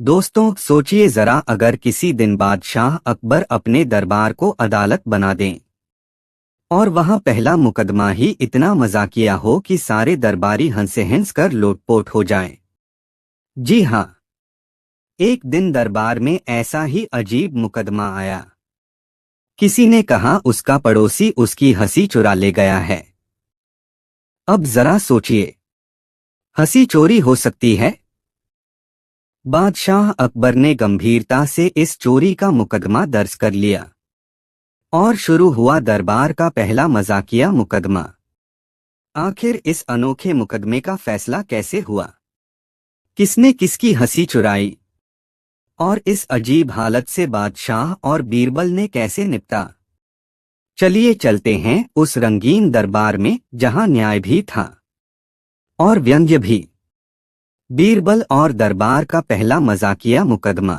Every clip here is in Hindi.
दोस्तों, सोचिए जरा, अगर किसी दिन बादशाह अकबर अपने दरबार को अदालत बना दें और वहां पहला मुकदमा ही इतना मजाकिया हो कि सारे दरबारी हंसे हंस कर लोटपोट हो जाएं। जी हाँ, एक दिन दरबार में ऐसा ही अजीब मुकदमा आया। किसी ने कहा उसका पड़ोसी उसकी हंसी चुरा ले गया है। अब जरा सोचिए, हंसी चोरी हो सकती है? बादशाह अकबर ने गंभीरता से इस चोरी का मुकदमा दर्ज कर लिया और शुरू हुआ दरबार का पहला मजाकिया मुकदमा। आखिर इस अनोखे मुकदमे का फैसला कैसे हुआ? किसने किसकी हंसी चुराई? और इस अजीब हालत से बादशाह और बीरबल ने कैसे निपटा? चलिए चलते हैं उस रंगीन दरबार में जहां न्याय भी था और व्यंग्य भी। बीरबल और दरबार का पहला मजाकिया मुकदमा।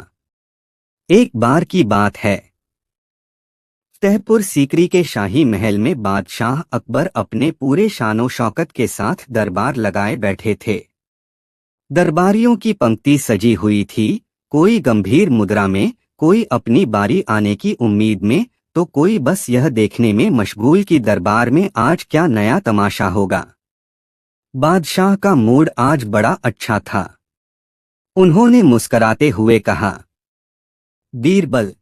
एक बार की बात है, फतेहपुर सीकरी के शाही महल में बादशाह अकबर अपने पूरे शानो शौकत के साथ दरबार लगाए बैठे थे। दरबारियों की पंक्ति सजी हुई थी, कोई गंभीर मुद्रा में, कोई अपनी बारी आने की उम्मीद में, तो कोई बस यह देखने में मशगूल कि दरबार में आज क्या नया तमाशा होगा। बादशाह का मूड आज बड़ा अच्छा था। उन्होंने मुस्कराते हुए कहा, बीरबल,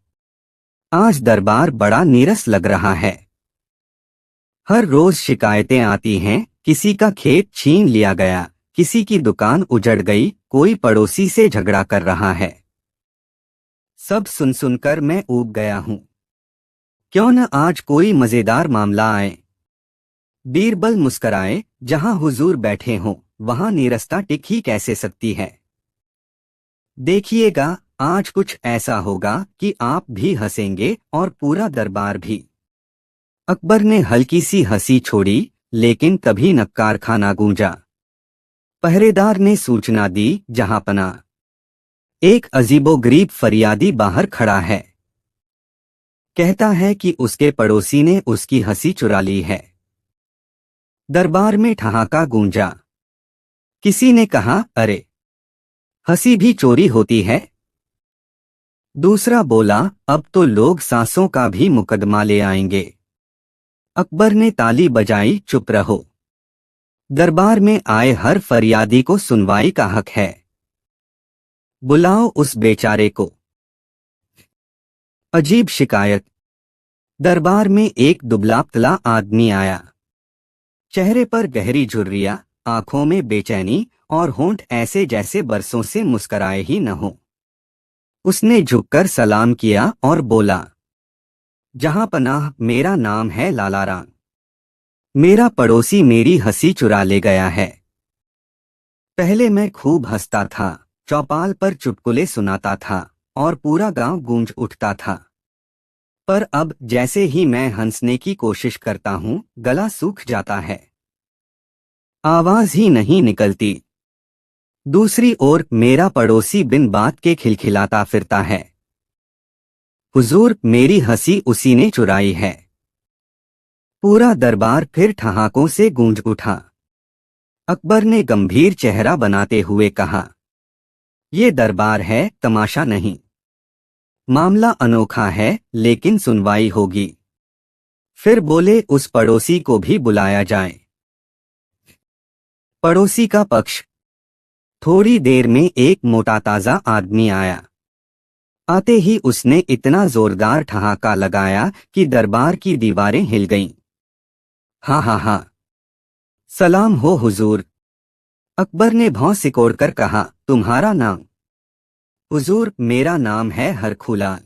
आज दरबार बड़ा नीरस लग रहा है। हर रोज शिकायतें आती हैं, किसी का खेत छीन लिया गया, किसी की दुकान उजड़ गई, कोई पड़ोसी से झगड़ा कर रहा है। सब सुन सुनकर मैं ऊब गया हूं। क्यों न आज कोई मजेदार मामला आए। बीरबल मुस्कराए, जहां हुजूर बैठे हों वहां नीरसता टिक ही कैसे सकती है। देखिएगा, आज कुछ ऐसा होगा कि आप भी हंसेंगे और पूरा दरबार भी। अकबर ने हल्की सी हंसी छोड़ी, लेकिन तभी नक्कारखाना गूंजा। पहरेदार ने सूचना दी, जहांपना, एक अजीबोगरीब फरियादी बाहर खड़ा है। कहता है कि उसके पड़ोसी ने उसकी हंसी चुरा ली है। दरबार में ठहाका गूंजा। किसी ने कहा, अरे, हंसी भी चोरी होती है? दूसरा बोला, अब तो लोग सांसों का भी मुकदमा ले आएंगे। अकबर ने ताली बजाई, चुप रहो। दरबार में आए हर फरियादी को सुनवाई का हक है। बुलाओ उस बेचारे को। अजीब शिकायत। दरबार में एक दुबला पतला आदमी आया। चेहरे पर गहरी झुर्रियां, आंखों में बेचैनी और होंठ ऐसे जैसे बरसों से मुस्कराए ही न हो। उसने झुककर सलाम किया और बोला, जहांपनाह, मेरा नाम है लालाराम। मेरा पड़ोसी मेरी हंसी चुरा ले गया है। पहले मैं खूब हंसता था, चौपाल पर चुटकुले सुनाता था और पूरा गांव गूंज उठता था। पर अब जैसे ही मैं हंसने की कोशिश करता हूं, गला सूख जाता है, आवाज ही नहीं निकलती। दूसरी ओर मेरा पड़ोसी बिन बात के खिलखिलाता फिरता है। हुजूर, मेरी हंसी उसी ने चुराई है। पूरा दरबार फिर ठहाकों से गूंज उठा। अकबर ने गंभीर चेहरा बनाते हुए कहा, ये दरबार है, तमाशा नहीं। मामला अनोखा है, लेकिन सुनवाई होगी। फिर बोले, उस पड़ोसी को भी बुलाया जाए। पड़ोसी का पक्ष। थोड़ी देर में एक मोटा ताजा आदमी आया। आते ही उसने इतना जोरदार ठहाका लगाया कि दरबार की दीवारें हिल गईं। हाँ हाँ हाँ, सलाम हो हुजूर। अकबर ने भौं सिकोड़कर कहा, तुम्हारा नाम? हुजूर, मेरा नाम है हरखुलाल,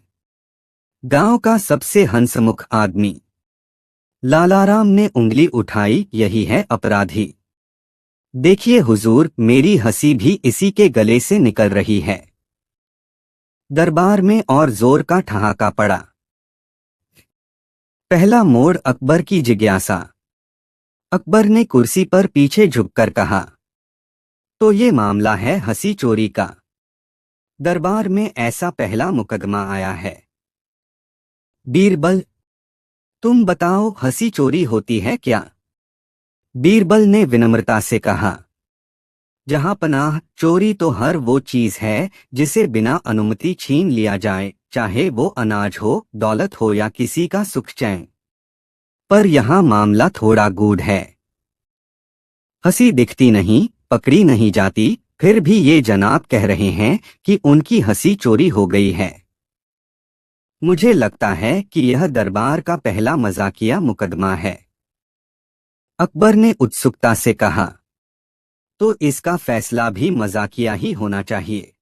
गांव का सबसे हंसमुख आदमी। लालाराम ने उंगली उठाई, यही है अपराधी। देखिए हुजूर, मेरी हंसी भी इसी के गले से निकल रही है। दरबार में और जोर का ठहाका पड़ा। पहला मोड़, अकबर की जिज्ञासा। अकबर ने कुर्सी पर पीछे झुककर कहा, तो ये मामला है हंसी चोरी का। दरबार में ऐसा पहला मुकदमा आया है। बीरबल, तुम बताओ, हंसी चोरी होती है क्या? बीरबल ने विनम्रता से कहा, जहां पनाह चोरी तो हर वो चीज है जिसे बिना अनुमति छीन लिया जाए, चाहे वो अनाज हो, दौलत हो या किसी का सुख चैन। पर यहाँ मामला थोड़ा गूढ़ है। हंसी दिखती नहीं, पकड़ी नहीं जाती, फिर भी ये जनाब कह रहे हैं कि उनकी हंसी चोरी हो गई है। मुझे लगता है कि यह दरबार का पहला मजाकिया मुकदमा है। अकबर ने उत्सुकता से कहा, तो इसका फैसला भी मजाकिया ही होना चाहिए,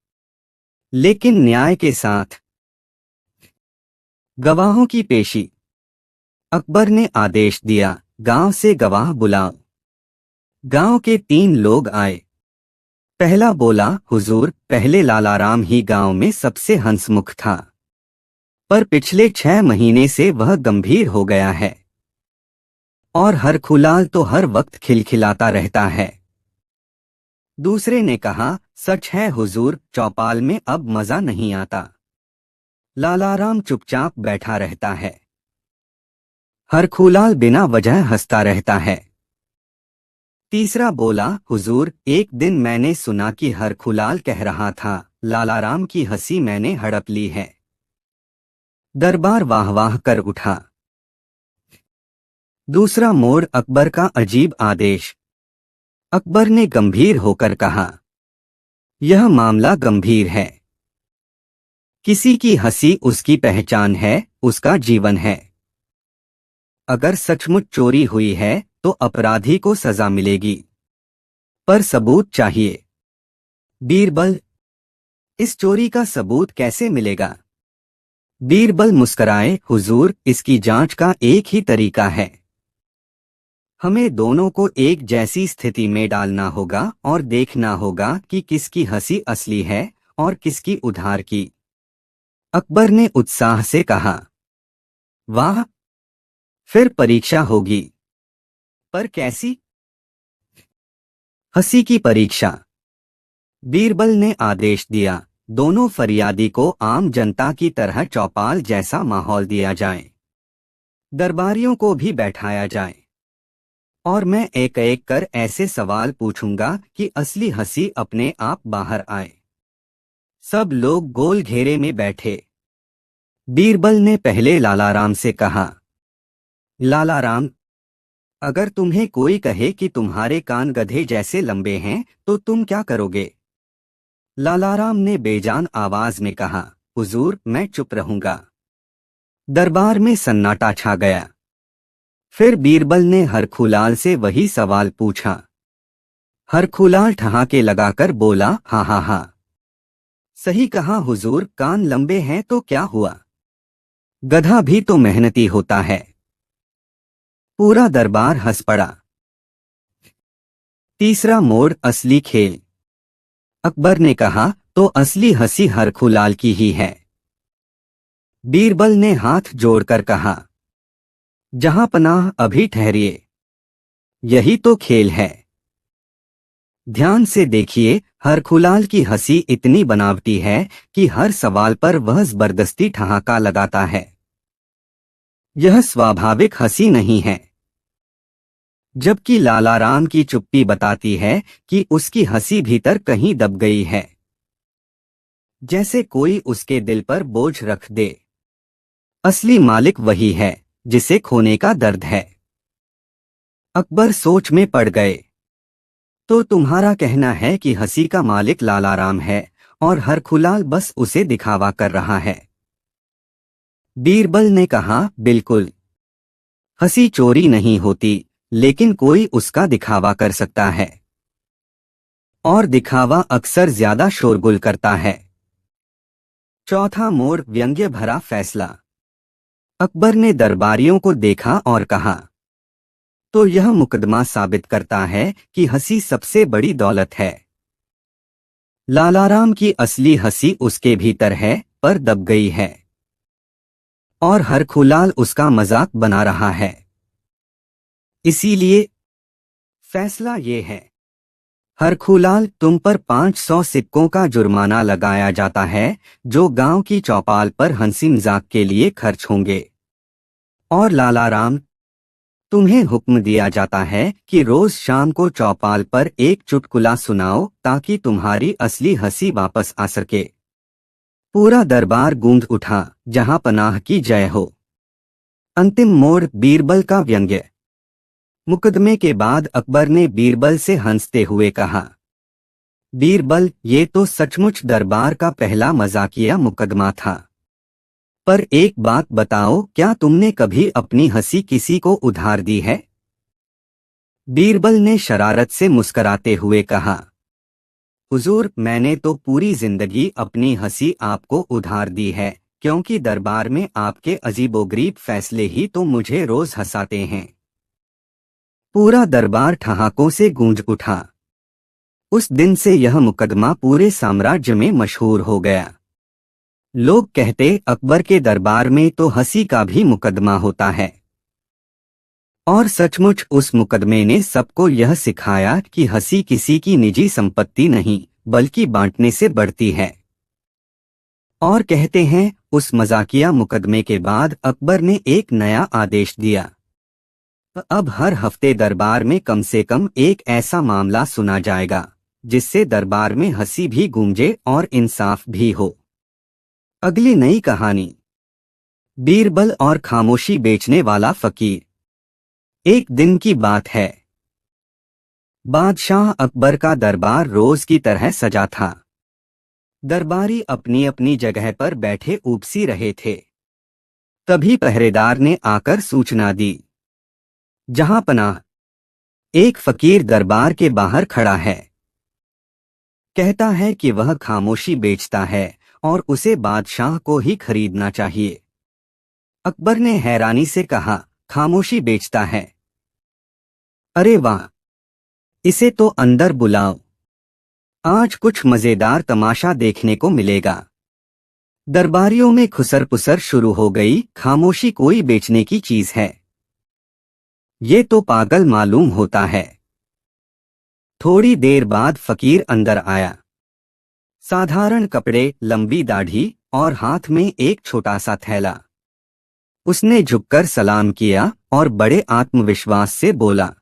लेकिन न्याय के साथ। गवाहों की पेशी। अकबर ने आदेश दिया, गांव से गवाह बुलाओ। गांव के 3 लोग आए। पहला बोला, हुजूर, पहले लालाराम ही गांव में सबसे हंसमुख था, पर पिछले 6 महीने से वह गंभीर हो गया है और हरखुलाल तो हर वक्त खिलखिलाता रहता है। दूसरे ने कहा, सच है हुजूर, चौपाल में अब मजा नहीं आता। लालाराम चुपचाप बैठा रहता है, हरखुलाल बिना वजह हंसता रहता है। तीसरा बोला, हुजूर, एक दिन मैंने सुना कि हरखुलाल कह रहा था, लालाराम की हंसी मैंने हड़प ली है। दरबार वाह वाह कर उठा। दूसरा मोड़, अकबर का अजीब आदेश। अकबर ने गंभीर होकर कहा, यह मामला गंभीर है। किसी की हंसी उसकी पहचान है, उसका जीवन है। अगर सचमुच चोरी हुई है तो अपराधी को सजा मिलेगी, पर सबूत चाहिए। बीरबल, इस चोरी का सबूत कैसे मिलेगा? बीरबल मुस्कराए, हुजूर, इसकी जांच का एक ही तरीका है। हमें दोनों को एक जैसी स्थिति में डालना होगा और देखना होगा कि किसकी हंसी असली है और किसकी उधार की। अकबर ने उत्साह से कहा, वाह, फिर परीक्षा होगी। पर कैसी? हंसी की परीक्षा। बीरबल ने आदेश दिया, दोनों फरियादी को आम जनता की तरह चौपाल जैसा माहौल दिया जाए। दरबारियों को भी बैठाया जाए और मैं एक एक कर ऐसे सवाल पूछूंगा कि असली हंसी अपने आप बाहर आए। सब लोग गोल घेरे में बैठे। बीरबल ने पहले लालाराम से कहा, लालाराम, अगर तुम्हें कोई कहे कि तुम्हारे कान गधे जैसे लंबे हैं तो तुम क्या करोगे? लालाराम ने बेजान आवाज में कहा, हुजूर, मैं चुप रहूंगा। दरबार में सन्नाटा छा गया। फिर बीरबल ने हरखुलाल से वही सवाल पूछा। हरखुलाल ठहाके लगाकर बोला, हाँ हाँ हाँ, सही कहा हुजूर, कान लंबे हैं तो क्या हुआ? गधा भी तो मेहनती होता है। पूरा दरबार हंस पड़ा। तीसरा मोड़, असली खेल। अकबर ने कहा, तो असली हंसी हरखुलाल की ही है। बीरबल ने हाथ जोड़कर कहा, जहां पनाह, अभी ठहरिए, यही तो खेल है। ध्यान से देखिए, हरखुलाल की हंसी इतनी बनावटी है कि हर सवाल पर वह जबरदस्ती ठहाका लगाता है। यह स्वाभाविक हंसी नहीं है। जबकि लालाराम की चुप्पी बताती है कि उसकी हंसी भीतर कहीं दब गई है, जैसे कोई उसके दिल पर बोझ रख दे। असली मालिक वही है जिसे खोने का दर्द है। अकबर सोच में पड़ गए। तो तुम्हारा कहना है कि हंसी का मालिक लालाराम है और हरखुलाल बस उसे दिखावा कर रहा है? बीरबल ने कहा, बिल्कुल। हंसी चोरी नहीं होती, लेकिन कोई उसका दिखावा कर सकता है, और दिखावा अक्सर ज्यादा शोरगुल करता है। चौथा मोड़, व्यंग्य भरा फैसला। अकबर ने दरबारियों को देखा और कहा, तो यह मुकदमा साबित करता है कि हंसी सबसे बड़ी दौलत है। लालाराम की असली हंसी उसके भीतर है, पर दब गई है, और हरखुलाल उसका मजाक बना रहा है। इसीलिए फैसला ये है, हरखुलाल, तुम पर 500 सिक्कों का जुर्माना लगाया जाता है, जो गांव की चौपाल पर हंसी मजाक के लिए खर्च होंगे। और लालाराम, तुम्हें हुक्म दिया जाता है कि रोज शाम को चौपाल पर एक चुटकुला सुनाओ ताकि तुम्हारी असली हंसी वापस आ सके। पूरा दरबार गूंज उठा, जहां पनाह की जय हो। अंतिम मोड़, बीरबल का व्यंग्य। मुकदमे के बाद अकबर ने बीरबल से हंसते हुए कहा, बीरबल, ये तो सचमुच दरबार का पहला मजाकिया मुकदमा था। पर एक बात बताओ, क्या तुमने कभी अपनी हंसी किसी को उधार दी है? बीरबल ने शरारत से मुस्कराते हुए कहा, हुजूर, मैंने तो पूरी जिंदगी अपनी हंसी आपको उधार दी है, क्योंकि दरबार में आपके अजीबोगरीब फैसले ही तो मुझे रोज हंसाते हैं। पूरा दरबार ठहाकों से गूंज उठा। उस दिन से यह मुकदमा पूरे साम्राज्य में मशहूर हो गया। लोग कहते, अकबर के दरबार में तो हंसी का भी मुकदमा होता है। और सचमुच उस मुकदमे ने सबको यह सिखाया कि हंसी किसी की निजी संपत्ति नहीं, बल्कि बांटने से बढ़ती है। और कहते हैं, उस मजाकिया मुकदमे के बाद अकबर ने एक नया आदेश दिया। अब हर हफ्ते दरबार में कम से कम एक ऐसा मामला सुना जाएगा जिससे दरबार में हंसी भी गूंजे और इंसाफ भी हो। अगली नई कहानी, बीरबल और खामोशी बेचने वाला फकीर। एक दिन की बात है। बादशाह अकबर का दरबार रोज की तरह सजा था। दरबारी अपनी अपनी जगह पर बैठे उपसी रहे थे। तभी पहरेदार ने आकर सूचना दी, जहां पनाह, एक फकीर दरबार के बाहर खड़ा है। कहता है कि वह खामोशी बेचता है और उसे बादशाह को ही खरीदना चाहिए। अकबर ने हैरानी से कहा, खामोशी बेचता है? अरे वाह, इसे तो अंदर बुलाओ, आज कुछ मजेदार तमाशा देखने को मिलेगा। दरबारियों में खुसर पुसर शुरू हो गई। खामोशी कोई बेचने की चीज है? ये तो पागल मालूम होता है। थोड़ी देर बाद फकीर अंदर आया। साधारण कपड़े, लंबी दाढ़ी और हाथ में एक छोटा सा थैला। उसने झुककर सलाम किया और बड़े आत्मविश्वास से बोला,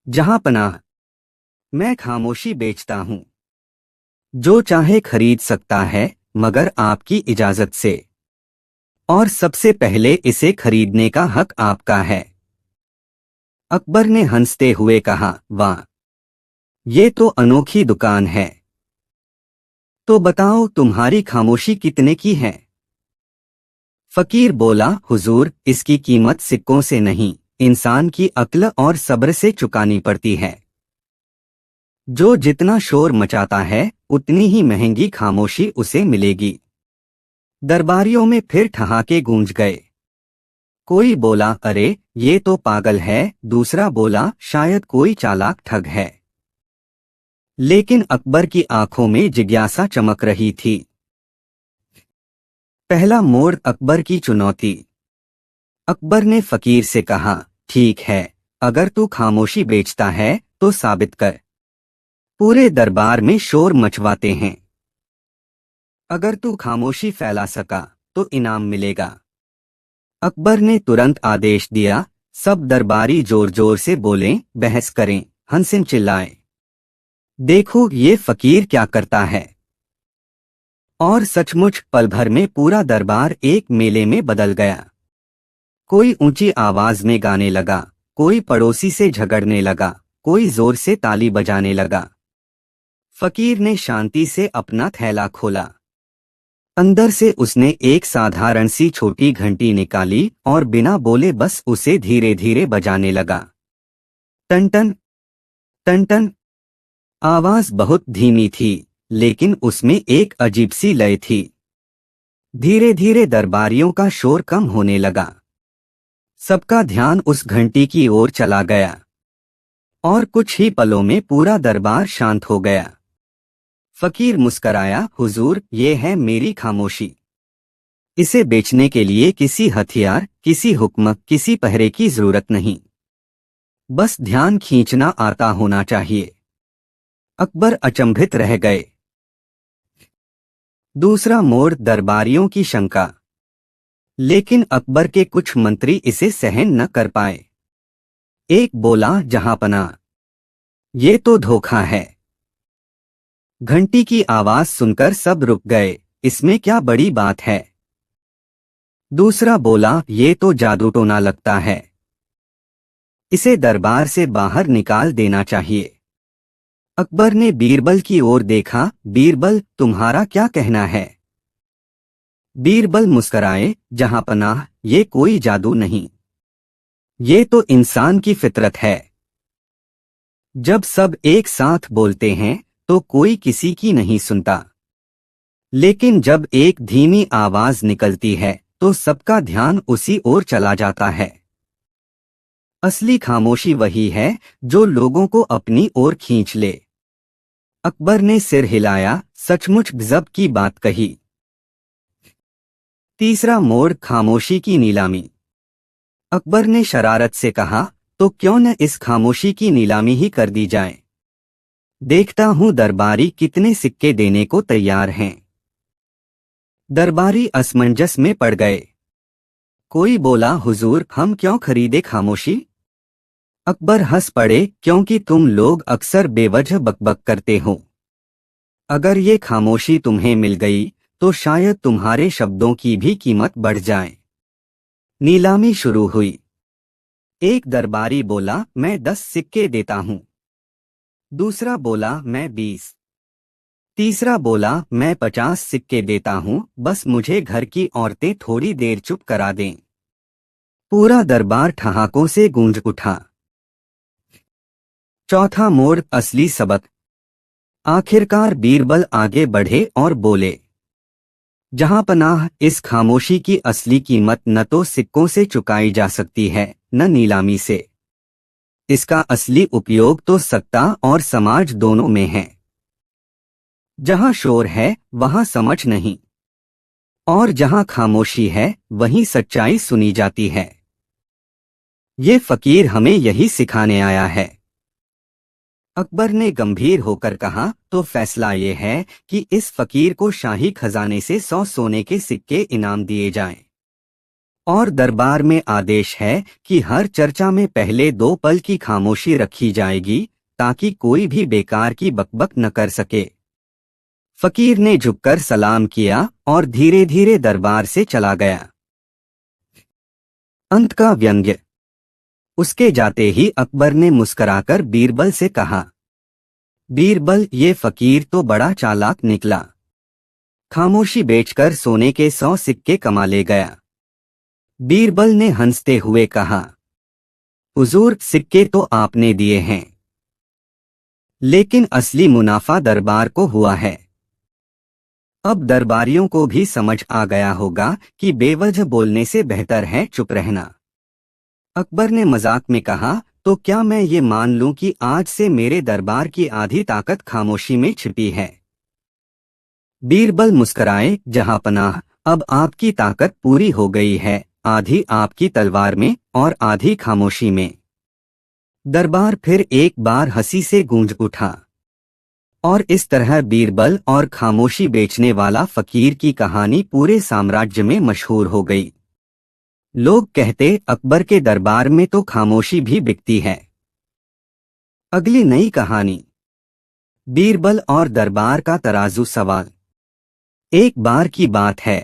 जहां पनाह, मैं खामोशी बेचता हूं। जो चाहे खरीद सकता है, मगर आपकी इजाजत से। और सबसे पहले इसे खरीदने का हक आपका है। अकबर ने हंसते हुए कहा, वाह, ये तो अनोखी दुकान है। तो बताओ, तुम्हारी खामोशी कितने की है? फकीर बोला, हुजूर, इसकी कीमत सिक्कों से नहीं, इंसान की अक्ल और सब्र से चुकानी पड़ती है। जो जितना शोर मचाता है, उतनी ही महंगी खामोशी उसे मिलेगी। दरबारियों में फिर ठहाके गूंज गए। कोई बोला, अरे, ये तो पागल है। दूसरा बोला, शायद कोई चालाक ठग है। लेकिन अकबर की आंखों में जिज्ञासा चमक रही थी। पहला मोड़, अकबर की चुनौती। अकबर ने फकीर से कहा, ठीक है, अगर तू खामोशी बेचता है तो साबित कर। पूरे दरबार में शोर मचवाते हैं। अगर तू खामोशी फैला सका तो इनाम मिलेगा। अकबर ने तुरंत आदेश दिया। सब दरबारी जोर जोर से बोलें, बहस करें, हंसें, चिल्लाएं। देखो ये फकीर क्या करता है। और सचमुच पल भर में पूरा दरबार एक मेले में बदल गया। कोई ऊंची आवाज में गाने लगा, कोई पड़ोसी से झगड़ने लगा, कोई जोर से ताली बजाने लगा। फकीर ने शांति से अपना थैला खोला। अंदर से उसने एक साधारण सी छोटी घंटी निकाली और बिना बोले बस उसे धीरे धीरे बजाने लगा। टन टन टन टन। आवाज बहुत धीमी थी, लेकिन उसमें एक अजीब सी लय थी। धीरे धीरे दरबारियों का शोर कम होने लगा। सबका ध्यान उस घंटी की ओर चला गया और कुछ ही पलों में पूरा दरबार शांत हो गया। फकीर मुस्कराया, हुजूर, ये है मेरी खामोशी। इसे बेचने के लिए किसी हथियार, किसी हुक्म, किसी पहरे की जरूरत नहीं। बस ध्यान खींचना आता होना चाहिए। अकबर अचंभित रह गए। दूसरा मोड़, दरबारियों की शंका। लेकिन अकबर के कुछ मंत्री इसे सहन न कर पाए। एक बोला, जहांपना, ये तो धोखा है। घंटी की आवाज सुनकर सब रुक गए। इसमें क्या बड़ी बात है? दूसरा बोला, ये तो जादू टोना लगता है, इसे दरबार से बाहर निकाल देना चाहिए। अकबर ने बीरबल की ओर देखा। बीरबल, तुम्हारा क्या कहना है? बीरबल मुस्कराए, जहांपनाह, ये कोई जादू नहीं, ये तो इंसान की फितरत है। जब सब एक साथ बोलते हैं तो कोई किसी की नहीं सुनता, लेकिन जब एक धीमी आवाज निकलती है तो सबका ध्यान उसी ओर चला जाता है। असली खामोशी वही है जो लोगों को अपनी ओर खींच ले। अकबर ने सिर हिलाया, सचमुच गजब की बात कही। तीसरा मोड़, खामोशी की नीलामी। अकबर ने शरारत से कहा, तो क्यों न इस खामोशी की नीलामी ही कर दी जाए। देखता हूं दरबारी कितने सिक्के देने को तैयार हैं। दरबारी असमंजस में पड़ गए। कोई बोला, हुजूर, हम क्यों खरीदे खामोशी? अकबर हंस पड़े, क्योंकि तुम लोग अक्सर बेवजह बकबक करते हो। अगर ये खामोशी तुम्हें मिल गई तो शायद तुम्हारे शब्दों की भी कीमत बढ़ जाए। नीलामी शुरू हुई। एक दरबारी बोला, मैं 10 सिक्के देता हूं। दूसरा बोला, मैं 20। तीसरा बोला, मैं 50 सिक्के देता हूं, बस मुझे घर की औरतें थोड़ी देर चुप करा दें। पूरा दरबार ठहाकों से गूंज उठा। चौथा मोड़, असली सबक। आखिरकार बीरबल आगे बढ़े और बोले, जहांपनाह, इस खामोशी की असली कीमत न तो सिक्कों से चुकाई जा सकती है न नीलामी से। इसका असली उपयोग तो सत्ता और समाज दोनों में है। जहां शोर है वहां समझ नहीं, और जहां खामोशी है वहीं सच्चाई सुनी जाती है। ये फकीर हमें यही सिखाने आया है। अकबर ने गंभीर होकर कहा, तो फैसला ये है कि इस फकीर को शाही खजाने से 100 सोने के सिक्के इनाम दिए जाएं। और दरबार में आदेश है कि हर चर्चा में पहले 2 पल की खामोशी रखी जाएगी, ताकि कोई भी बेकार की बकबक न कर सके। फकीर ने झुककर सलाम किया और धीरे धीरे दरबार से चला गया। अंत का व्यंग्य। उसके जाते ही अकबर ने मुस्कराकर बीरबल से कहा, बीरबल, ये फकीर तो बड़ा चालाक निकला। खामोशी बेचकर सोने के 100 सिक्के कमा ले गया। बीरबल ने हंसते हुए कहा, हुजूर, सिक्के तो आपने दिए हैं, लेकिन असली मुनाफा दरबार को हुआ है। अब दरबारियों को भी समझ आ गया होगा कि बेवजह बोलने से बेहतर है चुप रहना। अकबर ने मजाक में कहा, तो क्या मैं ये मान लूं कि आज से मेरे दरबार की आधी ताकत खामोशी में छिपी है? बीरबल मुस्कराए, जहांपनाह, अब आपकी ताकत पूरी हो गई है, आधी आपकी तलवार में और आधी खामोशी में। दरबार फिर एक बार हंसी से गूंज उठा। और इस तरह बीरबल और खामोशी बेचने वाला फकीर की कहानी पूरे साम्राज्य में मशहूर हो गई। लोग कहते, अकबर के दरबार में तो खामोशी भी बिकती है। अगली नई कहानी, बीरबल और दरबार का तराजू सवाल। एक बार की बात है,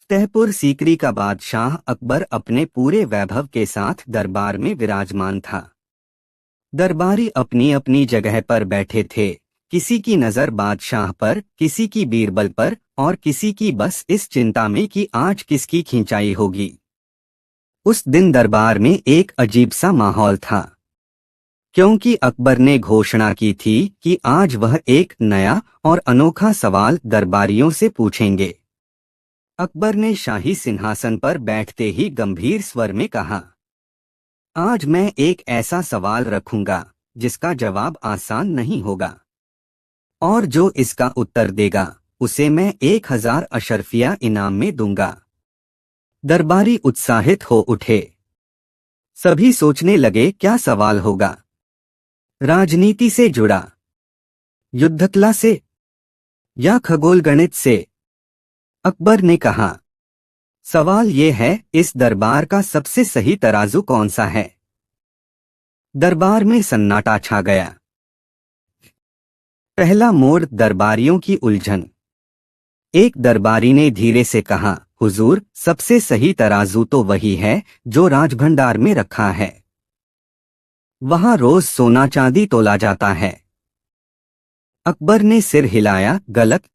फतेहपुर सीकरी का बादशाह अकबर अपने पूरे वैभव के साथ दरबार में विराजमान था। दरबारी अपनी अपनी जगह पर बैठे थे, किसी की नजर बादशाह पर, किसी की बीरबल पर, और किसी की बस इस चिंता में कि आज किसकी खिंचाई होगी। उस दिन दरबार में एक अजीब सा माहौल था, क्योंकि अकबर ने घोषणा की थी कि आज वह एक नया और अनोखा सवाल दरबारियों से पूछेंगे। अकबर ने शाही सिंहासन पर बैठते ही गंभीर स्वर में कहा, आज मैं एक ऐसा सवाल रखूंगा जिसका जवाब आसान नहीं होगा, और जो इसका उत्तर देगा उसे मैं 1000 अशरफिया इनाम में दूंगा। दरबारी उत्साहित हो उठे। सभी सोचने लगे, क्या सवाल होगा? राजनीति से जुड़ा, युद्धकला से, या खगोल गणित से? अकबर ने कहा, सवाल ये है, इस दरबार का सबसे सही तराजू कौन सा है? दरबार में सन्नाटा छा गया। पहला मोड़, दरबारियों की उलझन। एक दरबारी ने धीरे से कहा, हुजूर, सबसे सही तराजू तो वही है जो राजभंडार में रखा है। वहां रोज सोना चांदी तोला जाता है। अकबर ने सिर हिलाया, गलत।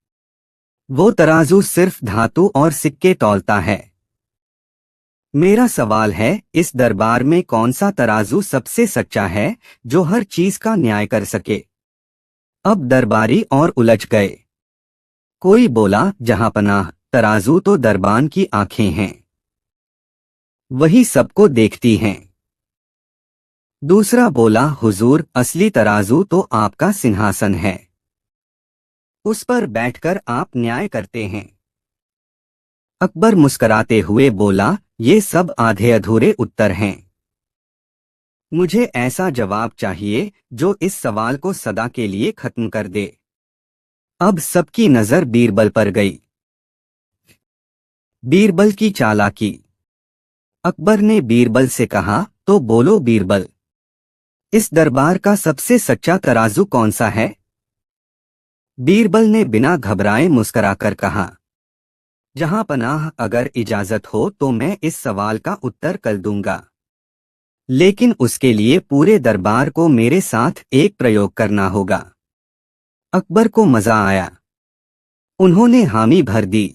वो तराजू सिर्फ धातु और सिक्के तौलता है। मेरा सवाल है, इस दरबार में कौन सा तराजू सबसे सच्चा है, जो हर चीज का न्याय कर सके। अब दरबारी और उलझ गए। कोई बोला, जहांपनाह, तराजू तो दरबान की आंखें हैं, वही सबको देखती हैं। दूसरा बोला, हुजूर, असली तराजू तो आपका सिंहासन है, उस पर बैठकर आप न्याय करते हैं। अकबर मुस्कराते हुए बोला, ये सब आधे अधूरे उत्तर हैं। मुझे ऐसा जवाब चाहिए जो इस सवाल को सदा के लिए खत्म कर दे। अब सबकी नजर बीरबल पर गई। बीरबल की चालाकी। अकबर ने बीरबल से कहा, तो बोलो बीरबल, इस दरबार का सबसे सच्चा तराजू कौन सा है। बीरबल ने बिना घबराए मुस्कराकर कहा, जहांपनाह, अगर इजाजत हो तो मैं इस सवाल का उत्तर कल दूंगा, लेकिन उसके लिए पूरे दरबार को मेरे साथ एक प्रयोग करना होगा। अकबर को मजा आया। उन्होंने हामी भर दी।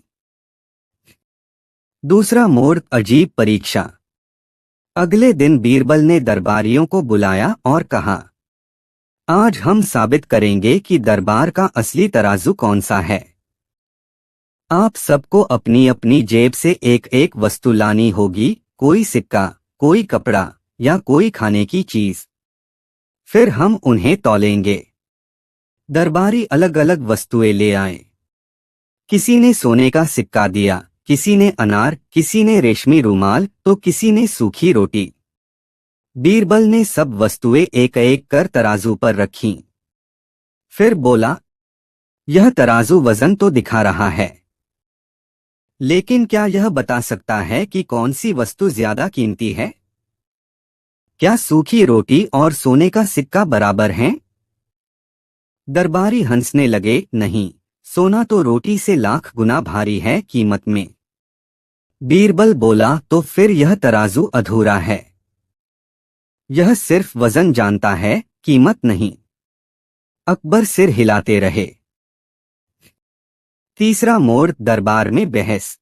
दूसरा मोड़, अजीब परीक्षा। अगले दिन बीरबल ने दरबारियों को बुलाया और कहा, आज हम साबित करेंगे कि दरबार का असली तराजू कौन सा है। आप सबको अपनी अपनी जेब से एक एक वस्तु लानी होगी, कोई सिक्का, कोई कपड़ा या कोई खाने की चीज। फिर हम उन्हें तौलेंगे। दरबारी अलग अलग वस्तुएं ले आए। किसी ने सोने का सिक्का दिया, किसी ने अनार, किसी ने रेशमी रूमाल, तो किसी ने सूखी रोटी। बीरबल ने सब वस्तुएं एक एक कर तराजू पर रखीं। फिर बोला, यह तराजू वजन तो दिखा रहा है, लेकिन क्या यह बता सकता है कि कौन सी वस्तु ज्यादा कीमती है। क्या सूखी रोटी और सोने का सिक्का बराबर हैं? दरबारी हंसने लगे, नहीं, सोना तो रोटी से लाख गुना भारी है कीमत में। बीरबल बोला, तो फिर यह तराजू अधूरा है। यह सिर्फ वजन जानता है, कीमत नहीं। अकबर सिर हिलाते रहे। तीसरा मोड़, दरबार में बहस।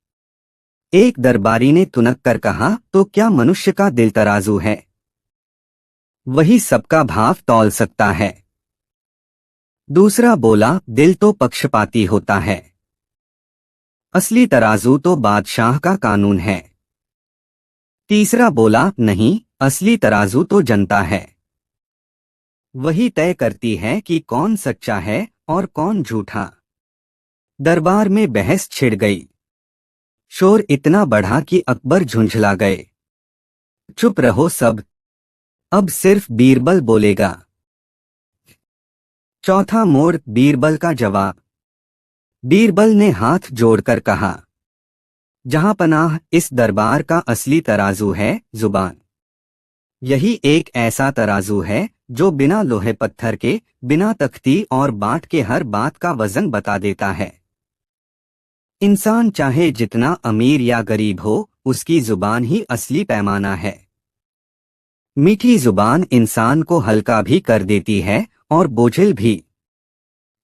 एक दरबारी ने तुनक कर कहा, तो क्या मनुष्य का दिल तराजू है? वही सबका भाव तौल सकता है। दूसरा बोला, दिल तो पक्षपाती होता है, असली तराजू तो बादशाह का कानून है। तीसरा बोला, नहीं, असली तराजू तो जनता है, वही तय करती है कि कौन सच्चा है और कौन झूठा। दरबार में बहस छिड़ गई। शोर इतना बढ़ा कि अकबर झुंझला गए। चुप रहो सब, अब सिर्फ बीरबल बोलेगा। चौथा मोड़, बीरबल का जवाब। बीरबल ने हाथ जोड़कर कहा, जहांपनाह, इस दरबार का असली तराजू है जुबान। यही एक ऐसा तराजू है जो बिना लोहे पत्थर के, बिना तख्ती और बाट के हर बात का वजन बता देता है। इंसान चाहे जितना अमीर या गरीब हो, उसकी जुबान ही असली पैमाना है। मीठी जुबान इंसान को हल्का भी कर देती है और बोझिल भी।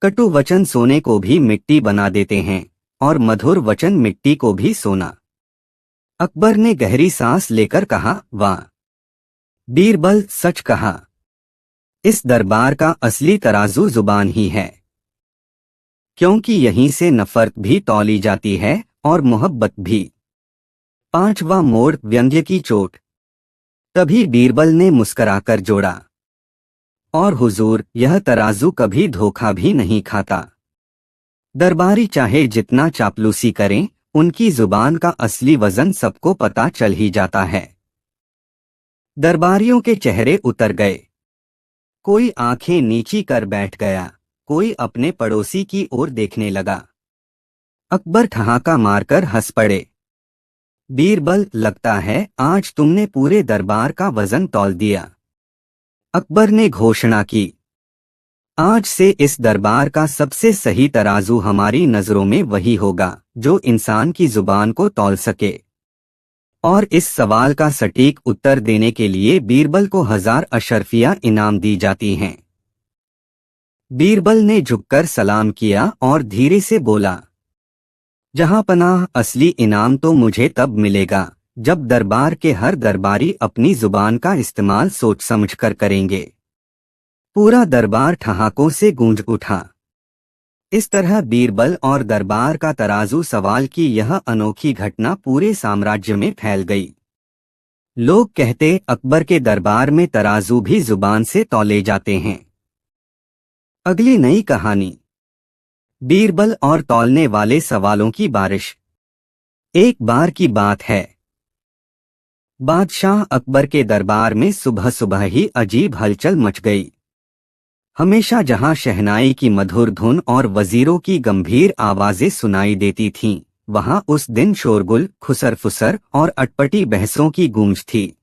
कटु वचन सोने को भी मिट्टी बना देते हैं और मधुर वचन मिट्टी को भी सोना। अकबर ने गहरी सांस लेकर कहा, वाह बीरबल, सच कहा। इस दरबार का असली तराजू जुबान ही है, क्योंकि यहीं से नफरत भी तौली जाती है और मोहब्बत भी। पांचवा मोड़, व्यंग्य की चोट। तभी बीरबल ने मुस्कराकर जोड़ा, और हुजूर, यह तराजू कभी धोखा भी नहीं खाता। दरबारी चाहे जितना चापलूसी करें, उनकी जुबान का असली वजन सबको पता चल ही जाता है। दरबारियों के चेहरे उतर गए। कोई आंखें नीची कर बैठ गया, कोई अपने पड़ोसी की ओर देखने लगा। अकबर ठहाका मारकर हंस पड़े। बीरबल, लगता है आज तुमने पूरे दरबार का वजन तौल दिया। अकबर ने घोषणा की, आज से इस दरबार का सबसे सही तराजू हमारी नजरों में वही होगा जो इंसान की जुबान को तौल सके। और इस सवाल का सटीक उत्तर देने के लिए बीरबल को 1000 अशरफिया इनाम दी जाती हैं। बीरबल ने झुककर सलाम किया और धीरे से बोला, जहांपनाह, असली इनाम तो मुझे तब मिलेगा जब दरबार के हर दरबारी अपनी जुबान का इस्तेमाल सोच समझकर करेंगे। पूरा दरबार ठहाकों से गूंज उठा। इस तरह बीरबल और दरबार का तराजू सवाल की यह अनोखी घटना पूरे साम्राज्य में फैल गई। लोग कहते, अकबर के दरबार में तराजू भी जुबान से तौले जाते हैं। अगली नई कहानी, बीरबल और तौलने वाले सवालों की बारिश। एक बार की बात है, बादशाह अकबर के दरबार में सुबह सुबह ही अजीब हलचल मच गई। हमेशा जहां शहनाई की मधुर धुन और वजीरों की गंभीर आवाजें सुनाई देती थीं, वहां उस दिन शोरगुल, खुसर-फुसर और अटपटी बहसों की गूंज थी।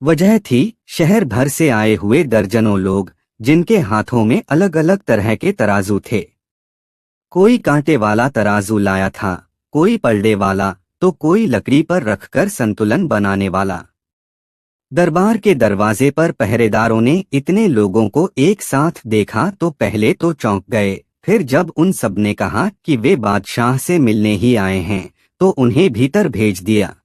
वजह थी शहर भर से आए हुए दर्जनों लोग, जिनके हाथों में अलग अलग तरह के तराजू थे। कोई कांटे वाला तराजू लाया था, कोई पलड़े वाला, तो कोई लकड़ी पर रखकर संतुलन बनाने वाला। दरबार के दरवाजे पर पहरेदारों ने इतने लोगों को एक साथ देखा तो पहले तो चौंक गए, फिर जब उन सब ने कहा कि वे बादशाह से मिलने ही आए हैं, तो उन्हें भीतर भेज दिया।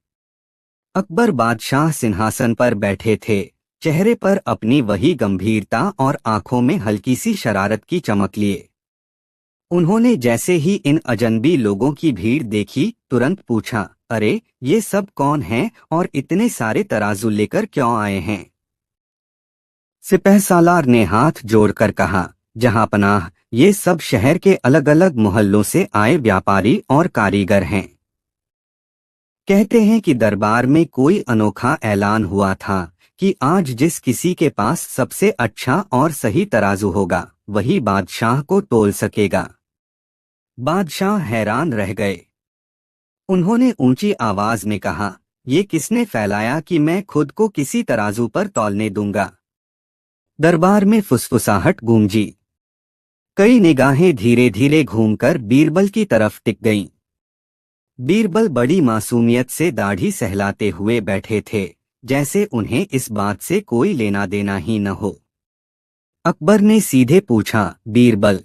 अकबर बादशाह सिंहासन पर बैठे थे, चेहरे पर अपनी वही गंभीरता और आंखों में हल्की सी शरारत की चमक लिए। उन्होंने जैसे ही इन अजनबी लोगों की भीड़ देखी, तुरंत पूछा, अरे ये सब कौन हैं और इतने सारे तराजू लेकर क्यों आए हैं? सिपहसालार ने हाथ जोड़कर कहा, जहांपनाह, ये सब शहर के अलग अलग मोहल्लों से आए व्यापारी और कारीगर हैं। कहते हैं कि दरबार में कोई अनोखा ऐलान हुआ था कि आज जिस किसी के पास सबसे अच्छा और सही तराजू होगा, वही बादशाह को तोल सकेगा। बादशाह हैरान रह गए। उन्होंने ऊंची आवाज में कहा, ये किसने फैलाया कि मैं खुद को किसी तराजू पर तौलने दूंगा? दरबार में फुसफुसाहट गूंजी। कई निगाहें धीरे धीरे घूमकर बीरबल की तरफ टिक गईं। बीरबल बड़ी मासूमियत से दाढ़ी सहलाते हुए बैठे थे, जैसे उन्हें इस बात से कोई लेना देना ही न हो। अकबर ने सीधे पूछा, बीरबल,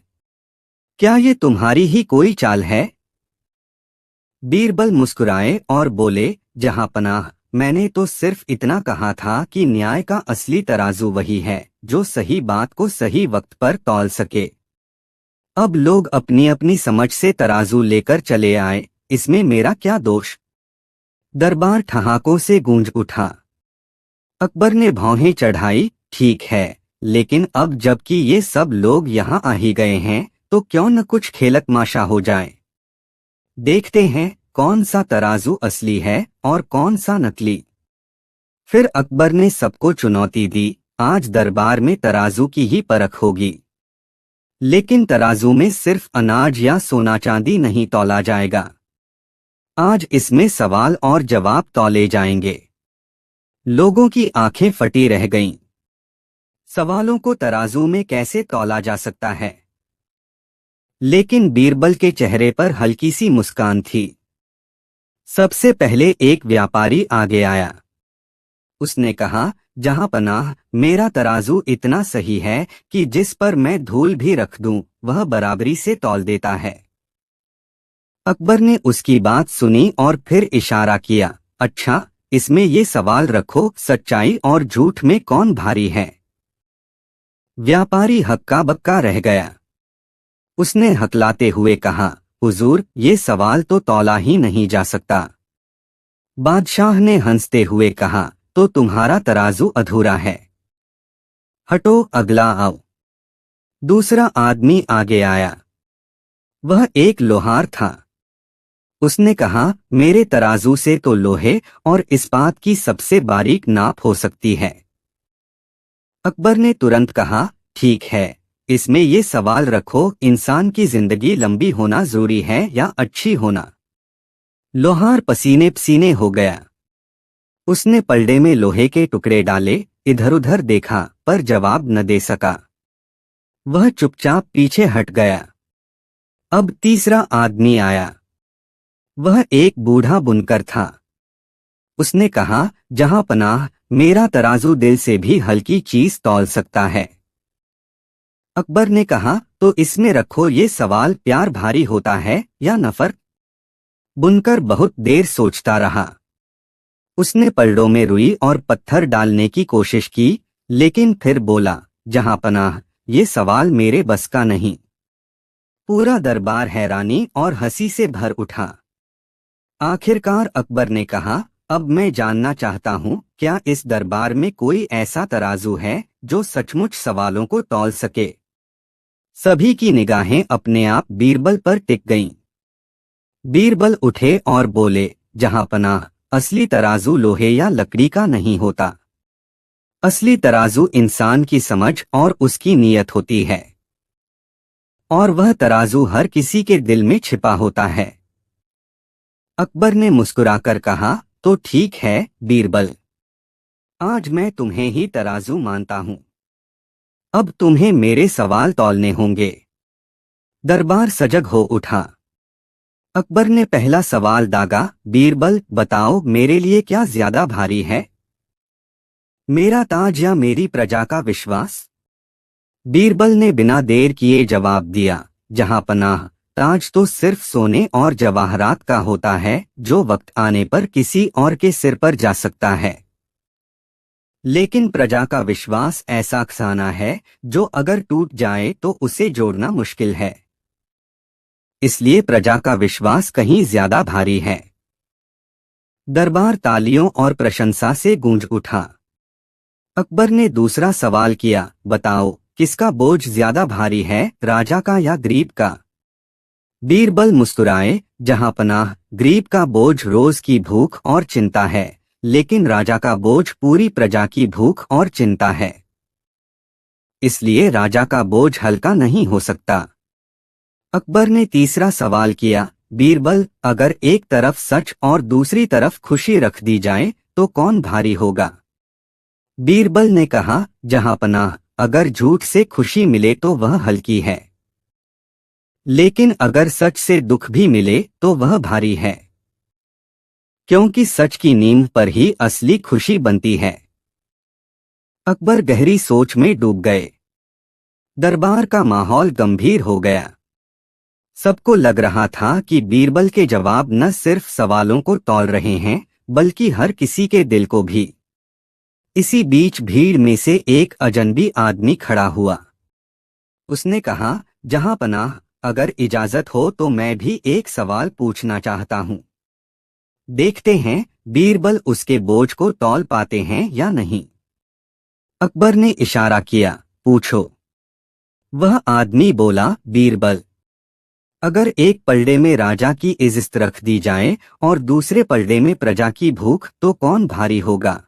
क्या ये तुम्हारी ही कोई चाल है? बीरबल मुस्कुराए और बोले, जहांपनाह, मैंने तो सिर्फ इतना कहा था कि न्याय का असली तराजू वही है जो सही बात को सही वक्त पर तौल सके। अब लोग अपनी अपनी समझ से तराजू लेकर चले आए, इसमें मेरा क्या दोष? दरबार ठहाकों से गूंज उठा। अकबर ने भौहें चढ़ाई, ठीक है, लेकिन अब जबकि ये सब लोग यहाँ आ ही गए हैं, तो क्यों न कुछ खेलतमाशा हो जाए। देखते हैं कौन सा तराजू असली है और कौन सा नकली। फिर अकबर ने सबको चुनौती दी, आज दरबार में तराजू की ही परख होगी। लेकिन तराजू में सिर्फ अनाज या सोना चांदी नहीं तौला जाएगा। आज इसमें सवाल और जवाब तौले जाएंगे। लोगों की आंखें फटी रह गईं। सवालों को तराजू में कैसे तौला जा सकता है? लेकिन बीरबल के चेहरे पर हल्की सी मुस्कान थी। सबसे पहले एक व्यापारी आगे आया। उसने कहा, जहांपनाह, मेरा तराजू इतना सही है कि जिस पर मैं धूल भी रख दूं, वह बराबरी से तौल देता है। अकबर ने उसकी बात सुनी और फिर इशारा किया, अच्छा, इसमें ये सवाल रखो, सच्चाई और झूठ में कौन भारी है? व्यापारी हक्का बक्का रह गया। उसने हकलाते हुए कहा, हुजूर, ये सवाल तो तौला ही नहीं जा सकता। बादशाह ने हंसते हुए कहा, तो तुम्हारा तराजू अधूरा है। हटो, अगला आओ। दूसरा आदमी आगे आया। वह एक लोहार था। उसने कहा, मेरे तराजू से तो लोहे और इस्पात की सबसे बारीक नाप हो सकती है। अकबर ने तुरंत कहा, ठीक है, इसमें ये सवाल रखो, इंसान की जिंदगी लंबी होना जरूरी है या अच्छी होना? लोहार पसीने पसीने हो गया। उसने पलड़े में लोहे के टुकड़े डाले, इधर उधर देखा, पर जवाब न दे सका। वह चुपचाप पीछे हट गया। अब तीसरा आदमी आया। वह एक बूढ़ा बुनकर था। उसने कहा, जहां पनाह, मेरा तराजू दिल से भी हल्की चीज तौल सकता है। अकबर ने कहा, तो इसमें रखो ये सवाल, प्यार भारी होता है या नफरत? बुनकर बहुत देर सोचता रहा। उसने पलड़ों में रुई और पत्थर डालने की कोशिश की, लेकिन फिर बोला, जहां पनाह, ये सवाल मेरे बस का नहीं। पूरा दरबार हैरानी और हंसी से भर उठा। आखिरकार अकबर ने कहा, अब मैं जानना चाहता हूं, क्या इस दरबार में कोई ऐसा तराजू है जो सचमुच सवालों को तौल सके? सभी की निगाहें अपने आप बीरबल पर टिक गईं। बीरबल उठे और बोले, जहां पनाह, असली तराजू लोहे या लकड़ी का नहीं होता। असली तराजू इंसान की समझ और उसकी नीयत होती है। और वह तराजू हर किसी के दिल में छिपा होता है। अकबर ने मुस्कुराकर कहा, तो ठीक है बीरबल, आज मैं तुम्हें ही तराजू मानता हूं। अब तुम्हें मेरे सवाल तौलने होंगे। दरबार सजग हो उठा। अकबर ने पहला सवाल दागा, बीरबल बताओ, मेरे लिए क्या ज्यादा भारी है, मेरा ताज या मेरी प्रजा का विश्वास? बीरबल ने बिना देर किए जवाब दिया, जहां पनाह, ताज तो सिर्फ सोने और जवाहरात का होता है, जो वक्त आने पर किसी और के सिर पर जा सकता है। लेकिन प्रजा का विश्वास ऐसा खजाना है जो अगर टूट जाए तो उसे जोड़ना मुश्किल है। इसलिए प्रजा का विश्वास कहीं ज्यादा भारी है। दरबार तालियों और प्रशंसा से गूंज उठा। अकबर ने दूसरा सवाल किया, बताओ, किसका बोझ ज्यादा भारी है, राजा का या गरीब का? बीरबल मुस्कुराए, जहां पनाह, गरीब का बोझ रोज की भूख और चिंता है, लेकिन राजा का बोझ पूरी प्रजा की भूख और चिंता है। इसलिए राजा का बोझ हल्का नहीं हो सकता। अकबर ने तीसरा सवाल किया, बीरबल, अगर एक तरफ सच और दूसरी तरफ खुशी रख दी जाए तो कौन भारी होगा? बीरबल ने कहा, जहां पनाह, अगर झूठ से खुशी मिले तो वह हल्की है, लेकिन अगर सच से दुख भी मिले तो वह भारी है, क्योंकि सच की नींव पर ही असली खुशी बनती है। अकबर गहरी सोच में डूब गए। दरबार का माहौल गंभीर हो गया। सबको लग रहा था कि बीरबल के जवाब न सिर्फ सवालों को तौल रहे हैं, बल्कि हर किसी के दिल को भी। इसी बीच भीड़ में से एक अजनबी आदमी खड़ा हुआ। उसने कहा, जहां पनाह, अगर इजाजत हो तो मैं भी एक सवाल पूछना चाहता हूं। देखते हैं बीरबल उसके बोझ को तौल पाते हैं या नहीं। अकबर ने इशारा किया, पूछो। वह आदमी बोला, बीरबल, अगर एक पलड़े में राजा की इज्जत रख दी जाए और दूसरे पलड़े में प्रजा की भूख, तो कौन भारी होगा?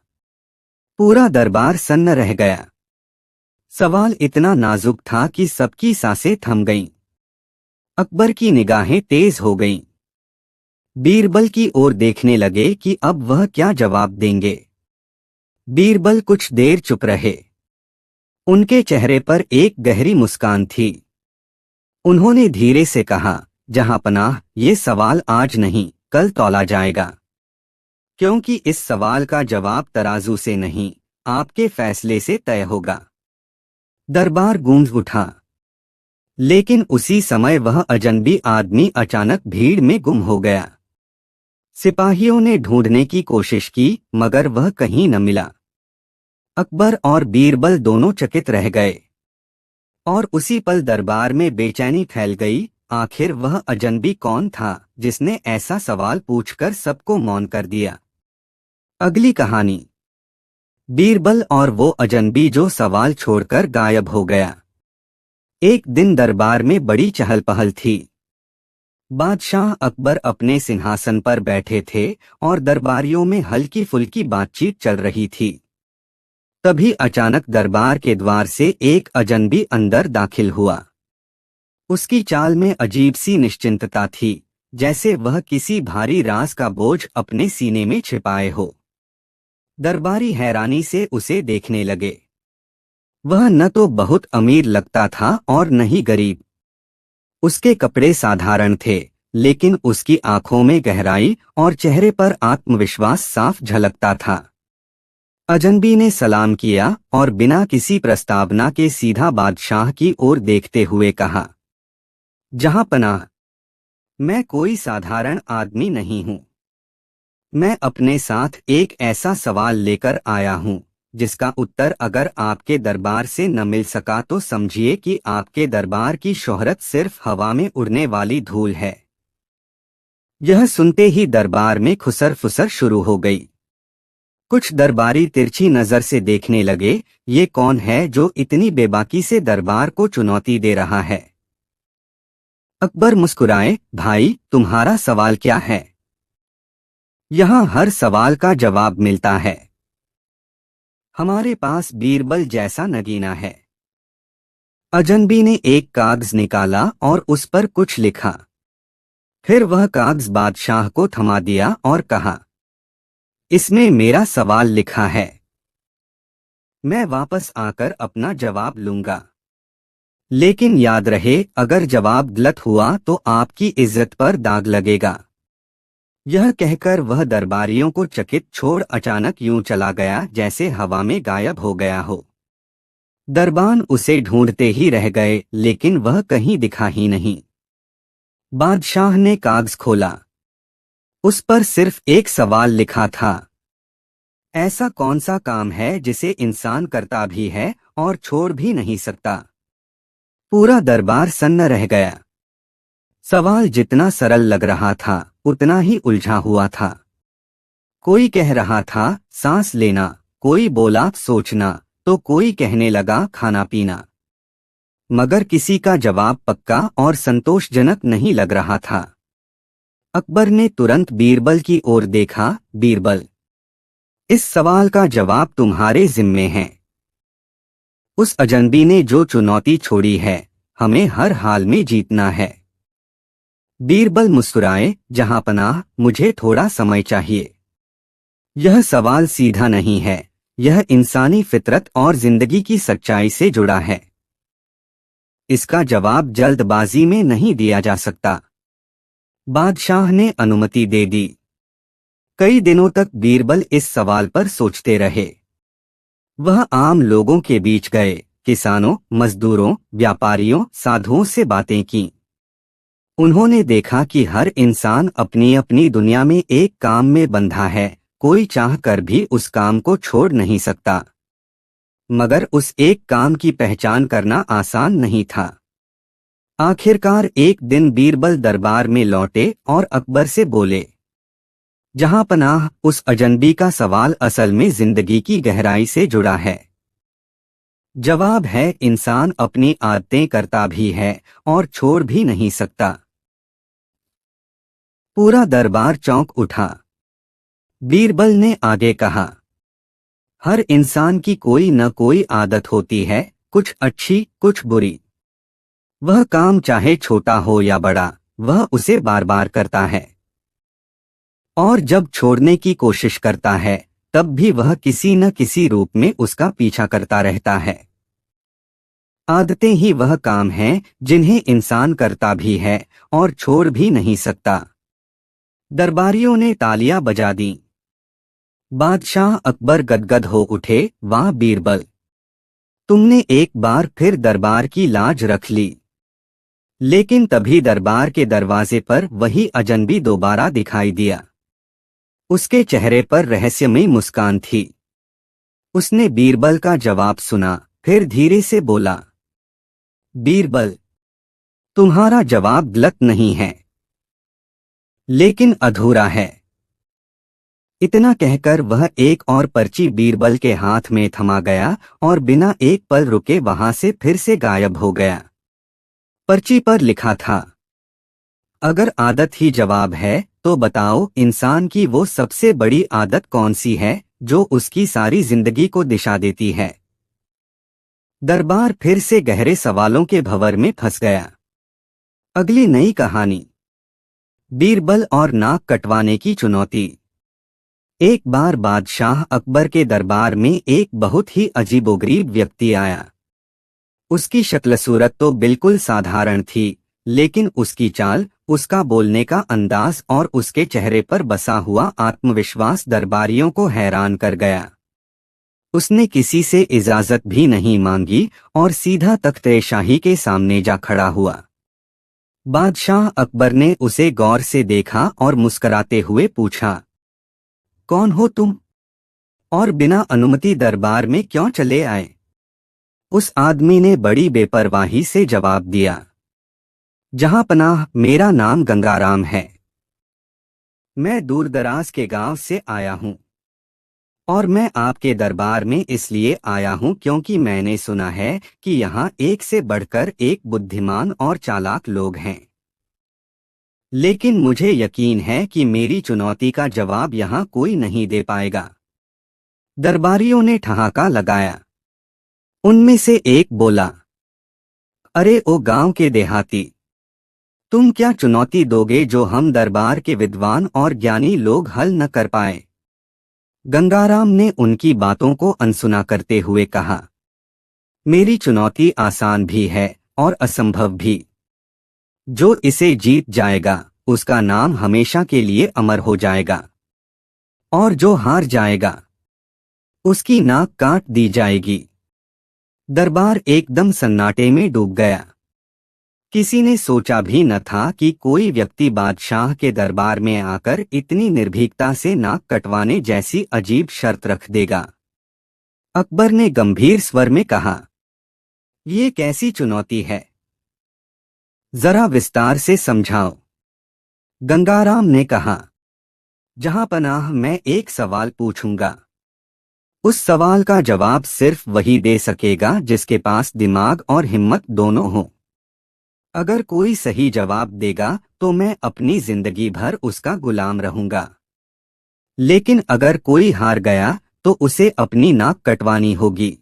पूरा दरबार सन्न रह गया। सवाल इतना नाजुक था कि सबकी सांसें थम गईं। अकबर की निगाहें तेज हो गईं। बीरबल की ओर देखने लगे कि अब वह क्या जवाब देंगे। बीरबल कुछ देर चुप रहे। उनके चेहरे पर एक गहरी मुस्कान थी। उन्होंने धीरे से कहा, जहां पनाह, ये सवाल आज नहीं, कल तौला जाएगा, क्योंकि इस सवाल का जवाब तराजू से नहीं, आपके फैसले से तय होगा। दरबार गूंज उठा। लेकिन उसी समय वह अजनबी आदमी अचानक भीड़ में गुम हो गया। सिपाहियों ने ढूंढने की कोशिश की, मगर वह कहीं न मिला। अकबर और बीरबल दोनों चकित रह गए। और उसी पल दरबार में बेचैनी फैल गई। आखिर वह अजनबी कौन था जिसने ऐसा सवाल पूछकर सबको मौन कर दिया? अगली कहानी, बीरबल और वो अजनबी जो सवाल छोड़कर गायब हो गया। एक दिन दरबार में बड़ी चहल पहल थी। बादशाह अकबर अपने सिंहासन पर बैठे थे और दरबारियों में हल्की फुल्की बातचीत चल रही थी। तभी अचानक दरबार के द्वार से एक अजनबी अंदर दाखिल हुआ। उसकी चाल में अजीब सी निश्चिंतता थी, जैसे वह किसी भारी राज का बोझ अपने सीने में छिपाए हो। दरबारी हैरानी से उसे देखने लगे। वह न तो बहुत अमीर लगता था और न ही गरीब। उसके कपड़े साधारण थे, लेकिन उसकी आंखों में गहराई और चेहरे पर आत्मविश्वास साफ झलकता था। अजनबी ने सलाम किया और बिना किसी प्रस्तावना के सीधा बादशाह की ओर देखते हुए कहा, जहां पनाह, मैं कोई साधारण आदमी नहीं हूं। मैं अपने साथ एक ऐसा सवाल लेकर आया हूं जिसका उत्तर अगर आपके दरबार से न मिल सका तो समझिए कि आपके दरबार की शोहरत सिर्फ हवा में उड़ने वाली धूल है। यह सुनते ही दरबार में खुसर फुसर शुरू हो गई। कुछ दरबारी तिरछी नजर से देखने लगे, ये कौन है जो इतनी बेबाकी से दरबार को चुनौती दे रहा है। अकबर मुस्कुराए, भाई तुम्हारा सवाल क्या है? यहाँ हर सवाल का जवाब मिलता है। हमारे पास बीरबल जैसा नगीना है। अजनबी ने एक कागज निकाला और उस पर कुछ लिखा। फिर वह कागज बादशाह को थमा दिया और कहा, इसमें मेरा सवाल लिखा है। मैं वापस आकर अपना जवाब लूंगा। लेकिन याद रहे, अगर जवाब गलत हुआ तो आपकी इज्जत पर दाग लगेगा। यह कहकर वह दरबारियों को चकित छोड़ अचानक यूं चला गया जैसे हवा में गायब हो गया हो। दरबान उसे ढूंढते ही रह गए, लेकिन वह कहीं दिखा ही नहीं। बादशाह ने कागज खोला। उस पर सिर्फ एक सवाल लिखा था, ऐसा कौन सा काम है जिसे इंसान करता भी है और छोड़ भी नहीं सकता? पूरा दरबार सन्न रह गया। सवाल जितना सरल लग रहा था उतना ही उलझा हुआ था। कोई कह रहा था सांस लेना, कोई बोला सोचना, तो कोई कहने लगा खाना पीना। मगर किसी का जवाब पक्का और संतोषजनक नहीं लग रहा था। अकबर ने तुरंत बीरबल की ओर देखा, बीरबल, इस सवाल का जवाब तुम्हारे जिम्मे है। उस अजनबी ने जो चुनौती छोड़ी है, हमें हर हाल में जीतना है। बीरबल मुस्कुराए, जहां पनाह, मुझे थोड़ा समय चाहिए। यह सवाल सीधा नहीं है, यह इंसानी फितरत और जिंदगी की सच्चाई से जुड़ा है। इसका जवाब जल्दबाजी में नहीं दिया जा सकता। बादशाह ने अनुमति दे दी। कई दिनों तक बीरबल इस सवाल पर सोचते रहे। वह आम लोगों के बीच गए, किसानों, मजदूरों, व्यापारियों, साधुओं से बातें की। उन्होंने देखा कि हर इंसान अपनी अपनी दुनिया में एक काम में बंधा है, कोई चाह कर भी उस काम को छोड़ नहीं सकता। मगर उस एक काम की पहचान करना आसान नहीं था। आखिरकार एक दिन बीरबल दरबार में लौटे और अकबर से बोले, जहां पनाह, उस अजनबी का सवाल असल में जिंदगी की गहराई से जुड़ा है। जवाब है, इंसान अपनी आदतें करता भी है और छोड़ भी नहीं सकता। पूरा दरबार चौंक उठा। बीरबल ने आगे कहा, हर इंसान की कोई न कोई आदत होती है, कुछ अच्छी कुछ बुरी। वह काम चाहे छोटा हो या बड़ा, वह उसे बार बार करता है। और जब छोड़ने की कोशिश करता है, तब भी वह किसी न किसी रूप में उसका पीछा करता रहता है। आदतें ही वह काम हैं जिन्हें इंसान करता भी है और छोड़ भी नहीं सकता। दरबारियों ने तालियां बजा दी। बादशाह अकबर गदगद हो उठे, वाह बीरबल, तुमने एक बार फिर दरबार की लाज रख ली। लेकिन तभी दरबार के दरवाजे पर वही अजनबी दोबारा दिखाई दिया। उसके चेहरे पर रहस्यमयी मुस्कान थी। उसने बीरबल का जवाब सुना, फिर धीरे से बोला, बीरबल, तुम्हारा जवाब गलत नहीं है, लेकिन अधूरा है। इतना कहकर वह एक और पर्ची बीरबल के हाथ में थमा गया और बिना एक पल रुके वहां से फिर से गायब हो गया। पर्ची पर लिखा था, अगर आदत ही जवाब है तो बताओ इंसान की वो सबसे बड़ी आदत कौन सी है जो उसकी सारी जिंदगी को दिशा देती है। दरबार फिर से गहरे सवालों के भंवर में फंस गया। अगली नई कहानी, बीरबल और नाक कटवाने की चुनौती। एक बार बादशाह अकबर के दरबार में एक बहुत ही अजीबोगरीब व्यक्ति आया। उसकी शक्ल सूरत तो बिल्कुल साधारण थी, लेकिन उसकी चाल, उसका बोलने का अंदाज और उसके चेहरे पर बसा हुआ आत्मविश्वास दरबारियों को हैरान कर गया। उसने किसी से इजाजत भी नहीं मांगी और सीधा तख्त-ए-शाही के सामने जा खड़ा हुआ। बादशाह अकबर ने उसे गौर से देखा और मुस्कुराते हुए पूछा, कौन हो तुम और बिना अनुमति दरबार में क्यों चले आए? उस आदमी ने बड़ी बेपरवाही से जवाब दिया, जहां पनाह, मेरा नाम गंगाराम है। मैं दूर दराज के गांव से आया हूं और मैं आपके दरबार में इसलिए आया हूं क्योंकि मैंने सुना है कि यहाँ एक से बढ़कर एक बुद्धिमान और चालाक लोग हैं। लेकिन मुझे यकीन है कि मेरी चुनौती का जवाब यहाँ कोई नहीं दे पाएगा। दरबारियों ने ठहाका लगाया। उनमें से एक बोला, अरे ओ गांव के देहाती, तुम क्या चुनौती दोगे जो हम दरबार के विद्वान और ज्ञानी लोग हल न कर पाए? गंगाराम ने उनकी बातों को अनसुना करते हुए कहा, मेरी चुनौती आसान भी है और असंभव भी। जो इसे जीत जाएगा उसका नाम हमेशा के लिए अमर हो जाएगा, और जो हार जाएगा उसकी नाक काट दी जाएगी। दरबार एकदम सन्नाटे में डूब गया। किसी ने सोचा भी न था कि कोई व्यक्ति बादशाह के दरबार में आकर इतनी निर्भीकता से नाक कटवाने जैसी अजीब शर्त रख देगा। अकबर ने गंभीर स्वर में कहा, ये कैसी चुनौती है? जरा विस्तार से समझाओ। गंगाराम ने कहा, जहां पनाह, मैं एक सवाल पूछूंगा। उस सवाल का जवाब सिर्फ वही दे सकेगा जिसके पास दिमाग और हिम्मत दोनों हो। अगर कोई सही जवाब देगा तो मैं अपनी जिंदगी भर उसका गुलाम रहूंगा, लेकिन अगर कोई हार गया तो उसे अपनी नाक कटवानी होगी।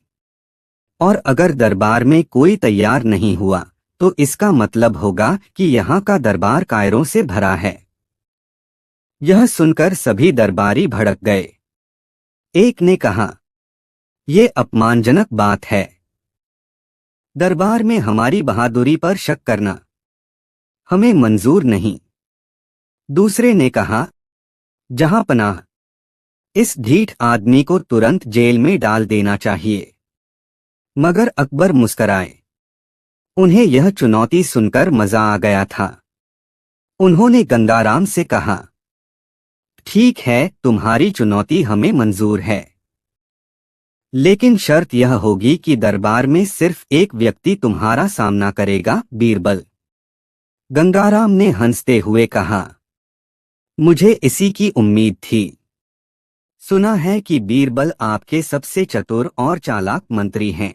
और अगर दरबार में कोई तैयार नहीं हुआ तो इसका मतलब होगा कि यहाँ का दरबार कायरों से भरा है। यह सुनकर सभी दरबारी भड़क गए। एक ने कहा, ये अपमानजनक बात है। दरबार में हमारी बहादुरी पर शक करना हमें मंजूर नहीं। दूसरे ने कहा, जहां पनाह, इस ढीठ आदमी को तुरंत जेल में डाल देना चाहिए। मगर अकबर मुस्कराए। उन्हें यह चुनौती सुनकर मजा आ गया था। उन्होंने गंगाराम से कहा, ठीक है, तुम्हारी चुनौती हमें मंजूर है, लेकिन शर्त यह होगी कि दरबार में सिर्फ एक व्यक्ति तुम्हारा सामना करेगा, बीरबल। गंगाराम ने हंसते हुए कहा, मुझे इसी की उम्मीद थी। सुना है कि बीरबल आपके सबसे चतुर और चालाक मंत्री हैं,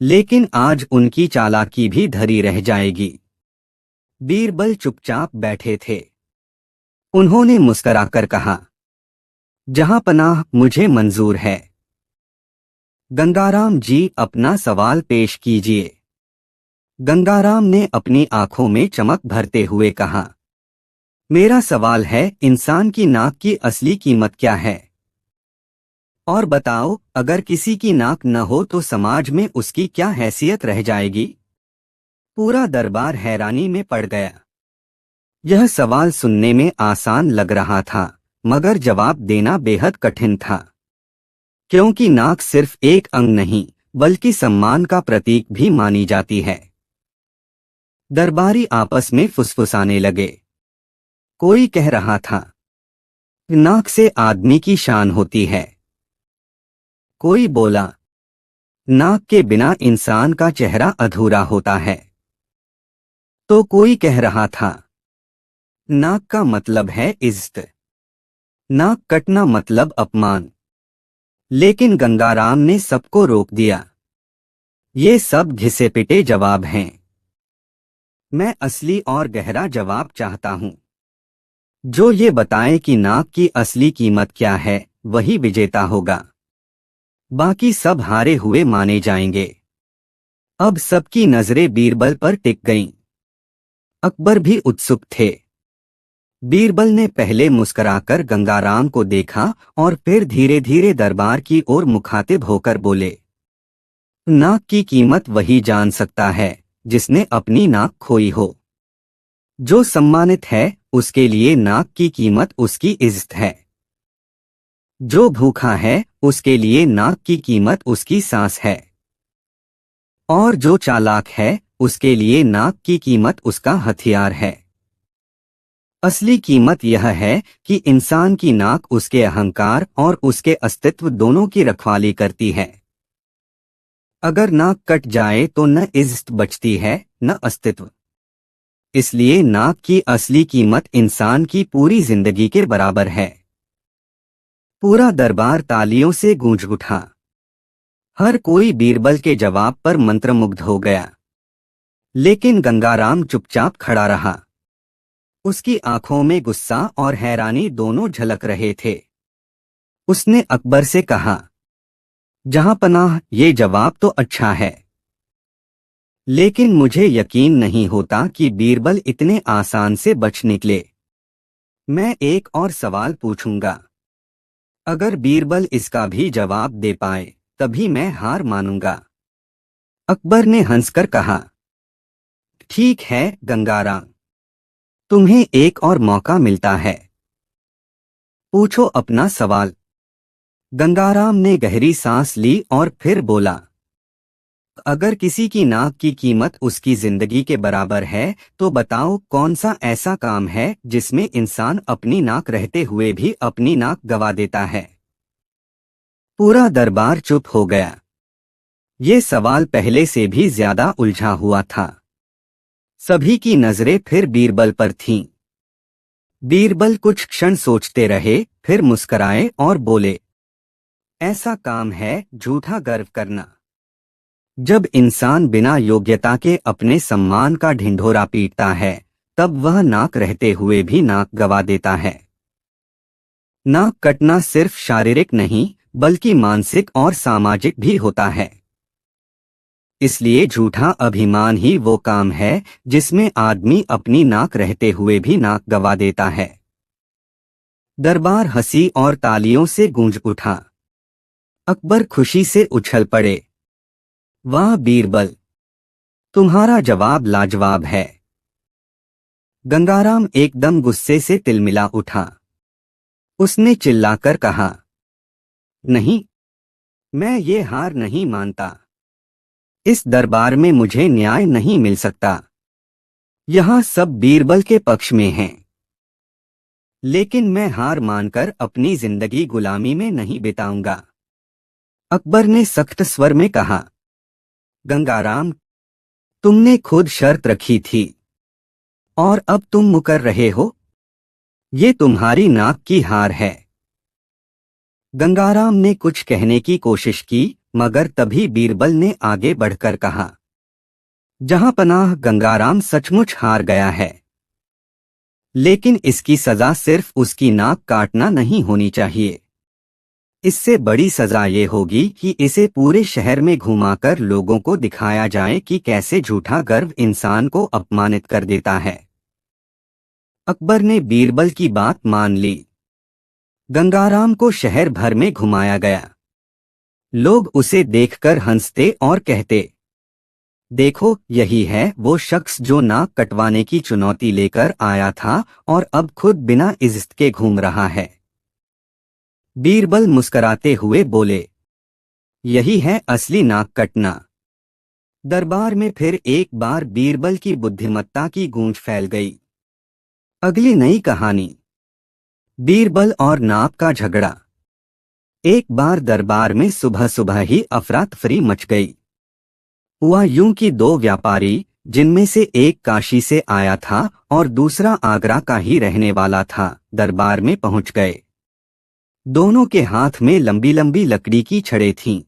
लेकिन आज उनकी चालाकी भी धरी रह जाएगी। बीरबल चुपचाप बैठे थे। उन्होंने मुस्कुराकर कहा, जहां पनाह, मुझे मंजूर है। गंगाराम जी, अपना सवाल पेश कीजिए। गंगाराम ने अपनी आंखों में चमक भरते हुए कहा, मेरा सवाल है, इंसान की नाक की असली कीमत क्या है? और बताओ, अगर किसी की नाक न हो तो समाज में उसकी क्या हैसियत रह जाएगी? पूरा दरबार हैरानी में पड़ गया। यह सवाल सुनने में आसान लग रहा था, मगर जवाब देना बेहद कठिन था, क्योंकि नाक सिर्फ एक अंग नहीं बल्कि सम्मान का प्रतीक भी मानी जाती है। दरबारी आपस में फुसफुसाने लगे। कोई कह रहा था, नाक से आदमी की शान होती है। कोई बोला, नाक के बिना इंसान का चेहरा अधूरा होता है। तो कोई कह रहा था, नाक का मतलब है इज्जत, नाक कटना मतलब अपमान। लेकिन गंगाराम ने सबको रोक दिया। ये सब घिसे पिटे जवाब हैं। मैं असली और गहरा जवाब चाहता हूं। जो ये बताए कि नाक की असली कीमत क्या है, वही विजेता होगा। बाकी सब हारे हुए माने जाएंगे। अब सबकी नजरें बीरबल पर टिक गईं। अकबर भी उत्सुक थे। बीरबल ने पहले मुस्कुराकर गंगाराम को देखा और फिर धीरे धीरे दरबार की ओर मुखातिब होकर बोले, नाक की कीमत वही जान सकता है जिसने अपनी नाक खोई हो। जो सम्मानित है उसके लिए नाक की कीमत उसकी इज्जत है। जो भूखा है उसके लिए नाक की कीमत उसकी सांस है। और जो चालाक है उसके लिए नाक की कीमत उसका हथियार है। असली कीमत यह है कि इंसान की नाक उसके अहंकार और उसके अस्तित्व दोनों की रखवाली करती है। अगर नाक कट जाए तो न इज्जत बचती है न अस्तित्व। इसलिए नाक की असली कीमत इंसान की पूरी जिंदगी के बराबर है। पूरा दरबार तालियों से गूंज उठा। हर कोई बीरबल के जवाब पर मंत्रमुग्ध हो गया। लेकिन गंगाराम चुपचाप खड़ा रहा। उसकी आंखों में गुस्सा और हैरानी दोनों झलक रहे थे। उसने अकबर से कहा, जहांपनाह, ये जवाब तो अच्छा है, लेकिन मुझे यकीन नहीं होता कि बीरबल इतने आसान से बच निकले। मैं एक और सवाल पूछूंगा। अगर बीरबल इसका भी जवाब दे पाए तभी मैं हार मानूंगा। अकबर ने हंसकर कहा, ठीक है गंगाराम, तुम्हें एक और मौका मिलता है। पूछो अपना सवाल। गंगाराम ने गहरी सांस ली और फिर बोला, अगर किसी की नाक की कीमत उसकी जिंदगी के बराबर है तो बताओ कौन सा ऐसा काम है जिसमें इंसान अपनी नाक रहते हुए भी अपनी नाक गंवा देता है। पूरा दरबार चुप हो गया। ये सवाल पहले से भी ज्यादा उलझा हुआ था। सभी की नजरें फिर बीरबल पर थीं। बीरबल कुछ क्षण सोचते रहे, फिर मुस्कराए और बोले, ऐसा काम है झूठा गर्व करना। जब इंसान बिना योग्यता के अपने सम्मान का ढिंढोरा पीटता है तब वह नाक रहते हुए भी नाक गंवा देता है। नाक कटना सिर्फ शारीरिक नहीं बल्कि मानसिक और सामाजिक भी होता है। इसलिए झूठा अभिमान ही वो काम है जिसमें आदमी अपनी नाक रहते हुए भी नाक गंवा देता है। दरबार हंसी और तालियों से गूंज उठा। अकबर खुशी से उछल पड़े। वाह बीरबल, तुम्हारा जवाब लाजवाब है। गंगाराम एकदम गुस्से से तिलमिला उठा। उसने चिल्लाकर कहा, नहीं, मैं ये हार नहीं मानता। इस दरबार में मुझे न्याय नहीं मिल सकता। यहाँ सब बीरबल के पक्ष में हैं। लेकिन मैं हार मानकर अपनी जिंदगी गुलामी में नहीं बिताऊंगा। अकबर ने सख्त स्वर में कहा, गंगाराम, तुमने खुद शर्त रखी थी और अब तुम मुकर रहे हो। ये तुम्हारी नाक की हार है। गंगाराम ने कुछ कहने की कोशिश की मगर तभी बीरबल ने आगे बढ़कर कहा, जहांपनाह, गंगाराम सचमुच हार गया है। लेकिन इसकी सजा सिर्फ उसकी नाक काटना नहीं होनी चाहिए। इससे बड़ी सजा ये होगी कि इसे पूरे शहर में घुमाकर लोगों को दिखाया जाए कि कैसे झूठा गर्व इंसान को अपमानित कर देता है। अकबर ने बीरबल की बात मान ली। गंगाराम को शहर भर में घुमाया गया। लोग उसे देखकर हंसते और कहते, देखो, यही है वो शख्स जो नाक कटवाने की चुनौती लेकर आया था और अब खुद बिना इज्जत के घूम रहा है। बीरबल मुस्कराते हुए बोले, यही है असली नाक कटना। दरबार में फिर एक बार बीरबल की बुद्धिमत्ता की गूंज फैल गई। अगली नई कहानी, बीरबल और नाक का झगड़ा। एक बार दरबार में सुबह सुबह ही अफरा तफरी मच गई। हुआ यूं कि दो व्यापारी, जिनमें से एक काशी से आया था और दूसरा आगरा का ही रहने वाला था, दरबार में पहुंच गए। दोनों के हाथ में लंबी लंबी लकड़ी की छड़ें थीं।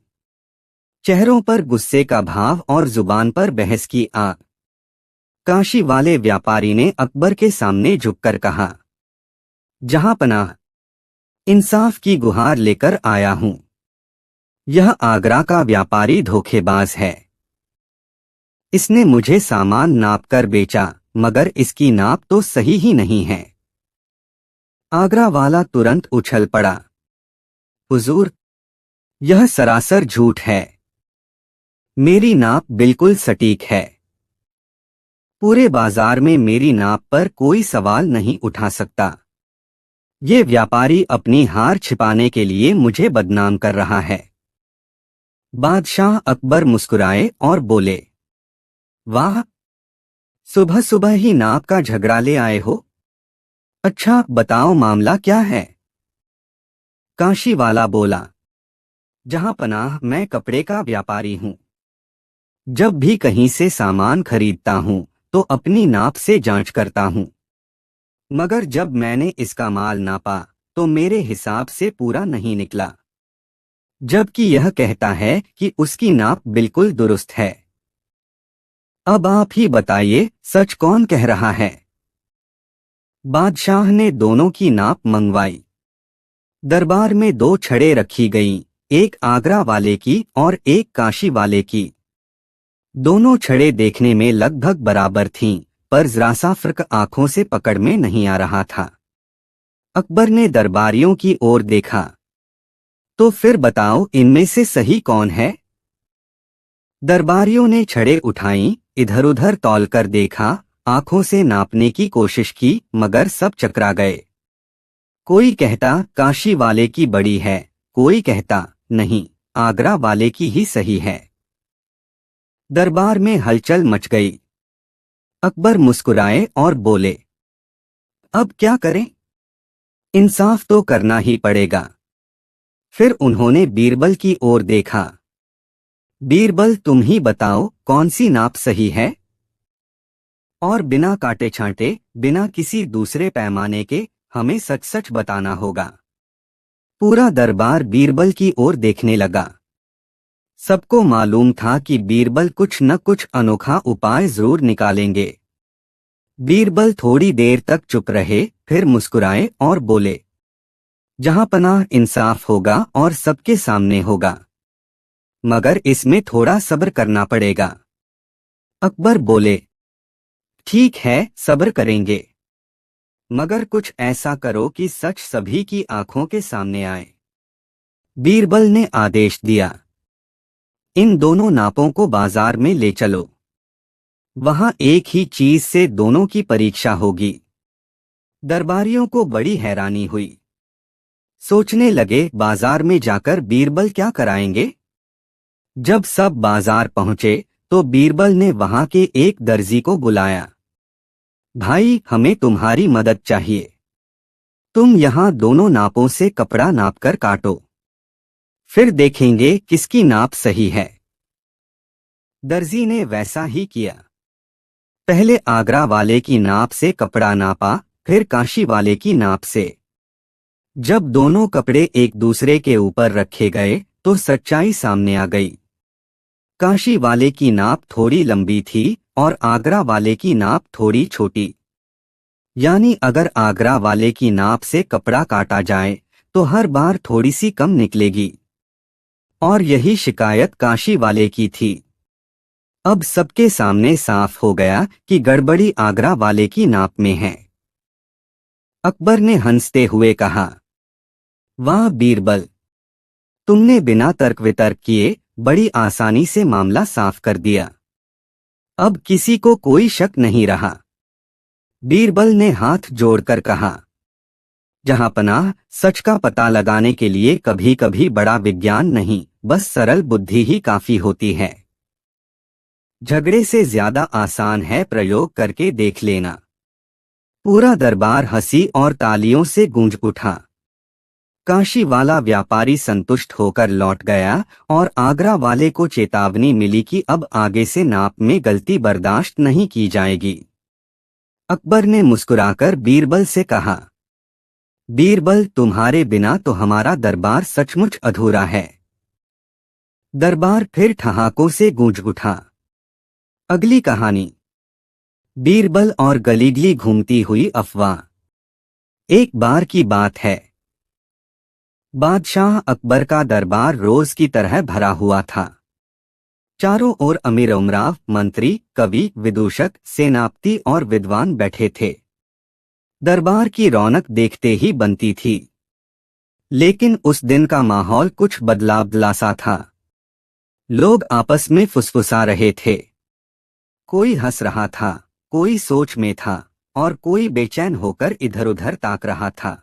चेहरों पर गुस्से का भाव और जुबान पर बहस की आग। काशी वाले व्यापारी ने अकबर के सामने झुककर कहा, जहांपनाह, इंसाफ की गुहार लेकर आया हूं। यह आगरा का व्यापारी धोखेबाज है। इसने मुझे सामान नाप कर बेचा मगर इसकी नाप तो सही ही नहीं है। आगरा वाला तुरंत उछल पड़ा, हुजूर, यह सरासर झूठ है। मेरी नाप बिल्कुल सटीक है। पूरे बाजार में मेरी नाप पर कोई सवाल नहीं उठा सकता। ये व्यापारी अपनी हार छिपाने के लिए मुझे बदनाम कर रहा है। बादशाह अकबर मुस्कुराए और बोले, वाह, सुबह सुबह ही नाप का झगड़ा ले आए हो। अच्छा बताओ मामला क्या है। काशी वाला बोला, जहां पनाह मैं कपड़े का व्यापारी हूं। जब भी कहीं से सामान खरीदता हूं तो अपनी नाप से जांच करता हूं। मगर जब मैंने इसका माल नापा तो मेरे हिसाब से पूरा नहीं निकला, जबकि यह कहता है कि उसकी नाप बिल्कुल दुरुस्त है। अब आप ही बताइए सच कौन कह रहा है। बादशाह ने दोनों की नाप मंगवाई। दरबार में 2 छड़ें रखी गईं, एक आगरा वाले की और एक काशी वाले की। दोनों छड़ें देखने में लगभग बराबर थीं, पर जरा सा फर्क आंखों से पकड़ में नहीं आ रहा था। अकबर ने दरबारियों की ओर देखा, तो फिर बताओ इनमें से सही कौन है। दरबारियों ने छड़ें उठाईं, इधर उधर तौल कर देखा, आंखों से नापने की कोशिश की, मगर सब चकरा गए। कोई कहता काशी वाले की बड़ी है, कोई कहता नहीं, आगरा वाले की ही सही है। दरबार में हलचल मच गई। अकबर मुस्कुराए और बोले, अब क्या करें, इंसाफ तो करना ही पड़ेगा। फिर उन्होंने बीरबल की ओर देखा। बीरबल तुम ही बताओ कौन सी नाप सही है। और बिना काटे छांटे, बिना किसी दूसरे पैमाने के हमें सच सच बताना होगा। पूरा दरबार बीरबल की ओर देखने लगा। सबको मालूम था कि बीरबल कुछ न कुछ अनोखा उपाय जरूर निकालेंगे। बीरबल थोड़ी देर तक चुप रहे, फिर मुस्कुराए और बोले, जहां पनाह इंसाफ होगा और सबके सामने होगा, मगर इसमें थोड़ा सब्र करना पड़ेगा। अकबर बोले, ठीक है सब्र करेंगे, मगर कुछ ऐसा करो कि सच सभी की आंखों के सामने आए। बीरबल ने आदेश दिया, इन दोनों नापों को बाजार में ले चलो। वहां एक ही चीज से दोनों की परीक्षा होगी। दरबारियों को बड़ी हैरानी हुई। सोचने लगे बाजार में जाकर बीरबल क्या कराएंगे। जब सब बाजार पहुंचे तो बीरबल ने वहां के एक दर्जी को बुलाया। भाई हमें तुम्हारी मदद चाहिए। तुम यहाँ दोनों नापों से कपड़ा नापकर काटो, फिर देखेंगे किसकी नाप सही है। दर्जी ने वैसा ही किया। पहले आगरा वाले की नाप से कपड़ा नापा, फिर काशी वाले की नाप से। जब दोनों कपड़े एक दूसरे के ऊपर रखे गए तो सच्चाई सामने आ गई। काशी वाले की नाप थोड़ी लंबी थी और आगरा वाले की नाप थोड़ी छोटी। यानी अगर आगरा वाले की नाप से कपड़ा काटा जाए तो हर बार थोड़ी सी कम निकलेगी। और यही शिकायत काशी वाले की थी। अब सबके सामने साफ हो गया कि गड़बड़ी आगरा वाले की नाप में है। अकबर ने हंसते हुए कहा, वाह बीरबल, तुमने बिना तर्क वितर्क किए बड़ी आसानी से मामला साफ कर दिया। अब किसी को कोई शक नहीं रहा। बीरबल ने हाथ जोड़कर कहा, जहां पनाह सच का पता लगाने के लिए कभी कभी बड़ा विज्ञान नहीं, बस सरल बुद्धि ही काफी होती है। झगड़े से ज्यादा आसान है प्रयोग करके देख लेना। पूरा दरबार हंसी और तालियों से गूंज उठा। काशी वाला व्यापारी संतुष्ट होकर लौट गया और आगरा वाले को चेतावनी मिली कि अब आगे से नाप में गलती बर्दाश्त नहीं की जाएगी। अकबर ने मुस्कुराकर बीरबल से कहा, बीरबल तुम्हारे बिना तो हमारा दरबार सचमुच अधूरा है। दरबार फिर ठहाकों से गूंज उठा। अगली कहानी, बीरबल और गलीगली घूमती हुई अफवाह। एक बार की बात है, बादशाह अकबर का दरबार रोज की तरह भरा हुआ था। चारों ओर अमीर उमराव, मंत्री, कवि, विदूषक, सेनापति और विद्वान बैठे थे। दरबार की रौनक देखते ही बनती थी। लेकिन उस दिन का माहौल कुछ बदला सा था। लोग आपस में फुसफुसा रहे थे। कोई हंस रहा था, कोई सोच में था और कोई बेचैन होकर इधर उधर ताक रहा था।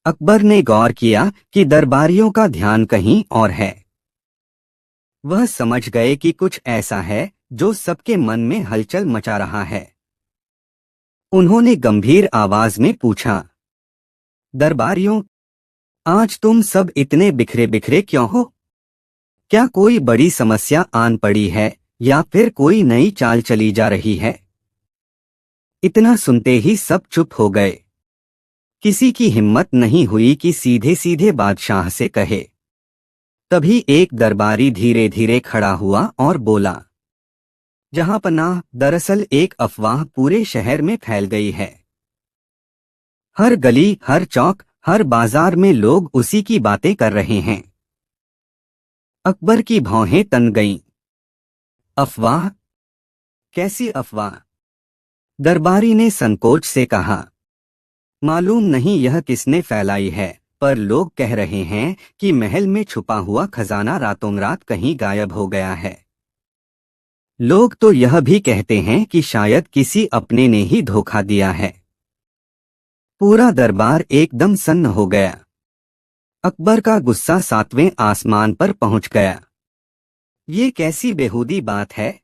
अकबर ने गौर किया कि दरबारियों का ध्यान कहीं और है। वह समझ गए कि कुछ ऐसा है जो सबके मन में हलचल मचा रहा है। उन्होंने गंभीर आवाज में पूछा, दरबारियों, आज तुम सब इतने बिखरे बिखरे क्यों हो? क्या कोई बड़ी समस्या आन पड़ी है या फिर कोई नई चाल चली जा रही है? इतना सुनते ही सब चुप हो गए। किसी की हिम्मत नहीं हुई कि सीधे सीधे बादशाह से कहे। तभी एक दरबारी धीरे धीरे खड़ा हुआ और बोला, जहांपनाह, दरअसल एक अफवाह पूरे शहर में फैल गई है। हर गली, हर चौक, हर बाजार में लोग उसी की बातें कर रहे हैं। अकबर की भौहें तन गईं। अफवाह? कैसी अफवाह? दरबारी ने संकोच से कहा, मालूम नहीं यह किसने फैलाई है, पर लोग कह रहे हैं कि महल में छुपा हुआ खजाना रातों रात कहीं गायब हो गया है। लोग तो यह भी कहते हैं कि शायद किसी अपने ने ही धोखा दिया है। पूरा दरबार एकदम सन्न हो गया। अकबर का गुस्सा 7वें आसमान पर पहुंच गया। ये कैसी बेहूदी बात है?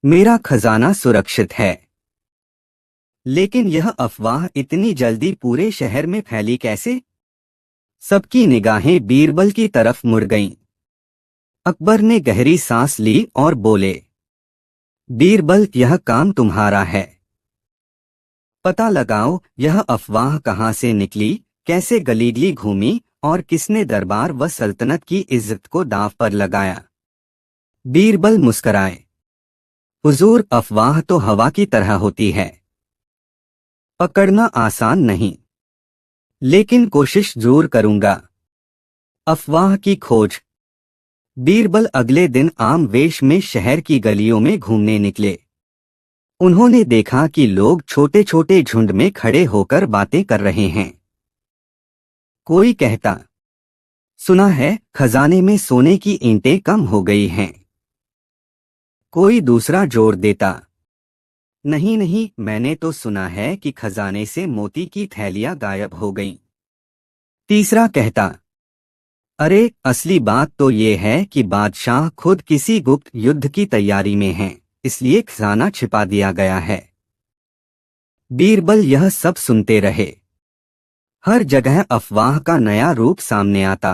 मेरा खजाना सुरक्षित है। लेकिन यह अफवाह इतनी जल्दी पूरे शहर में फैली कैसे? सबकी निगाहें बीरबल की तरफ मुड़ गईं। अकबर ने गहरी सांस ली और बोले, बीरबल, यह काम तुम्हारा है। पता लगाओ यह अफवाह कहां से निकली, कैसे गलीगली घूमी और किसने दरबार व सल्तनत की इज्जत को दांव पर लगाया। बीरबल मुस्कराए, हुजूर, अफवाह तो हवा की तरह होती है। पकड़ना आसान नहीं, लेकिन कोशिश जरूर करूंगा। अफवाह की खोज। बीरबल अगले दिन आम वेश में शहर की गलियों में घूमने निकले। उन्होंने देखा कि लोग छोटे छोटे झुंड में खड़े होकर बातें कर रहे हैं। कोई कहता, सुना है खजाने में सोने की ईंटें कम हो गई हैं। कोई दूसरा जोर देता, नहीं नहीं, मैंने तो सुना है कि खजाने से मोती की थैलियां गायब हो गईं। तीसरा कहता, अरे असली बात तो ये है कि बादशाह खुद किसी गुप्त युद्ध की तैयारी में हैं, इसलिए खजाना छिपा दिया गया है। बीरबल यह सब सुनते रहे। हर जगह अफवाह का नया रूप सामने आता।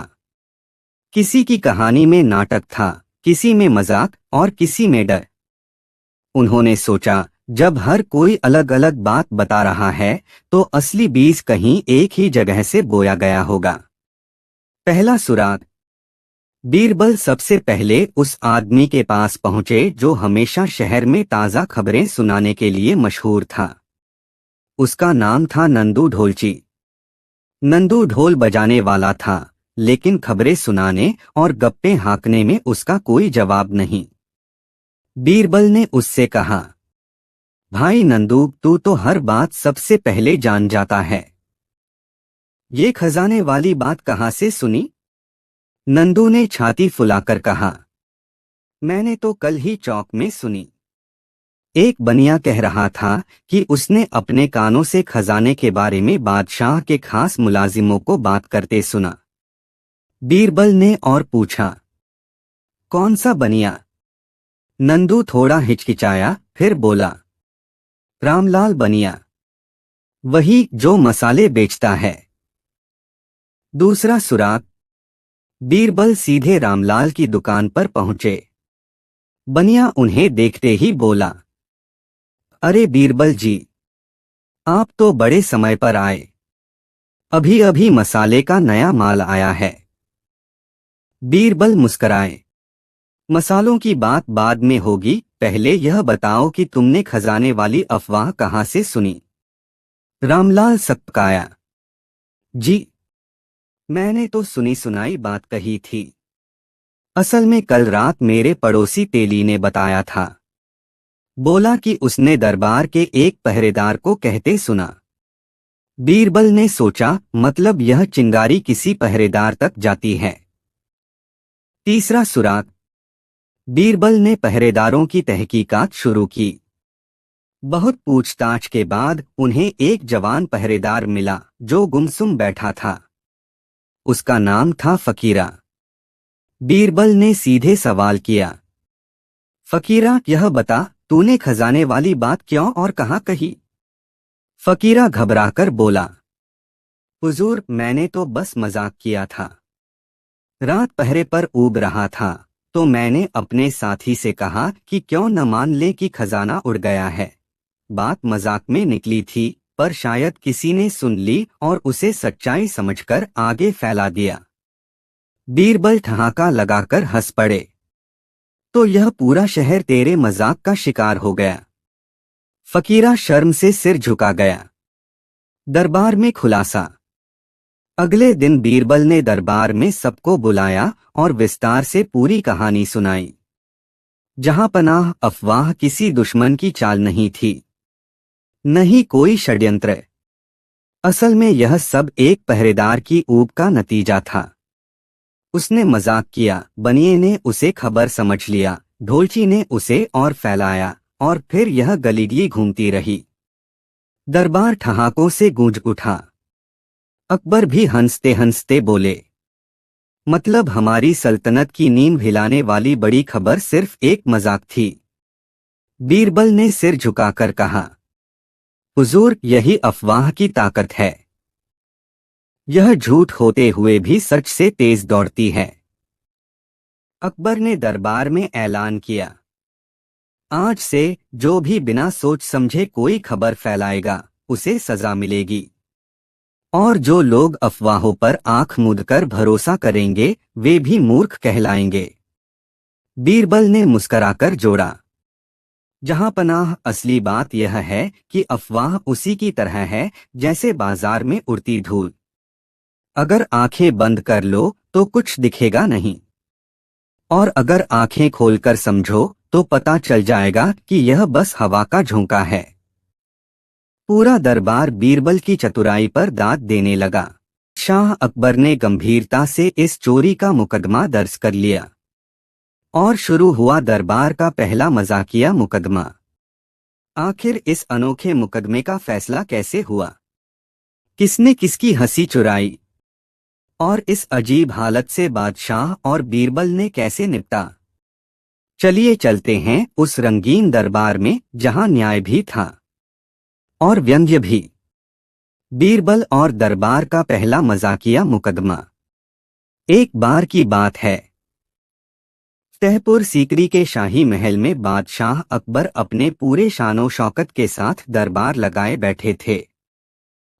किसी की कहानी में नाटक था, किसी में मजाक और किसी में डर। उन्होंने सोचा, जब हर कोई अलग अलग बात बता रहा है तो असली बीज कहीं एक ही जगह से बोया गया होगा। पहला सुराग। बीरबल सबसे पहले उस आदमी के पास पहुंचे जो हमेशा शहर में ताज़ा खबरें सुनाने के लिए मशहूर था। उसका नाम था नंदू ढोलची। नंदू ढोल बजाने वाला था, लेकिन खबरें सुनाने और गप्पे हाँकने में उसका कोई जवाब नहीं। बीरबल ने उससे कहा, भाई नंदू, तू तो हर बात सबसे पहले जान जाता है। ये खजाने वाली बात कहाँ से सुनी? नंदू ने छाती फुलाकर कहा, मैंने तो कल ही चौक में सुनी। एक बनिया कह रहा था कि उसने अपने कानों से खजाने के बारे में बादशाह के खास मुलाजिमों को बात करते सुना। बीरबल ने और पूछा, कौन सा बनिया? नंदू थोड़ा हिचकिचाया, फिर बोला, रामलाल बनिया, वही जो मसाले बेचता है। दूसरा सुराग। बीरबल सीधे रामलाल की दुकान पर पहुंचे। बनिया उन्हें देखते ही बोला, अरे बीरबल जी, आप तो बड़े समय पर आए। अभी अभी मसाले का नया माल आया है। बीरबल मुस्कराए, मसालों की बात बाद में होगी, पहले यह बताओ कि तुमने खजाने वाली अफवाह कहाँ से सुनी? रामलाल सकपकाया, जी, मैंने तो सुनी सुनाई बात कही थी। असल में कल रात मेरे पड़ोसी तेली ने बताया था। बोला कि उसने दरबार के एक पहरेदार को कहते सुना। बीरबल ने सोचा, मतलब यह चिंगारी किसी पहरेदार तक जाती है। तीसरा सुराग। बीरबल ने पहरेदारों की तहकीकात शुरू की। बहुत पूछताछ के बाद उन्हें एक जवान पहरेदार मिला जो गुमसुम बैठा था। उसका नाम था फकीरा। बीरबल ने सीधे सवाल किया, फकीरा, यह बता, तूने खजाने वाली बात क्यों और कहाँ कही? फकीरा घबराकर बोला, हुजूर, मैंने तो बस मजाक किया था। रात पहरे पर ऊब रहा था तो मैंने अपने साथी से कहा कि क्यों न मान ले कि खजाना उड़ गया है। बात मजाक में निकली थी, पर शायद किसी ने सुन ली और उसे सच्चाई समझकर आगे फैला दिया। बीरबल ठहाका लगाकर हंस पड़े। तो यह पूरा शहर तेरे मजाक का शिकार हो गया? फकीरा शर्म से सिर झुका गया। दरबार में खुलासा। अगले दिन बीरबल ने दरबार में सबको बुलाया और विस्तार से पूरी कहानी सुनाई। जहां पनाह अफवाह किसी दुश्मन की चाल नहीं थी, नहीं कोई षड्यंत्र। असल में यह सब एक पहरेदार की ऊब का नतीजा था। उसने मजाक किया, बनिए ने उसे खबर समझ लिया, ढोलची ने उसे और फैलाया, और फिर यह गलीडिये घूमती रही। दरबार ठहाकों से गूंज उठा। अकबर भी हंसते हंसते बोले, मतलब हमारी सल्तनत की नींव हिलाने वाली बड़ी खबर सिर्फ एक मजाक थी। बीरबल ने सिर झुकाकर कहा, हुजूर, यही अफवाह की ताकत है। यह झूठ होते हुए भी सच से तेज दौड़ती है। अकबर ने दरबार में ऐलान किया, आज से जो भी बिना सोच समझे कोई खबर फैलाएगा उसे सजा मिलेगी, और जो लोग अफवाहों पर आंख मूंदकर भरोसा करेंगे वे भी मूर्ख कहलाएंगे। बीरबल ने मुस्कराकर जोड़ा, जहां पनाह असली बात यह है कि अफवाह उसी की तरह है जैसे बाजार में उड़ती धूल। अगर आंखें बंद कर लो तो कुछ दिखेगा नहीं, और अगर आंखें खोलकर समझो तो पता चल जाएगा कि यह बस हवा का झोंका है। पूरा दरबार बीरबल की चतुराई पर दाद देने लगा। शाह अकबर ने गंभीरता से इस चोरी का मुकदमा दर्ज कर लिया और शुरू हुआ दरबार का पहला मजाकिया मुकदमा। आखिर इस अनोखे मुकदमे का फैसला कैसे हुआ? किसने किसकी हंसी चुराई? और इस अजीब हालत से बादशाह और बीरबल ने कैसे निपटा? चलिए चलते हैं उस रंगीन दरबार में जहां न्याय भी था और व्यंग्य भी। बीरबल और दरबार का पहला मजाकिया मुकदमा। एक बार की बात है, तहपुर सीकरी के शाही महल में बादशाह अकबर अपने पूरे शानो शौकत के साथ दरबार लगाए बैठे थे।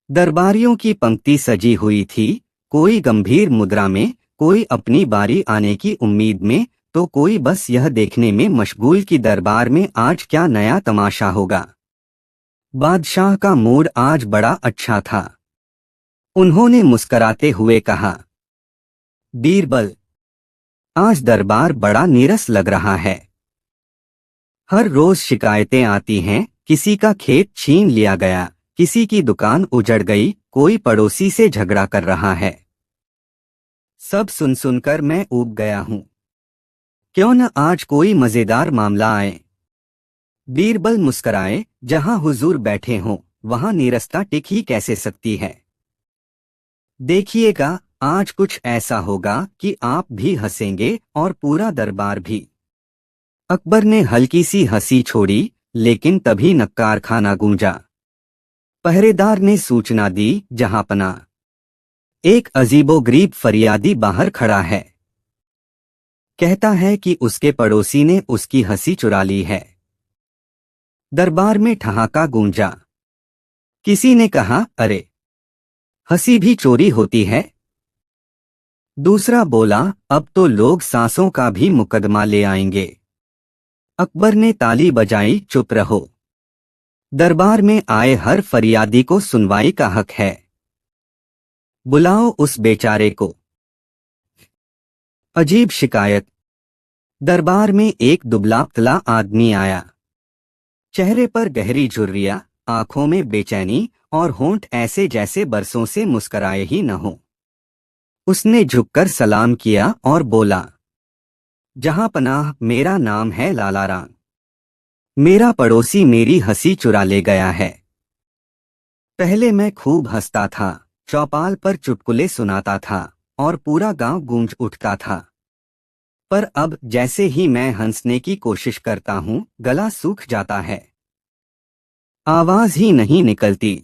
दरबारियों की पंक्ति सजी हुई थी, कोई गंभीर मुद्रा में, कोई अपनी बारी आने की उम्मीद में, तो कोई बस यह देखने में मशगूल कि दरबार में आज क्या नया तमाशा होगा। बादशाह का मूड आज बड़ा अच्छा था। उन्होंने मुस्कराते हुए कहा, बीरबल, आज दरबार बड़ा नीरस लग रहा है। हर रोज शिकायतें आती हैं, किसी का खेत छीन लिया गया, किसी की दुकान उजड़ गई, कोई पड़ोसी से झगड़ा कर रहा है। सब सुन सुनकर मैं ऊब गया हूं। क्यों न आज कोई मजेदार मामला आए। बीरबल मुस्कराए, जहां हुजूर बैठे हों वहां नीरसता टिक ही कैसे सकती है। देखिएगा, आज कुछ ऐसा होगा कि आप भी हंसेंगे और पूरा दरबार भी। अकबर ने हल्की सी हंसी छोड़ी, लेकिन तभी नक्कार खाना गूंजा। पहरेदार ने सूचना दी, जहांपना, एक अजीबोगरीब फरियादी बाहर खड़ा है। कहता है कि उसके पड़ोसी ने उसकी हंसी चुरा ली है। दरबार में ठहाका गूंजा। किसी ने कहा, अरे, हंसी भी चोरी होती है? दूसरा बोला, अब तो लोग सांसों का भी मुकदमा ले आएंगे। अकबर ने ताली बजाई, चुप रहो। दरबार में आए हर फरियादी को सुनवाई का हक है। बुलाओ उस बेचारे को। अजीब शिकायत। दरबार में एक दुबला पतला आदमी आया। चेहरे पर गहरी झुर्रियां, आंखों में बेचैनी और होंठ ऐसे जैसे बरसों से मुस्कराए ही न हो। उसने झुककर सलाम किया और बोला, जहां पनाह, मेरा नाम है लालाराम। मेरा पड़ोसी मेरी हंसी चुरा ले गया है। पहले मैं खूब हंसता था, चौपाल पर चुटकुले सुनाता था और पूरा गांव गूंज उठता था। पर अब जैसे ही मैं हंसने की कोशिश करता हूं, गला सूख जाता है, आवाज ही नहीं निकलती।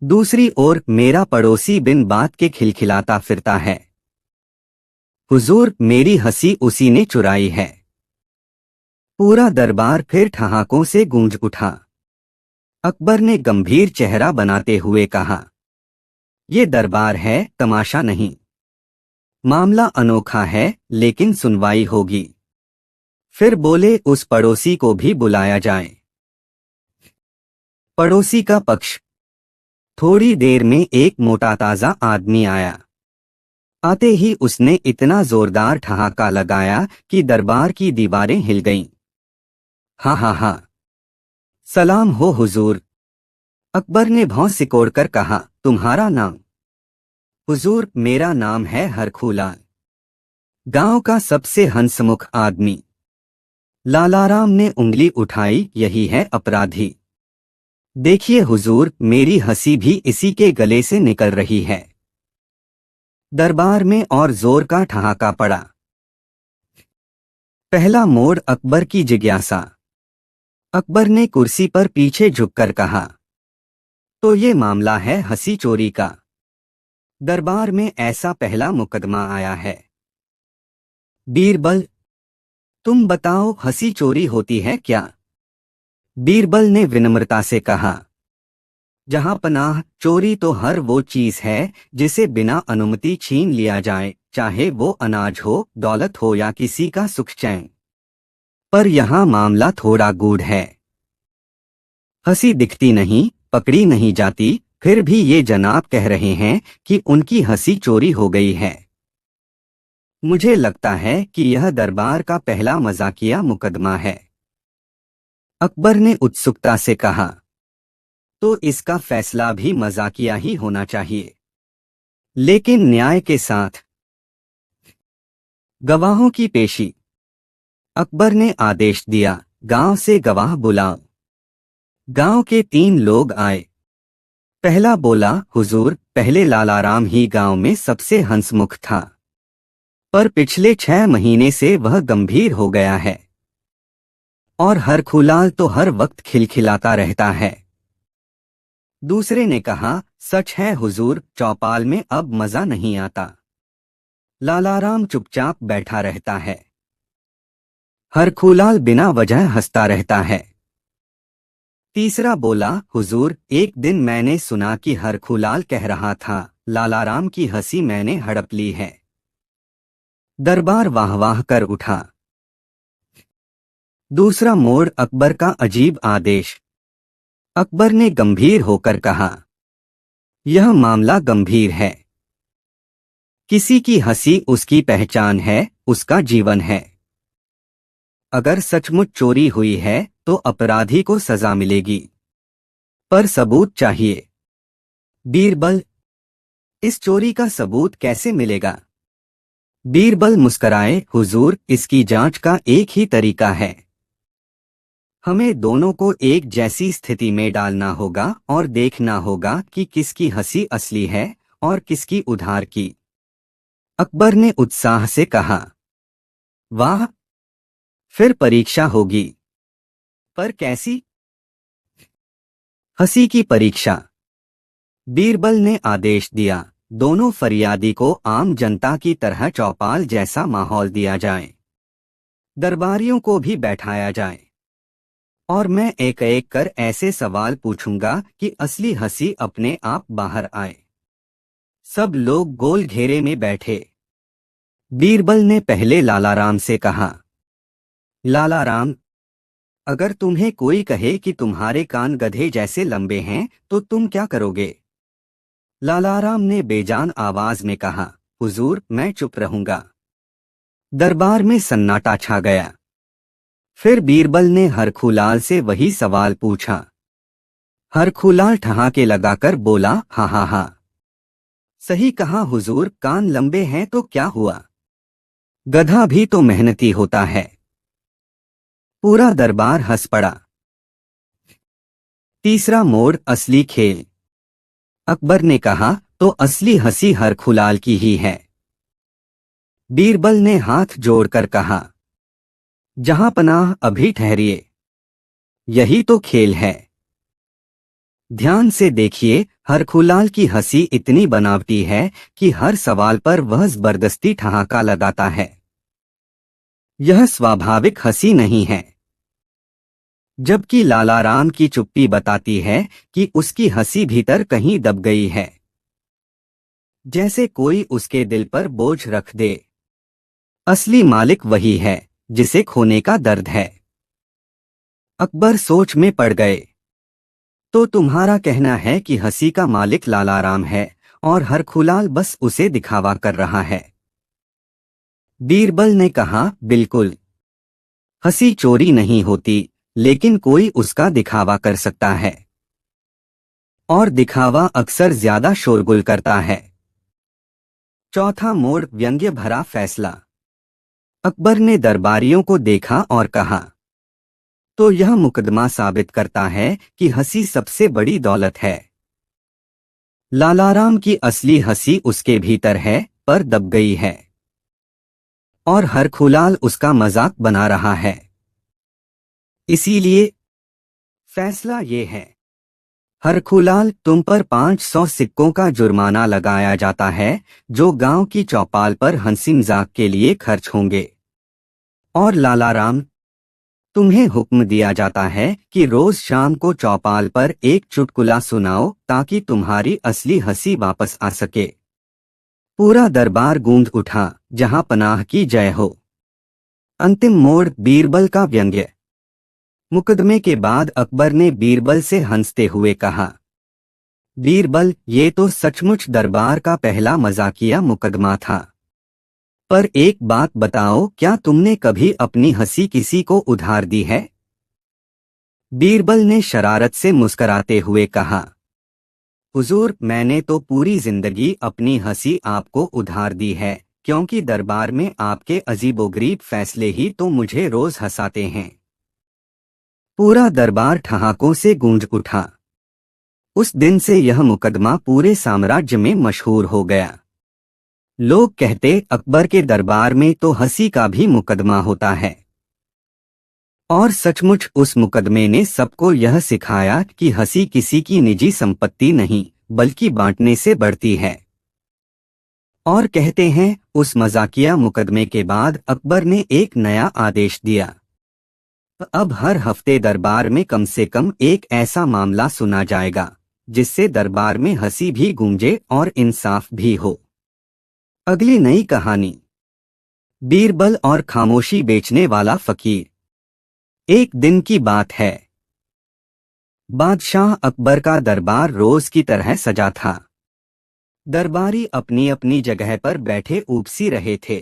दूसरी ओर मेरा पड़ोसी बिन बात के खिलखिलाता फिरता है। हुजूर, मेरी हंसी उसी ने चुराई है। पूरा दरबार फिर ठहाकों से गूंज उठा। अकबर ने गंभीर चेहरा बनाते हुए कहा, ये दरबार है, तमाशा नहीं। मामला अनोखा है, लेकिन सुनवाई होगी। फिर बोले, उस पड़ोसी को भी बुलाया जाए। पड़ोसी का पक्ष। थोड़ी देर में एक मोटा ताजा आदमी आया। आते ही उसने इतना जोरदार ठहाका लगाया कि दरबार की दीवारें हिल गईं। हा हा हा, सलाम हो हुजूर। अकबर ने भौं सिकोड़कर कहा, तुम्हारा नाम? हुजूर, मेरा नाम है हरखूलाल, गांव का सबसे हंसमुख आदमी। लालाराम ने उंगली उठाई, यही है अपराधी। देखिए हुजूर, मेरी हंसी भी इसी के गले से निकल रही है। दरबार में और जोर का ठहाका पड़ा। पहला मोड़, अकबर की जिज्ञासा। अकबर ने कुर्सी पर पीछे झुककर कहा, तो ये मामला है हंसी चोरी का। दरबार में ऐसा पहला मुकदमा आया है। बीरबल, तुम बताओ, हंसी चोरी होती है क्या? बीरबल ने विनम्रता से कहा, जहां पनाह, चोरी तो हर वो चीज है जिसे बिना अनुमति छीन लिया जाए, चाहे वो अनाज हो, दौलत हो या किसी का सुख चैन। पर यहाँ मामला थोड़ा गूढ़ है। हंसी दिखती नहीं, पकड़ी नहीं जाती, फिर भी ये जनाब कह रहे हैं कि उनकी हंसी चोरी हो गई है। मुझे लगता है कि यह दरबार का पहला मजाकिया मुकदमा है। अकबर ने उत्सुकता से कहा, तो इसका फैसला भी मजाकिया ही होना चाहिए, लेकिन न्याय के साथ। गवाहों की पेशी। अकबर ने आदेश दिया, गांव से गवाह बुलाओ। गांव के 3 लोग आए। पहला बोला, हुजूर, पहले लालाराम ही गांव में सबसे हंसमुख था, पर पिछले 6 महीने से वह गंभीर हो गया है और हरखूलाल तो हर वक्त खिलखिलाता रहता है। दूसरे ने कहा, सच है हुजूर, चौपाल में अब मजा नहीं आता। लालाराम चुपचाप बैठा रहता है, हरखूलाल बिना वजह हंसता रहता है। तीसरा बोला, हुजूर, एक दिन मैंने सुना कि हरखूलाल कह रहा था, लालाराम की हंसी मैंने हड़प ली है। दरबार वाह वाह कर उठा। दूसरा मोड़, अकबर का अजीब आदेश। अकबर ने गंभीर होकर कहा, यह मामला गंभीर है। किसी की हंसी उसकी पहचान है, उसका जीवन है। अगर सचमुच चोरी हुई है तो अपराधी को सजा मिलेगी, पर सबूत चाहिए। बीरबल, इस चोरी का सबूत कैसे मिलेगा? बीरबल मुस्कराए, हुजूर, इसकी जांच का एक ही तरीका है। हमें दोनों को एक जैसी स्थिति में डालना होगा और देखना होगा कि किसकी हंसी असली है और किसकी उधार की। अकबर ने उत्साह से कहा, वाह, फिर परीक्षा होगी। पर कैसी? हंसी की परीक्षा। बीरबल ने आदेश दिया, दोनों फरियादी को आम जनता की तरह चौपाल जैसा माहौल दिया जाए। दरबारियों को भी बैठाया जाए और मैं एक एक कर ऐसे सवाल पूछूंगा कि असली हंसी अपने आप बाहर आए। सब लोग गोल घेरे में बैठे। बीरबल ने पहले लालाराम से कहा, लालाराम, अगर तुम्हें कोई कहे कि तुम्हारे कान गधे जैसे लंबे हैं तो तुम क्या करोगे? लालाराम ने बेजान आवाज में कहा, हुजूर, मैं चुप रहूंगा। दरबार में सन्नाटा छा गया। फिर बीरबल ने हरखूलाल से वही सवाल पूछा। हरखूलाल ठहाके लगाकर बोला, हा हा हा, सही कहा हुजूर, कान लंबे हैं तो क्या हुआ? गधा भी तो मेहनती होता है। पूरा दरबार हंस पड़ा। तीसरा मोड़, असली खेल। अकबर ने कहा, तो असली हंसी हरखुलाल की ही है। बीरबल ने हाथ जोड़कर कहा, जहां पनाह अभी ठहरिए, यही तो खेल है। ध्यान से देखिए, हरखुलाल की हंसी इतनी बनावटी है कि हर सवाल पर वह जबरदस्ती ठहाका लगाता है। यह स्वाभाविक हंसी नहीं है। जबकि लालाराम की चुप्पी बताती है कि उसकी हंसी भीतर कहीं दब गई है, जैसे कोई उसके दिल पर बोझ रख दे। असली मालिक वही है जिसे खोने का दर्द है। अकबर सोच में पड़ गए। तो तुम्हारा कहना है कि हंसी का मालिक लालाराम है और हरखुलाल बस उसे दिखावा कर रहा है? बीरबल ने कहा, बिल्कुल। हंसी चोरी नहीं होती, लेकिन कोई उसका दिखावा कर सकता है, और दिखावा अक्सर ज्यादा शोरगुल करता है। चौथा मोड़, व्यंग्य भरा फैसला। अकबर ने दरबारियों को देखा और कहा, तो यह मुकदमा साबित करता है कि हंसी सबसे बड़ी दौलत है। लालाराम की असली हंसी उसके भीतर है, पर दब गई है, और हरखुलाल उसका मजाक बना रहा है। इसीलिए फैसला ये है, हरखुलाल, तुम पर 500 सिक्कों का जुर्माना लगाया जाता है, जो गांव की चौपाल पर हंसी मजाक के लिए खर्च होंगे। और लालाराम, तुम्हें हुक्म दिया जाता है कि रोज शाम को चौपाल पर एक चुटकुला सुनाओ ताकि तुम्हारी असली हंसी वापस आ सके। पूरा दरबार गूंज उठा, जहां पनाह की जय हो। अंतिम मोड़, बीरबल का व्यंग्य। मुकदमे के बाद अकबर ने बीरबल से हंसते हुए कहा, बीरबल, ये तो सचमुच दरबार का पहला मजाकिया मुकदमा था। पर एक बात बताओ, क्या तुमने कभी अपनी हंसी किसी को उधार दी है? बीरबल ने शरारत से मुस्कराते हुए कहा, हुजूर, मैंने तो पूरी जिंदगी अपनी हंसी आपको उधार दी है, क्योंकि दरबार में आपके अजीबोगरीब फैसले ही तो मुझे रोज हंसाते हैं। पूरा दरबार ठहाकों से गूंज उठा। उस दिन से यह मुकदमा पूरे साम्राज्य में मशहूर हो गया। लोग कहते, अकबर के दरबार में तो हंसी का भी मुकदमा होता है। और सचमुच उस मुकदमे ने सबको यह सिखाया कि हंसी किसी की निजी संपत्ति नहीं, बल्कि बांटने से बढ़ती है। और कहते हैं, उस मजाकिया मुकदमे के बाद अकबर ने एक नया आदेश दिया। अब हर हफ्ते दरबार में कम से कम एक ऐसा मामला सुना जाएगा जिससे दरबार में हंसी भी गूंजे और इंसाफ भी हो। अगली नई कहानी, बीरबल और खामोशी बेचने वाला फकीर। एक दिन की बात है। बादशाह अकबर का दरबार रोज की तरह सजा था। दरबारी अपनी अपनी जगह पर बैठे उपसी रहे थे।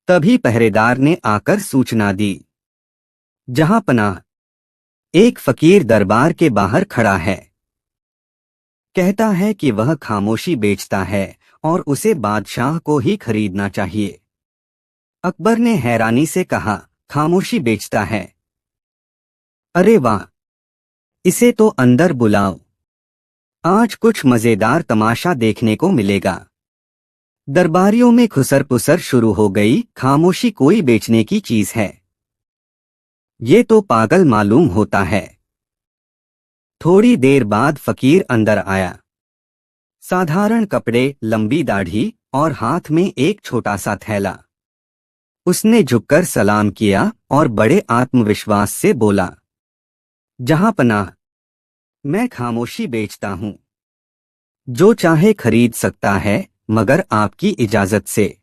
तभी पहरेदार ने आकर सूचना दी, जहां पनाह, एक फकीर दरबार के बाहर खड़ा है। कहता है कि वह खामोशी बेचता है और उसे बादशाह को ही खरीदना चाहिए। अकबर ने हैरानी से कहा, खामोशी बेचता है? अरे वाह, इसे तो अंदर बुलाओ, आज कुछ मजेदार तमाशा देखने को मिलेगा। दरबारियों में खुसर पुसर शुरू हो गई। खामोशी कोई बेचने की चीज है? ये तो पागल मालूम होता है। थोड़ी देर बाद फकीर अंदर आया। साधारण कपड़े, लंबी दाढ़ी और हाथ में एक छोटा सा थैला। उसने झुककर सलाम किया और बड़े आत्मविश्वास से बोला, जहां पनाह, मैं खामोशी बेचता हूं। जो चाहे खरीद सकता है, मगर आपकी इजाजत से।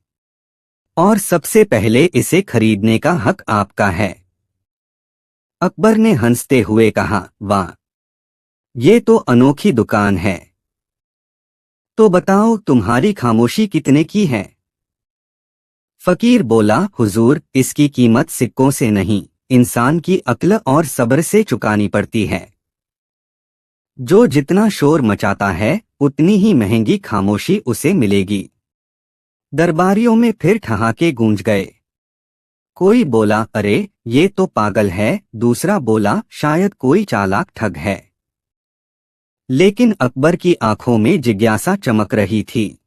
और सबसे पहले इसे खरीदने का हक आपका है। अकबर ने हंसते हुए कहा, वाह, ये तो अनोखी दुकान है। तो बताओ, तुम्हारी खामोशी कितने की है? फकीर बोला, हुजूर, इसकी कीमत सिक्कों से नहीं, इंसान की अक्ल और सब्र से चुकानी पड़ती है। जो जितना शोर मचाता है, उतनी ही महंगी खामोशी उसे मिलेगी। दरबारियों में फिर ठहाके गूंज गए। कोई बोला, अरे ये तो पागल है, दूसरा बोला, शायद कोई चालाक ठग है। लेकिन अकबर की आंखों में जिज्ञासा चमक रही थी।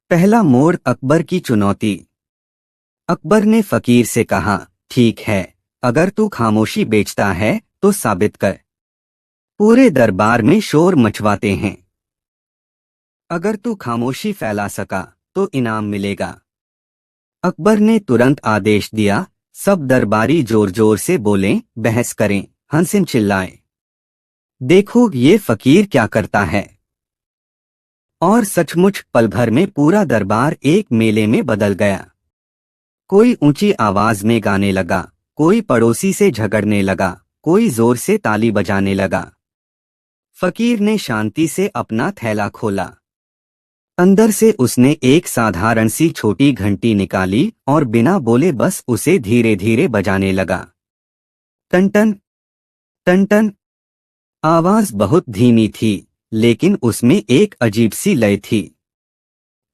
पहला मोड़, अकबर की चुनौती। अकबर ने फकीर से कहा, ठीक है, अगर तू खामोशी बेचता है तो साबित कर। पूरे दरबार में शोर मचवाते हैं। अगर तू खामोशी फैला सका तो इनाम मिलेगा। अकबर ने तुरंत आदेश दिया, सब दरबारी जोर जोर से बोलें, बहस करें, हंसें, चिल्लाएं। देखो ये फकीर क्या करता है। और सचमुच पल भर में पूरा दरबार एक मेले में बदल गया। कोई ऊंची आवाज में गाने लगा, कोई पड़ोसी से झगड़ने लगा, कोई जोर से ताली बजाने लगा। फकीर ने शांति से अपना थैला खोला। अंदर से उसने एक साधारण सी छोटी घंटी निकाली और बिना बोले बस उसे धीरे धीरे बजाने लगा। Ton-ton, ton-ton. आवाज बहुत धीमी थी, लेकिन उसमें एक अजीब सी लय थी।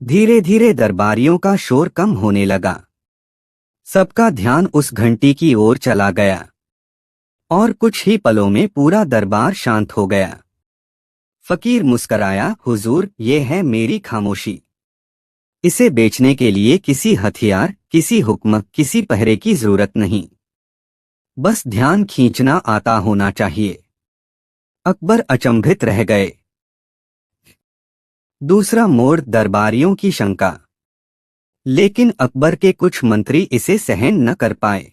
धीरे धीरे दरबारियों का शोर कम होने लगा। सबका ध्यान उस घंटी की ओर चला गया और कुछ ही पलों में पूरा दरबार शांत हो गया। फकीर मुस्कराया, हुजूर, ये है मेरी खामोशी। इसे बेचने के लिए किसी हथियार, किसी हुक्म, किसी पहरे की जरूरत नहीं। बस ध्यान खींचना आता होना चाहिए। अकबर अचंभित रह गए। दूसरा मोड़, दरबारियों की शंका। लेकिन अकबर के कुछ मंत्री इसे सहन न कर पाए।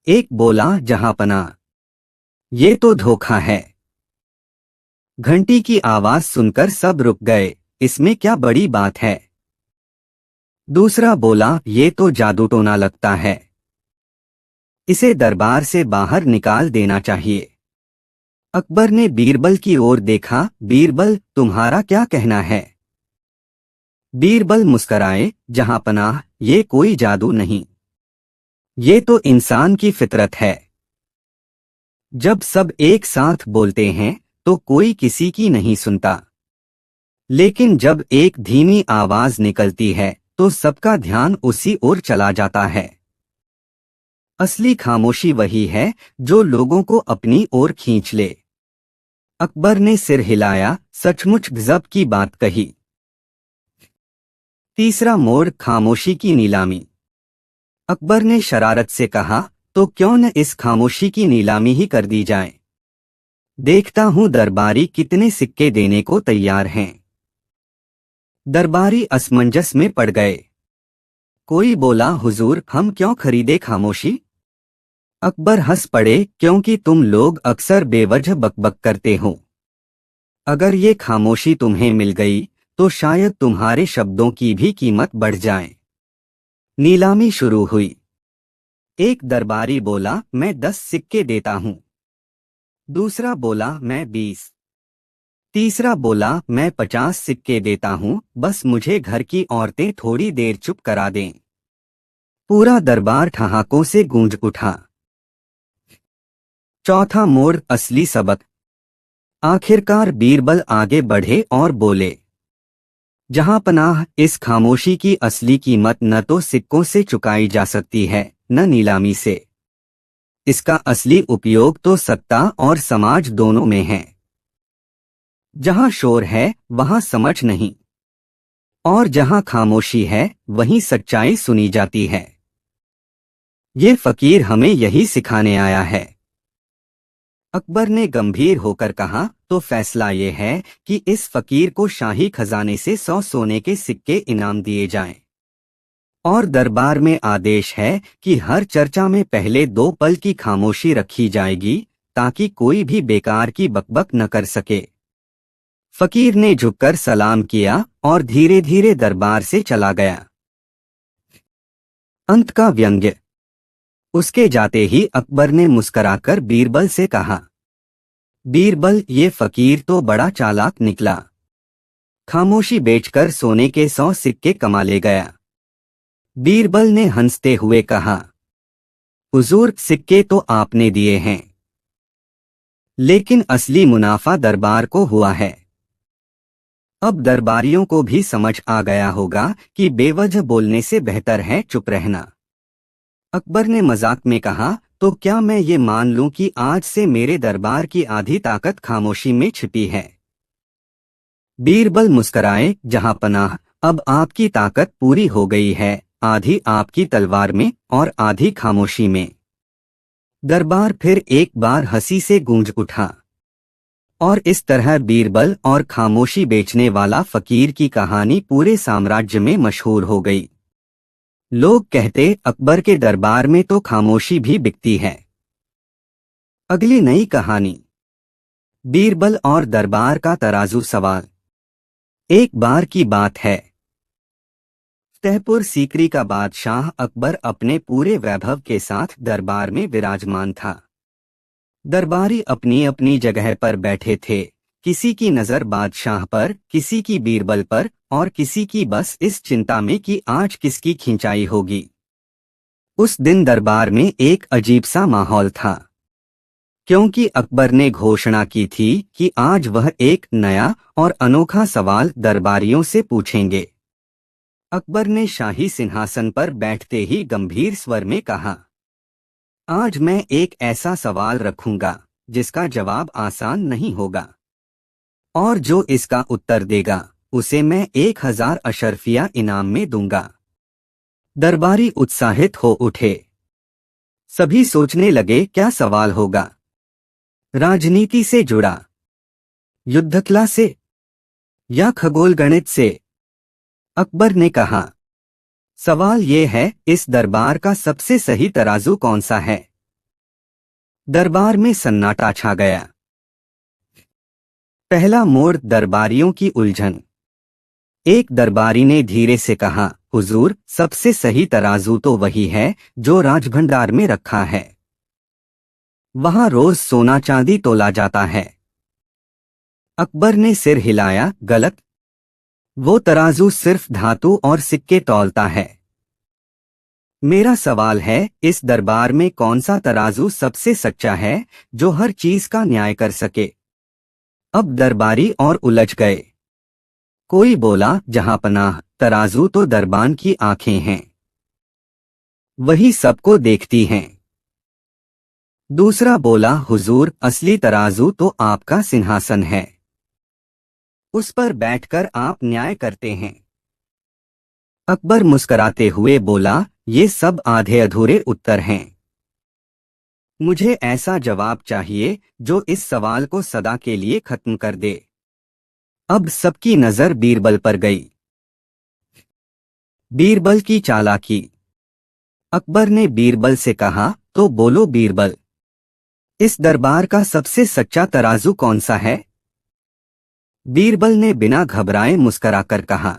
एक बोला, जहांपनाह, ये तो धोखा है। घंटी की आवाज सुनकर सब रुक गए, इसमें क्या बड़ी बात है। दूसरा बोला, ये तो जादू टोना लगता है। इसे दरबार से बाहर निकाल देना चाहिए। अकबर ने बीरबल की ओर देखा, बीरबल, तुम्हारा क्या कहना है। बीरबल मुस्कराए, जहांपनाह, ये कोई जादू नहीं, ये तो इंसान की फितरत है। जब सब एक साथ बोलते हैं तो कोई किसी की नहीं सुनता, लेकिन जब एक धीमी आवाज निकलती है तो सबका ध्यान उसी ओर चला जाता है। असली खामोशी वही है जो लोगों को अपनी ओर खींच ले। अकबर ने सिर हिलाया, सचमुच गजब की बात कही। तीसरा मोड़, खामोशी की नीलामी। अकबर ने शरारत से कहा, तो क्यों न इस खामोशी की नीलामी ही कर दी जाए। देखता हूं दरबारी कितने सिक्के देने को तैयार हैं। दरबारी असमंजस में पड़ गए। कोई बोला, हुजूर, हम क्यों खरीदे खामोशी। अकबर हंस पड़े, क्योंकि तुम लोग अक्सर बेवजह बकबक करते हो। अगर ये खामोशी तुम्हें मिल गई तो शायद तुम्हारे शब्दों की भी कीमत बढ़ जाए। नीलामी शुरू हुई। एक दरबारी बोला, मैं 10 सिक्के देता हूं। दूसरा बोला, मैं 20। तीसरा बोला, मैं 50 सिक्के देता हूं, बस मुझे घर की औरतें थोड़ी देर चुप करा दें। पूरा दरबार ठहाकों से गूंज उठा। चौथा मोड़, असली सबक। आखिरकार बीरबल आगे बढ़े और बोले, जहांपनाह, इस खामोशी की असली कीमत न तो सिक्कों से चुकाई जा सकती है, न नीलामी से। इसका असली उपयोग तो सत्ता और समाज दोनों में है। जहां शोर है वहां समझ नहीं, और जहां खामोशी है वहीं सच्चाई सुनी जाती है। ये फकीर हमें यही सिखाने आया है। अकबर ने गंभीर होकर कहा, तो फैसला ये है कि इस फकीर को शाही खजाने से 100 सोने के सिक्के इनाम दिए जाएं। और दरबार में आदेश है कि हर चर्चा में पहले 2 पल की खामोशी रखी जाएगी, ताकि कोई भी बेकार की बकबक न कर सके। फकीर ने झुककर सलाम किया और धीरे धीरे दरबार से चला गया। अंत का व्यंग्य। उसके जाते ही अकबर ने मुस्कराकर बीरबल से कहा, बीरबल, ये फकीर तो बड़ा चालाक निकला। खामोशी बेचकर सोने के 100 सिक्के कमा ले गया। बीरबल ने हंसते हुए कहा, हुजूर, सिक्के तो आपने दिए हैं, लेकिन असली मुनाफा दरबार को हुआ है। अब दरबारियों को भी समझ आ गया होगा कि बेवजह बोलने से बेहतर है चुप रहना। अकबर ने मजाक में कहा, तो क्या मैं ये मान लूं कि आज से मेरे दरबार की आधी ताकत खामोशी में छिपी है? बीरबल मुस्कराए, जहां पनाह, अब आपकी ताकत पूरी हो गई है, आधी आपकी तलवार में और आधी खामोशी में। दरबार फिर एक बार हंसी से गूंज उठा। और इस तरह बीरबल और खामोशी बेचने वाला फकीर की कहानी पूरे साम्राज्य में मशहूर हो गई। लोग कहते, अकबर के दरबार में तो खामोशी भी बिकती है। अगली नई कहानी, बीरबल और दरबार का तराजू सवाल। एक बार की बात है, फतेहपुर सीकरी का बादशाह अकबर अपने पूरे वैभव के साथ दरबार में विराजमान था। दरबारी अपनी अपनी जगह पर बैठे थे, किसी की नजर बादशाह पर, किसी की बीरबल पर, और किसी की बस इस चिंता में कि आज किसकी खिंचाई होगी। उस दिन दरबार में एक अजीब सा माहौल था, क्योंकि अकबर ने घोषणा की थी कि आज वह एक नया और अनोखा सवाल दरबारियों से पूछेंगे। अकबर ने शाही सिंहासन पर बैठते ही गंभीर स्वर में कहा, आज मैं एक ऐसा सवाल रखूंगा जिसका जवाब आसान नहीं होगा, और जो इसका उत्तर देगा उसे मैं 1000 अशर्फिया इनाम में दूंगा। दरबारी उत्साहित हो उठे। सभी सोचने लगे, क्या सवाल होगा? राजनीति से जुड़ा, युद्धकला से, या खगोल गणित से? अकबर ने कहा, सवाल ये है, इस दरबार का सबसे सही तराजू कौन सा है? दरबार में सन्नाटा छा गया। पहला मोड़, दरबारियों की उलझन। एक दरबारी ने धीरे से कहा, हुजूर, सबसे सही तराजू तो वही है जो राजभंडार में रखा है। वहां रोज सोना चांदी तोला जाता है। अकबर ने सिर हिलाया, गलत। वो तराजू सिर्फ धातु और सिक्के तौलता है। मेरा सवाल है, इस दरबार में कौन सा तराजू सबसे सच्चा है, जो हर चीज का न्याय कर सके? अब दरबारी और उलझ गए। कोई बोला, जहां पनाह, तराजू तो दरबान की आंखें हैं, वही सबको देखती हैं। दूसरा बोला, हुजूर, असली तराजू तो आपका सिंहासन है, उस पर बैठकर आप न्याय करते हैं। अकबर मुस्कराते हुए बोला, ये सब आधे अधूरे उत्तर हैं। मुझे ऐसा जवाब चाहिए जो इस सवाल को सदा के लिए खत्म कर दे। अब सबकी नजर बीरबल पर गई। बीरबल की चालाकी। अकबर ने बीरबल से कहा, तो बोलो बीरबल, इस दरबार का सबसे सच्चा तराजू कौन सा है? बीरबल ने बिना घबराए मुस्कराकर कहा,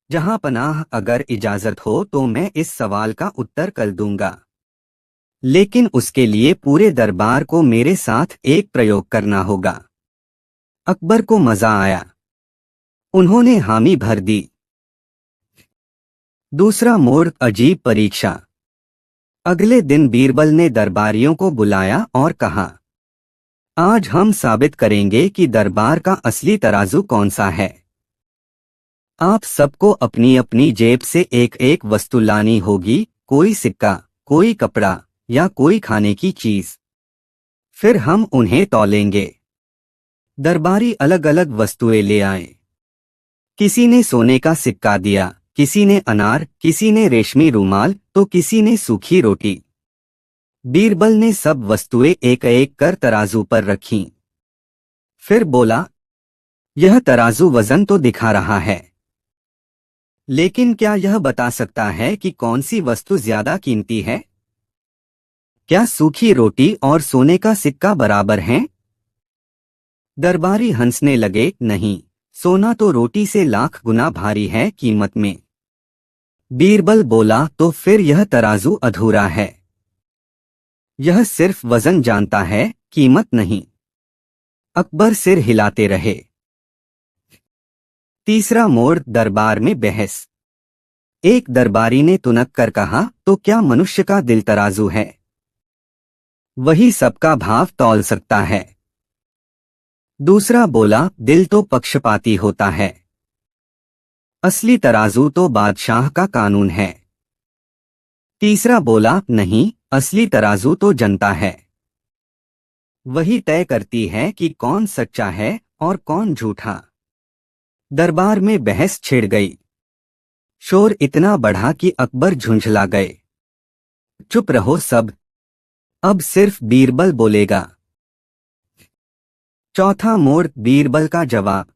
जहां पनाह, अगर इजाजत हो तो मैं इस सवाल का उत्तर कल दूंगा, लेकिन उसके लिए पूरे दरबार को मेरे साथ एक प्रयोग करना होगा। अकबर को मजा आया। उन्होंने हामी भर दी। दूसरा मोड़, अजीब परीक्षा। अगले दिन बीरबल ने दरबारियों को बुलाया और कहा, आज हम साबित करेंगे कि दरबार का असली तराजू कौन सा है। आप सबको अपनी अपनी जेब से एक एक वस्तु लानी होगी, कोई सिक्का, कोई कपड़ा, या कोई खाने की चीज। फिर हम उन्हें तौलेंगे। दरबारी अलग अलग वस्तुएं ले आए। किसी ने सोने का सिक्का दिया, किसी ने अनार, किसी ने रेशमी रूमाल, तो किसी ने सूखी रोटी। बीरबल ने सब वस्तुएं एक एक कर तराजू पर रखीं। फिर बोला, यह तराजू वजन तो दिखा रहा है, लेकिन क्या यह बता सकता है कि कौन सी वस्तु ज्यादा कीमती है? क्या सूखी रोटी और सोने का सिक्का बराबर हैं? दरबारी हंसने लगे, नहीं, सोना तो रोटी से लाख गुना भारी है कीमत में। बीरबल बोला, तो फिर यह तराजू अधूरा है। यह सिर्फ वजन जानता है, कीमत नहीं। अकबर सिर हिलाते रहे। तीसरा मोड़, दरबार में बहस। एक दरबारी ने तुनक कर कहा, तो क्या मनुष्य का दिल तराजू है? वही सबका भाव तौल सकता है। दूसरा बोला, दिल तो पक्षपाती होता है, असली तराजू तो बादशाह का कानून है। तीसरा बोला, नहीं, असली तराजू तो जनता है, वही तय करती है कि कौन सच्चा है और कौन झूठा। दरबार में बहस छिड़ गई। शोर इतना बढ़ा कि अकबर झुंझला गए। चुप रहो सब, अब सिर्फ बीरबल बोलेगा। चौथा मोड़, बीरबल का जवाब।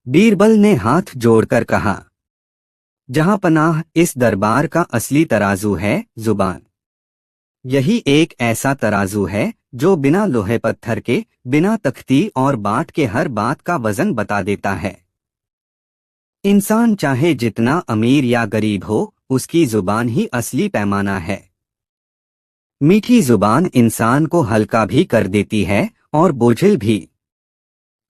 बीरबल ने हाथ जोड़कर कहा, जहां पनाह, इस दरबार का असली तराजू है जुबान। यही एक ऐसा तराजू है जो बिना लोहे पत्थर के, बिना तख्ती और बाट के हर बात का वजन बता देता है। इंसान चाहे जितना अमीर या गरीब हो, उसकी जुबान ही असली पैमाना है। मीठी जुबान इंसान को हल्का भी कर देती है और बोझिल भी।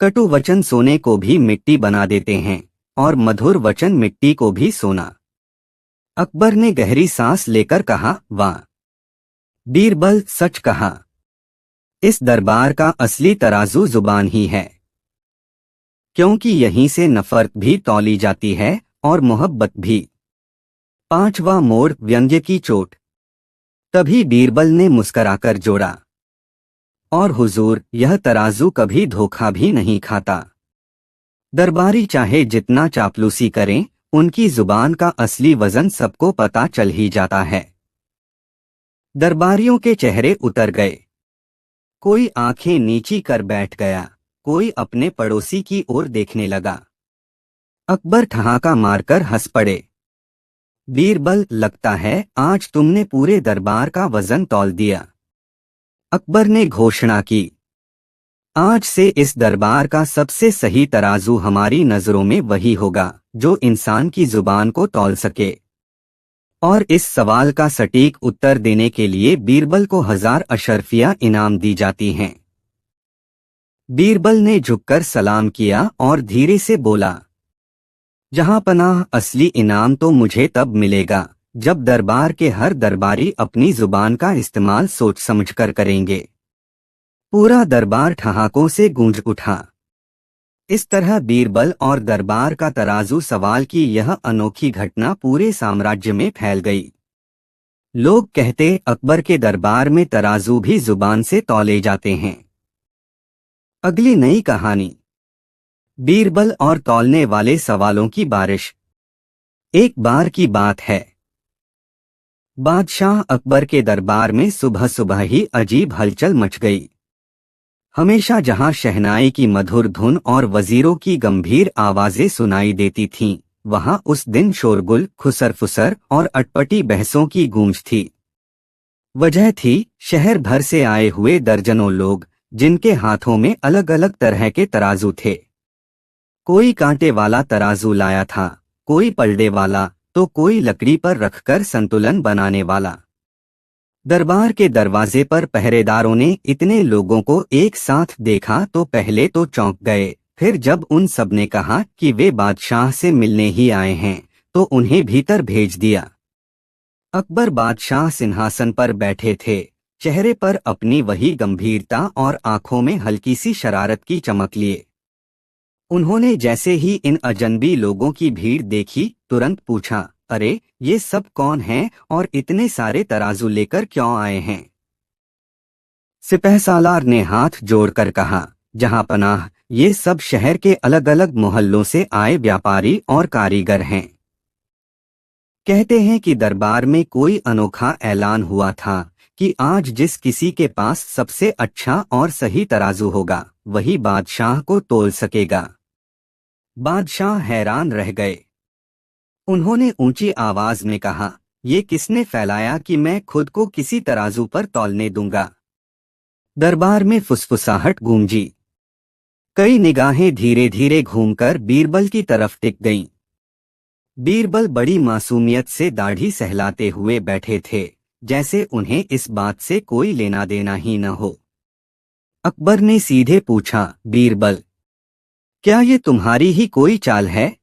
कटु वचन सोने को भी मिट्टी बना देते हैं और मधुर वचन मिट्टी को भी सोना। अकबर ने गहरी सांस लेकर कहा, वाह बीरबल, सच कहा। इस दरबार का असली तराजू जुबान ही है, क्योंकि यहीं से नफरत भी तौली जाती है और मोहब्बत भी। पांचवा मोड़, व्यंग्य की चोट। तभी बीरबल ने मुस्कराकर जोड़ा, और हुजूर, यह तराजू कभी धोखा भी नहीं खाता। दरबारी चाहे जितना चापलूसी करें, उनकी जुबान का असली वजन सबको पता चल ही जाता है। दरबारियों के चेहरे उतर गए। कोई आंखें नीची कर बैठ गया, कोई अपने पड़ोसी की ओर देखने लगा। अकबर ठहाका मारकर हंस पड़े। बीरबल, लगता है आज तुमने पूरे दरबार का वजन तौल दिया। अकबर ने घोषणा की, आज से इस दरबार का सबसे सही तराजू हमारी नजरों में वही होगा जो इंसान की जुबान को तौल सके। और इस सवाल का सटीक उत्तर देने के लिए बीरबल को 1000 अशरफियां इनाम दी जाती हैं। बीरबल ने झुककर सलाम किया और धीरे से बोला, जहां पनाह, असली इनाम तो मुझे तब मिलेगा जब दरबार के हर दरबारी अपनी जुबान का इस्तेमाल सोच समझकर करेंगे। पूरा दरबार ठहाकों से गूंज उठा। इस तरह बीरबल और दरबार का तराजू सवाल की यह अनोखी घटना पूरे साम्राज्य में फैल गई। लोग कहते, अकबर के दरबार में तराजू भी जुबान से तौले जाते हैं। अगली नई कहानी, बीरबल और तौलने वाले सवालों की बारिश। एक बार की बात है, बादशाह अकबर के दरबार में सुबह सुबह ही अजीब हलचल मच गई। हमेशा जहां शहनाई की मधुर धुन और वजीरों की गंभीर आवाजें सुनाई देती थीं, वहां उस दिन शोरगुल, खुसर-फुसर और अटपटी बहसों की गूंज थी। वजह थी शहर भर से आए हुए दर्जनों लोग, जिनके हाथों में अलग अलग तरह के तराजू थे। कोई कांटे वाला तराजू लाया था, कोई पलड़े वाला, तो कोई लकड़ी पर रखकर संतुलन बनाने वाला। दरबार के दरवाजे पर पहरेदारों ने इतने लोगों को एक साथ देखा तो पहले तो चौंक गए, फिर जब उन सब ने कहा कि वे बादशाह से मिलने ही आए हैं, तो उन्हें भीतर भेज दिया। अकबर बादशाह सिंहासन पर बैठे थे, चेहरे पर अपनी वही गंभीरता और आंखों में हल्की सी शरारत की चमक लिए। उन्होंने जैसे ही इन अजनबी लोगों की भीड़ देखी, तुरंत पूछा, अरे ये सब कौन हैं और इतने सारे तराजू लेकर क्यों आए हैं? सिपहसालार ने हाथ जोड़कर कहा, जहां पनाह, ये सब शहर के अलग अलग मोहल्लों से आए व्यापारी और कारीगर हैं। कहते हैं कि दरबार में कोई अनोखा ऐलान हुआ था कि आज जिस किसी के पास सबसे अच्छा और सही तराजू होगा, वही बादशाह को तोल सकेगा। बादशाह हैरान रह गए। उन्होंने ऊंची आवाज में कहा, ये किसने फैलाया कि मैं खुद को किसी तराजू पर तौलने दूंगा? दरबार में फुसफुसाहट गूंजी। कई निगाहें धीरे धीरे घूमकर बीरबल की तरफ टिक गईं। बीरबल बड़ी मासूमियत से दाढ़ी सहलाते हुए बैठे थे, जैसे उन्हें इस बात से कोई लेना देना ही न हो। अकबर ने सीधे पूछा, बीरबल, क्या ये तुम्हारी ही कोई चाल है?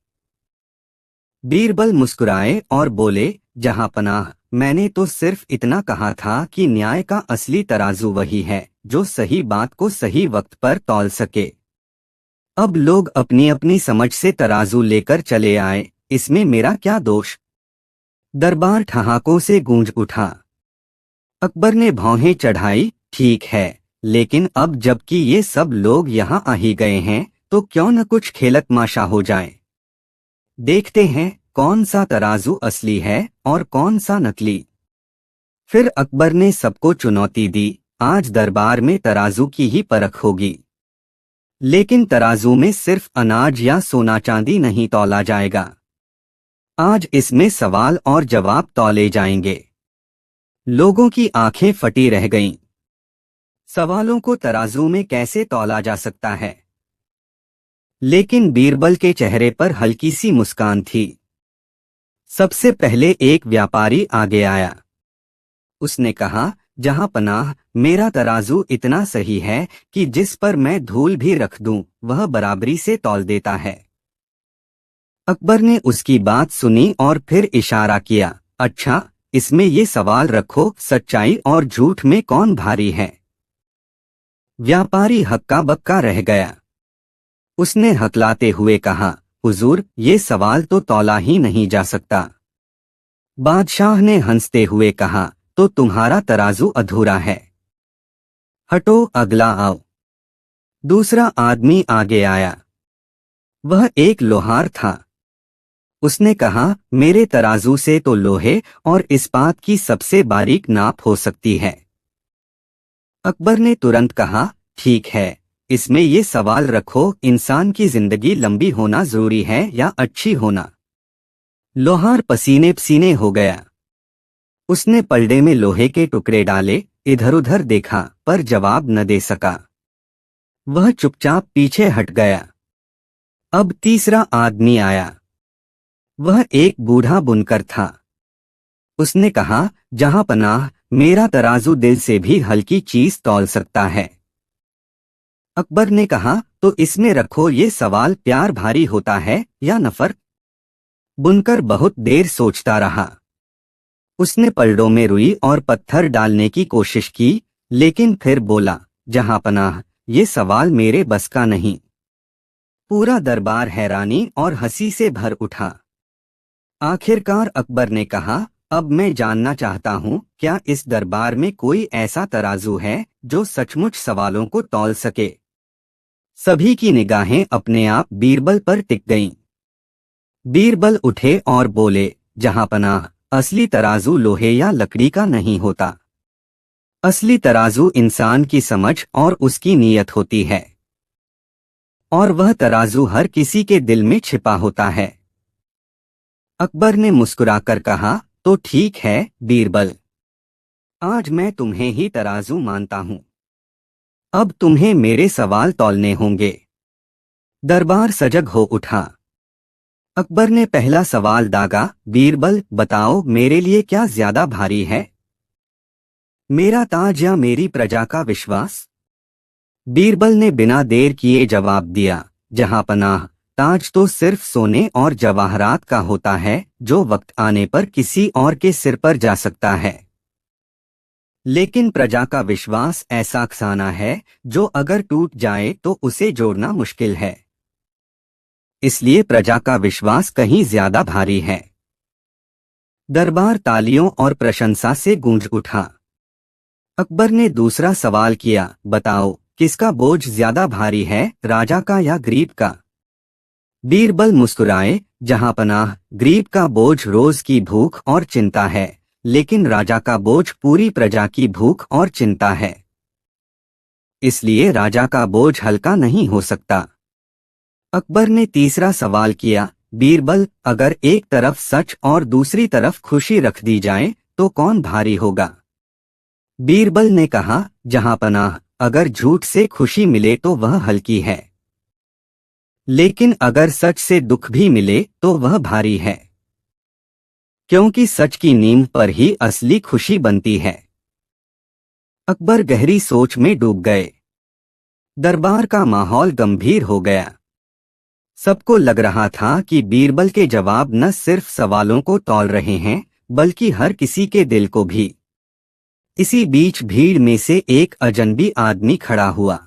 बीरबल मुस्कुराए और बोले, जहां पनाह, मैंने तो सिर्फ इतना कहा था कि न्याय का असली तराजू वही है जो सही बात को सही वक्त पर तौल सके। अब लोग अपनी अपनी समझ से तराजू लेकर चले आए, इसमें मेरा क्या दोष। दरबार ठहाकों से गूंज उठा। अकबर ने भौहें चढ़ाई, ठीक है, लेकिन अब जबकि ये सब लोग यहाँ आ ही गए हैं तो क्यों न कुछ खेलत माशा हो जाए। देखते हैं कौन सा तराजू असली है और कौन सा नकली। फिर अकबर ने सबको चुनौती दी, आज दरबार में तराजू की ही परख होगी। लेकिन तराजू में सिर्फ अनाज या सोना चांदी नहीं तौला जाएगा, आज इसमें सवाल और जवाब तौले जाएंगे। लोगों की आंखें फटी रह गईं। सवालों को तराजू में कैसे तौला जा सकता है। लेकिन बीरबल के चेहरे पर हल्की सी मुस्कान थी। सबसे पहले एक व्यापारी आगे आया। उसने कहा, जहां पनाह, मेरा तराजू इतना सही है कि जिस पर मैं धूल भी रख दूं वह बराबरी से तौल देता है। अकबर ने उसकी बात सुनी और फिर इशारा किया, अच्छा, इसमें ये सवाल रखो, सच्चाई और झूठ में कौन भारी है। व्यापारी हक्का बक्का रह गया। उसने हकलाते हुए कहा, हुजूर, ये सवाल तो तौला ही नहीं जा सकता। बादशाह ने हंसते हुए कहा, तो तुम्हारा तराजू अधूरा है। हटो, अगला आओ। दूसरा आदमी आगे आया। वह एक लोहार था। उसने कहा, मेरे तराजू से तो लोहे और इस्पात की सबसे बारीक नाप हो सकती है। अकबर ने तुरंत कहा, ठीक है, इसमें ये सवाल रखो, इंसान की जिंदगी लंबी होना जरूरी है या अच्छी होना। लोहार पसीने पसीने हो गया। उसने पलड़े में लोहे के टुकड़े डाले, इधर उधर देखा पर जवाब न दे सका। वह चुपचाप पीछे हट गया। अब तीसरा आदमी आया। वह एक बूढ़ा बुनकर था। उसने कहा, जहां पनाह, मेरा तराजू दिल से भी हल्की चीज तौल सकता है। अकबर ने कहा, तो इसमें रखो, ये सवाल, प्यार भारी होता है या नफरत। बुनकर बहुत देर सोचता रहा। उसने पलड़ों में रुई और पत्थर डालने की कोशिश की, लेकिन फिर बोला, जहां पनाह, ये सवाल मेरे बस का नहीं। पूरा दरबार हैरानी और हंसी से भर उठा। आखिरकार अकबर ने कहा, अब मैं जानना चाहता हूँ, क्या इस दरबार में कोई ऐसा तराजू है जो सचमुच सवालों को तौल सके। सभी की निगाहें अपने आप बीरबल पर टिक गईं। बीरबल उठे और बोले, जहां पनाह, असली तराजू लोहे या लकड़ी का नहीं होता। असली तराजू इंसान की समझ और उसकी नीयत होती है, और वह तराजू हर किसी के दिल में छिपा होता है। अकबर ने मुस्कुराकर कहा, तो ठीक है बीरबल, आज मैं तुम्हें ही तराजू मानता हूं। अब तुम्हें मेरे सवाल तौलने होंगे। दरबार सजग हो उठा। अकबर ने पहला सवाल दागा, बीरबल, बताओ, मेरे लिए क्या ज्यादा भारी है, मेरा ताज या मेरी प्रजा का विश्वास। बीरबल ने बिना देर किए जवाब दिया, जहां पनाह, ताज तो सिर्फ सोने और जवाहरात का होता है जो वक्त आने पर किसी और के सिर पर जा सकता है। लेकिन प्रजा का विश्वास ऐसा खजाना है जो अगर टूट जाए तो उसे जोड़ना मुश्किल है। इसलिए प्रजा का विश्वास कहीं ज्यादा भारी है। दरबार तालियों और प्रशंसा से गूंज उठा। अकबर ने दूसरा सवाल किया, बताओ, किसका बोझ ज्यादा भारी है, राजा का या गरीब का। बीरबल मुस्कुराए, जहां पनाह, गरीब का बोझ रोज की भूख और चिंता है, लेकिन राजा का बोझ पूरी प्रजा की भूख और चिंता है। इसलिए राजा का बोझ हल्का नहीं हो सकता। अकबर ने तीसरा सवाल किया, बीरबल, अगर एक तरफ सच और दूसरी तरफ खुशी रख दी जाए तो कौन भारी होगा। बीरबल ने कहा, जहां पनाह, अगर झूठ से खुशी मिले तो वह हल्की है, लेकिन अगर सच से दुख भी मिले तो वह भारी है, क्योंकि सच की नींव पर ही असली खुशी बनती है। अकबर गहरी सोच में डूब गए। दरबार का माहौल गंभीर हो गया। सबको लग रहा था कि बीरबल के जवाब न सिर्फ सवालों को तौल रहे हैं बल्कि हर किसी के दिल को भी। इसी बीच भीड़ में से एक अजनबी आदमी खड़ा हुआ।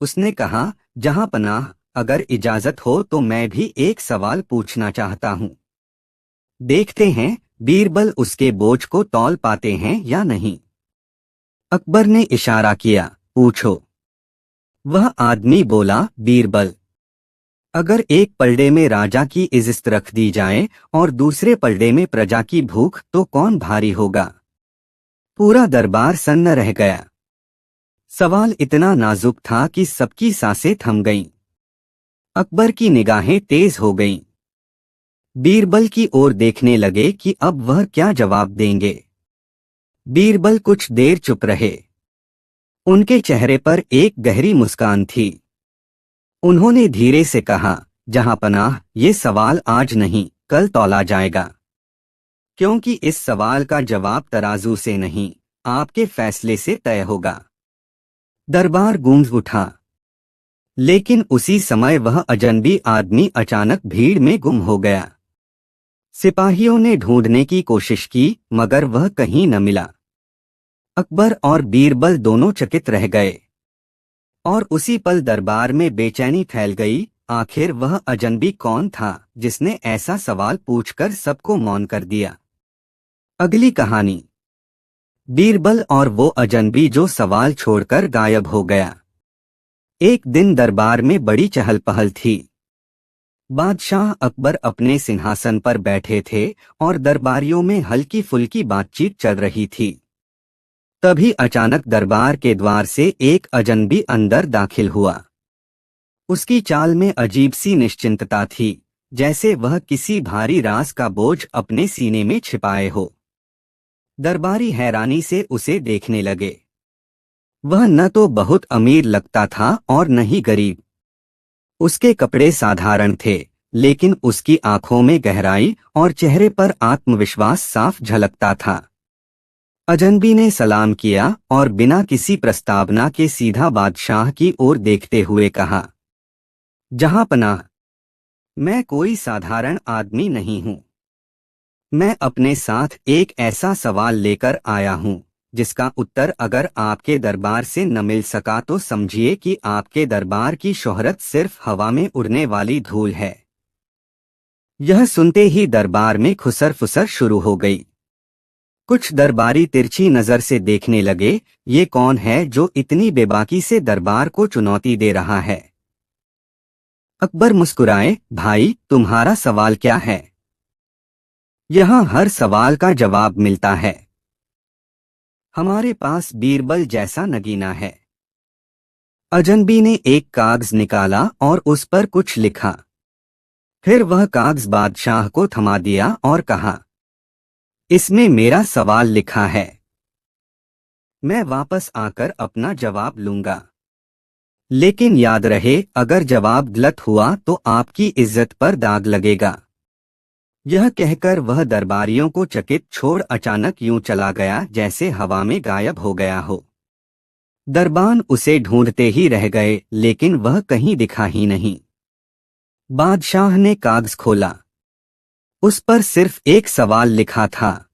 उसने कहा, जहां पनाह, अगर इजाजत हो तो मैं भी एक सवाल पूछना चाहता हूं। देखते हैं बीरबल उसके बोझ को तौल पाते हैं या नहीं। अकबर ने इशारा किया, पूछो। वह आदमी बोला, बीरबल, अगर एक पलड़े में राजा की इज्जत रख दी जाए और दूसरे पलड़े में प्रजा की भूख, तो कौन भारी होगा? पूरा दरबार सन्न रह गया। सवाल इतना नाजुक था कि सबकी सांसें थम गईं। अकबर की निगाहें तेज हो गईं। बीरबल की ओर देखने लगे कि अब वह क्या जवाब देंगे। बीरबल कुछ देर चुप रहे। उनके चेहरे पर एक गहरी मुस्कान थी। उन्होंने धीरे से कहा, जहां पनाह, ये सवाल आज नहीं, कल तौला जाएगा। क्योंकि इस सवाल का जवाब तराजू से नहीं, आपके फैसले से तय होगा। दरबार गूंज उठा। लेकिन उसी समय वह अजनबी आदमी अचानक भीड़ में गुम हो गया। सिपाहियों ने ढूंढने की कोशिश की, मगर वह कहीं न मिला। अकबर और बीरबल दोनों चकित रह गए। और उसी पल दरबार में बेचैनी फैल गई। आखिर वह अजनबी कौन था जिसने ऐसा सवाल पूछकर सबको मौन कर दिया? अगली कहानी। बीरबल और वो अजनबी जो सवाल छोड़कर गायब हो गया। एक दिन दरबार में बड़ी चहल पहल थी। बादशाह अकबर अपने सिंहासन पर बैठे थे और दरबारियों में हल्की फुल्की बातचीत चल रही थी। तभी अचानक दरबार के द्वार से एक अजनबी अंदर दाखिल हुआ। उसकी चाल में अजीब सी निश्चिंतता थी, जैसे वह किसी भारी राज का बोझ अपने सीने में छिपाए हो। दरबारी हैरानी से उसे देखने लगे। वह न तो बहुत अमीर लगता था और न ही गरीब। उसके कपड़े साधारण थे, लेकिन उसकी आंखों में गहराई और चेहरे पर आत्मविश्वास साफ झलकता था। अजनबी ने सलाम किया और बिना किसी प्रस्तावना के सीधा बादशाह की ओर देखते हुए कहा, जहां पनाह, मैं कोई साधारण आदमी नहीं हूं। मैं अपने साथ एक ऐसा सवाल लेकर आया हूं जिसका उत्तर अगर आपके दरबार से न मिल सका तो समझिए कि आपके दरबार की शोहरत सिर्फ हवा में उड़ने वाली धूल है। यह सुनते ही दरबार में खुसर फुसर शुरू हो गई। कुछ दरबारी तिरछी नजर से देखने लगे, ये कौन है जो इतनी बेबाकी से दरबार को चुनौती दे रहा है? अकबर मुस्कुराए, भाई, तुम्हारा सवाल क्या है? यहाँ हर सवाल का जवाब मिलता है। हमारे पास बीरबल जैसा नगीना है। अजनबी ने एक कागज निकाला और उस पर कुछ लिखा। फिर वह कागज बादशाह को थमा दिया और कहा, इसमें मेरा सवाल लिखा है। मैं वापस आकर अपना जवाब लूंगा। लेकिन याद रहे, अगर जवाब गलत हुआ तो आपकी इज्जत पर दाग लगेगा। यह कहकर वह दरबारियों को चकित छोड़ अचानक यूं चला गया जैसे हवा में गायब हो गया हो। दरबान उसे ढूंढते ही रह गए, लेकिन वह कहीं दिखा ही नहीं। बादशाह ने कागज खोला। उस पर सिर्फ एक सवाल लिखा था,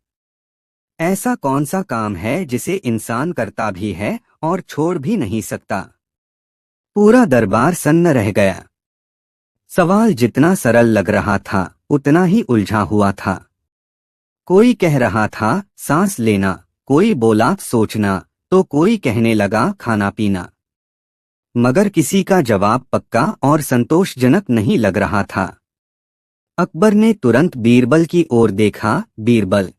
ऐसा कौन सा काम है जिसे इंसान करता भी है और छोड़ भी नहीं सकता? पूरा दरबार सन्न रह गया। सवाल जितना सरल लग रहा था, उतना ही उलझा हुआ था। कोई कह रहा था सांस लेना, कोई बोला सोचना, तो कोई कहने लगा खाना पीना। मगर किसी का जवाब पक्का और संतोषजनक नहीं लग रहा था। अकबर ने तुरंत बीरबल की ओर देखा, बीरबल,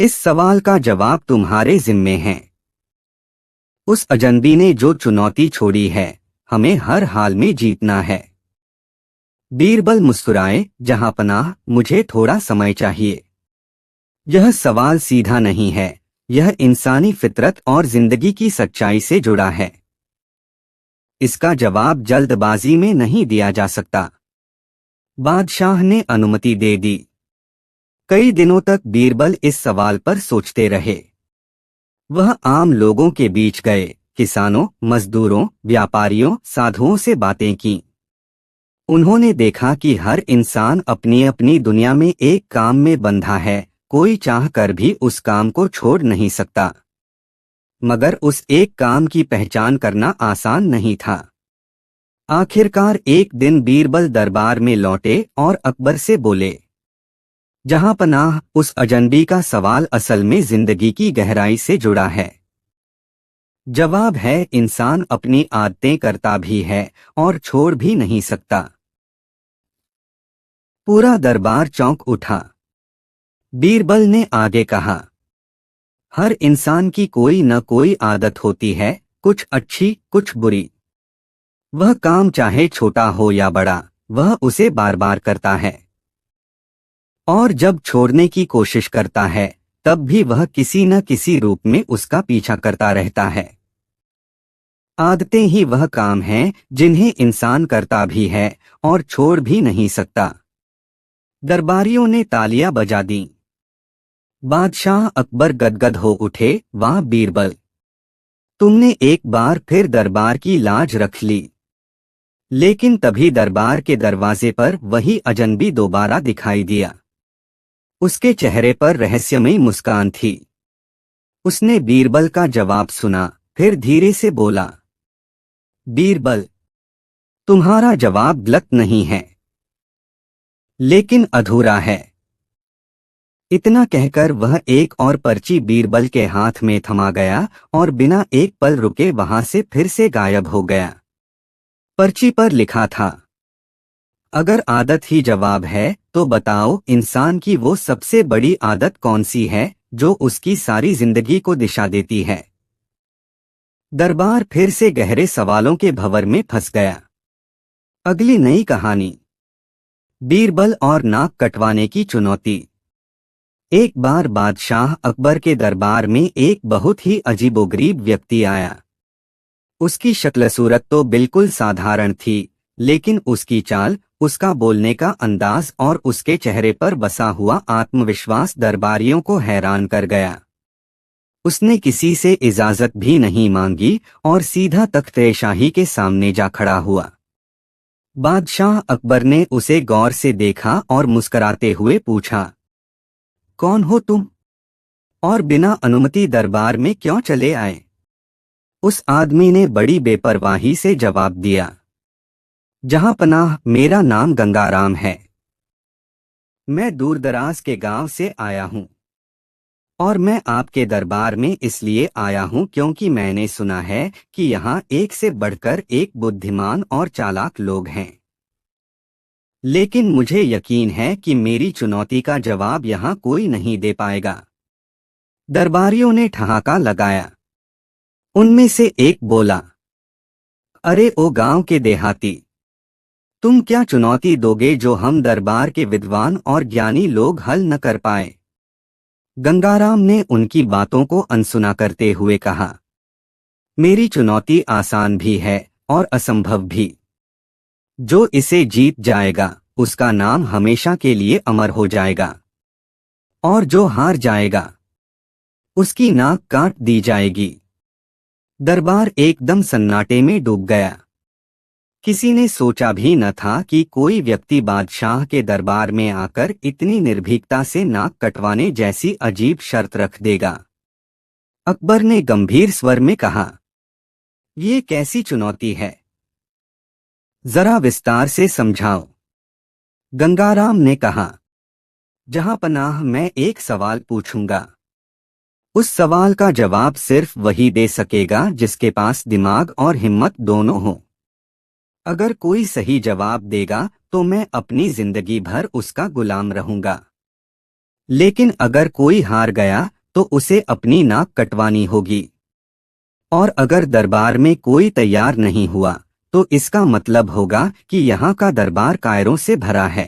इस सवाल का जवाब तुम्हारे जिम्मे है। उस अजनबी ने जो चुनौती छोड़ी है, हमें हर हाल में जीतना है। बीरबल मुस्कुराए, जहां पनाह, मुझे थोड़ा समय चाहिए। यह सवाल सीधा नहीं है, यह इंसानी फितरत और जिंदगी की सच्चाई से जुड़ा है। इसका जवाब जल्दबाजी में नहीं दिया जा सकता। बादशाह ने अनुमति दे दी। कई दिनों तक बीरबल इस सवाल पर सोचते रहे। वह आम लोगों के बीच गए, किसानों, मजदूरों, व्यापारियों, साधुओं से बातें की। उन्होंने देखा कि हर इंसान अपनी अपनी दुनिया में एक काम में बंधा है, कोई चाह कर भी उस काम को छोड़ नहीं सकता। मगर उस एक काम की पहचान करना आसान नहीं था। आखिरकार एक दिन बीरबल दरबार में लौटे और अकबर से बोले, जहां पनाह, उस अजनबी का सवाल असल में जिंदगी की गहराई से जुड़ा है। जवाब है, इंसान अपनी आदतें करता भी है और छोड़ भी नहीं सकता। पूरा दरबार चौंक उठा। बीरबल ने आगे कहा, हर इंसान की कोई न कोई आदत होती है, कुछ अच्छी कुछ बुरी। वह काम चाहे छोटा हो या बड़ा, वह उसे बार बार करता है, और जब छोड़ने की कोशिश करता है तब भी वह किसी न किसी रूप में उसका पीछा करता रहता है। आदतें ही वह काम हैं जिन्हें इंसान करता भी है और छोड़ भी नहीं सकता। दरबारियों ने तालियां बजा दी। बादशाह अकबर गदगद हो उठे, वाह बीरबल, तुमने एक बार फिर दरबार की लाज रख ली। लेकिन तभी दरबार के दरवाजे पर वही अजनबी दोबारा दिखाई दिया। उसके चेहरे पर रहस्यमयी मुस्कान थी। उसने बीरबल का जवाब सुना, फिर धीरे से बोला, बीरबल, तुम्हारा जवाब गलत नहीं है, लेकिन अधूरा है। इतना कहकर वह एक और पर्ची बीरबल के हाथ में थमा गया और बिना एक पल रुके वहां से फिर से गायब हो गया। पर्ची पर लिखा था, अगर आदत ही जवाब है तो बताओ इंसान की वो सबसे बड़ी आदत कौन सी है जो उसकी सारी जिंदगी को दिशा देती है। दरबार फिर से गहरे सवालों के भंवर में फंस गया। अगली नई कहानी, बीरबल और नाक कटवाने की चुनौती। एक बार बादशाह अकबर के दरबार में एक बहुत ही अजीबोगरीब व्यक्ति आया। उसकी शक्ल सूरत तो बिल्कुल साधारण थी, लेकिन उसकी चाल, उसका बोलने का अंदाज और उसके चेहरे पर बसा हुआ आत्मविश्वास दरबारियों को हैरान कर गया। उसने किसी से इजाजत भी नहीं मांगी और सीधा तख्त-ए-शाही के सामने जा खड़ा हुआ। बादशाह अकबर ने उसे गौर से देखा और मुस्कुराते हुए पूछा, कौन हो तुम और बिना अनुमति दरबार में क्यों चले आए? उस आदमी ने बड़ी बेपरवाही से जवाब दिया, जहां पनाह, मेरा नाम गंगाराम है। मैं दूरदराज के गांव से आया हूं और मैं आपके दरबार में इसलिए आया हूं क्योंकि मैंने सुना है कि यहाँ एक से बढ़कर एक बुद्धिमान और चालाक लोग हैं। लेकिन मुझे यकीन है कि मेरी चुनौती का जवाब यहाँ कोई नहीं दे पाएगा। दरबारियों ने ठहाका लगाया। उनमें से एक बोला, अरे ओ गांव के देहाती, तुम क्या चुनौती दोगे जो हम दरबार के विद्वान और ज्ञानी लोग हल न कर पाए? गंगाराम ने उनकी बातों को अनसुना करते हुए कहा, मेरी चुनौती आसान भी है और असंभव भी। जो इसे जीत जाएगा उसका नाम हमेशा के लिए अमर हो जाएगा, और जो हार जाएगा उसकी नाक काट दी जाएगी। दरबार एकदम सन्नाटे में डूब गया। किसी ने सोचा भी न था कि कोई व्यक्ति बादशाह के दरबार में आकर इतनी निर्भीकता से नाक कटवाने जैसी अजीब शर्त रख देगा। अकबर ने गंभीर स्वर में कहा, ये कैसी चुनौती है? जरा विस्तार से समझाओ। गंगाराम ने कहा, जहां पनाह, मैं एक सवाल पूछूंगा। उस सवाल का जवाब सिर्फ वही दे सकेगा जिसके पास दिमाग और हिम्मत दोनों हो। अगर कोई सही जवाब देगा तो मैं अपनी जिंदगी भर उसका गुलाम रहूंगा, लेकिन अगर कोई हार गया तो उसे अपनी नाक कटवानी होगी। और अगर दरबार में कोई तैयार नहीं हुआ तो इसका मतलब होगा कि यहाँ का दरबार कायरों से भरा है।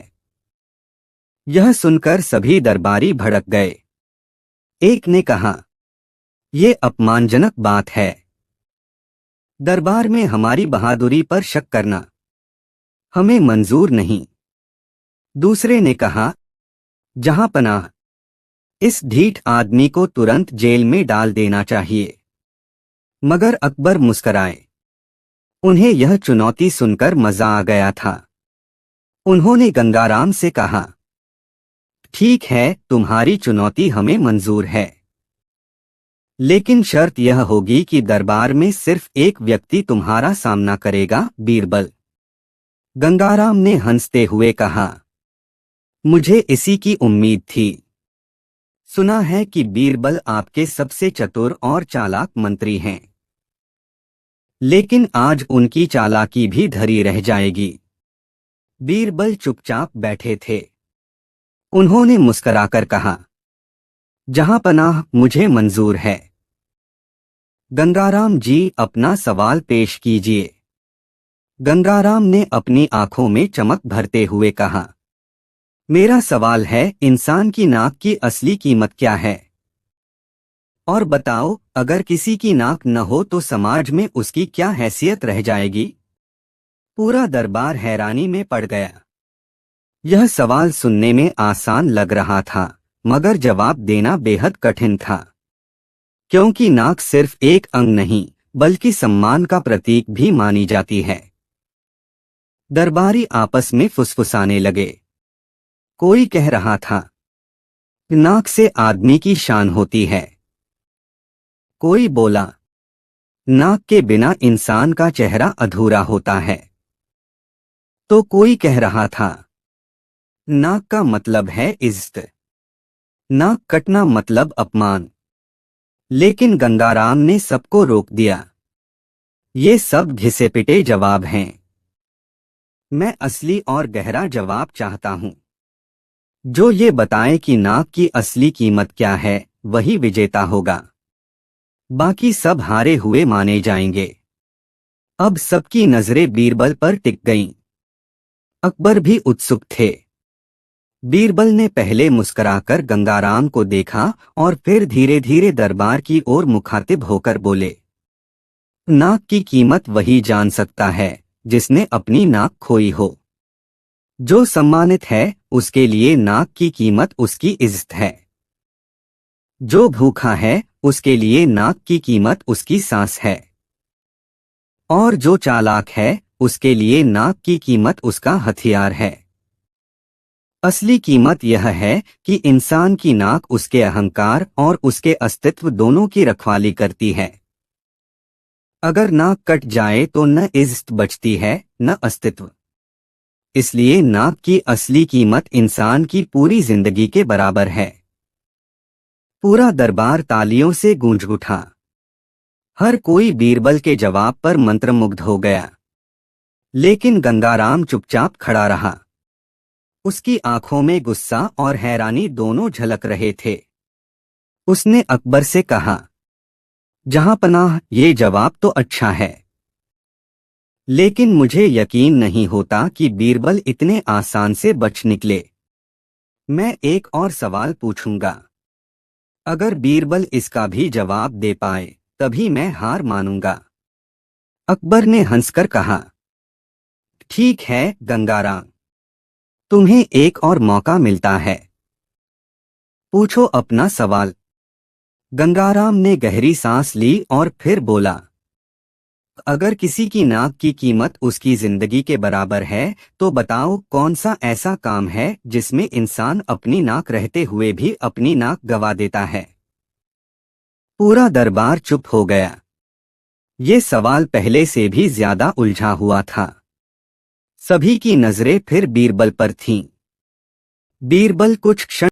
यह सुनकर सभी दरबारी भड़क गए। एक ने कहा, ये अपमानजनक बात है। दरबार में हमारी बहादुरी पर शक करना हमें मंजूर नहीं। दूसरे ने कहा, जहां पनाह, इस ढीठ आदमी को तुरंत जेल में डाल देना चाहिए। मगर अकबर मुस्कराए। उन्हें यह चुनौती सुनकर मजा आ गया था। उन्होंने गंगाराम से कहा, ठीक है, तुम्हारी चुनौती हमें मंजूर है। लेकिन शर्त यह होगी कि दरबार में सिर्फ एक व्यक्ति तुम्हारा सामना करेगा, बीरबल। गंगाराम ने हंसते हुए कहा, मुझे इसी की उम्मीद थी। सुना है कि बीरबल आपके सबसे चतुर और चालाक मंत्री हैं, लेकिन आज उनकी चालाकी भी धरी रह जाएगी। बीरबल चुपचाप बैठे थे। उन्होंने मुस्कुराकर कहा, जहां पनाह, मुझे मंजूर है। गंगाराम जी, अपना सवाल पेश कीजिए। गंगाराम ने अपनी आंखों में चमक भरते हुए कहा, मेरा सवाल है, इंसान की नाक की असली कीमत क्या है? और बताओ, अगर किसी की नाक न हो तो समाज में उसकी क्या हैसियत रह जाएगी? पूरा दरबार हैरानी में पड़ गया। यह सवाल सुनने में आसान लग रहा था, मगर जवाब देना बेहद कठिन था, क्योंकि नाक सिर्फ एक अंग नहीं, बल्कि सम्मान का प्रतीक भी मानी जाती है। दरबारी आपस में फुसफुसाने लगे। कोई कह रहा था, नाक से आदमी की शान होती है। कोई बोला, नाक के बिना इंसान का चेहरा अधूरा होता है। तो कोई कह रहा था, नाक का मतलब है इज्जत, नाक कटना मतलब अपमान। लेकिन गंगाराम ने सबको रोक दिया। ये सब घिसे पिटे जवाब हैं। मैं असली और गहरा जवाब चाहता हूं, जो ये बताए कि नाक की असली कीमत क्या है, वही विजेता होगा। बाकी सब हारे हुए माने जाएंगे। अब सबकी नजरें बीरबल पर टिक गईं। अकबर भी उत्सुक थे। बीरबल ने पहले मुस्कुराकर गंगाराम को देखा और फिर धीरे धीरे दरबार की ओर मुखातिब होकर बोले, नाक की कीमत वही जान सकता है जिसने अपनी नाक खोई हो। जो सम्मानित है, उसके लिए नाक की कीमत उसकी इज्जत है। जो भूखा है, उसके लिए नाक की कीमत उसकी सांस है। और जो चालाक है, उसके लिए नाक की कीमत उसका हथियार है। असली कीमत यह है कि इंसान की नाक उसके अहंकार और उसके अस्तित्व दोनों की रखवाली करती है। अगर नाक कट जाए तो न इज्जत बचती है, न अस्तित्व। इसलिए नाक की असली कीमत इंसान की पूरी जिंदगी के बराबर है। पूरा दरबार तालियों से गूंज उठा। हर कोई बीरबल के जवाब पर मंत्रमुग्ध हो गया। लेकिन गंगाराम चुपचाप खड़ा रहा। उसकी आंखों में गुस्सा और हैरानी दोनों झलक रहे थे। उसने अकबर से कहा, जहां पनाह, ये जवाब तो अच्छा है, लेकिन मुझे यकीन नहीं होता कि बीरबल इतने आसान से बच निकले। मैं एक और सवाल पूछूंगा। अगर बीरबल इसका भी जवाब दे पाए, तभी मैं हार मानूंगा। अकबर ने हंसकर कहा, ठीक है गंगाराम, तुम्हें एक और मौका मिलता है। पूछो अपना सवाल। गंगाराम ने गहरी सांस ली और फिर बोला, अगर किसी की नाक की कीमत उसकी जिंदगी के बराबर है, तो बताओ, कौन सा ऐसा काम है जिसमें इंसान अपनी नाक रहते हुए भी अपनी नाक गंवा देता है? पूरा दरबार चुप हो गया। ये सवाल पहले से भी ज्यादा उलझा हुआ था। सभी की नजरें फिर बीरबल पर थीं। बीरबल कुछ क्षण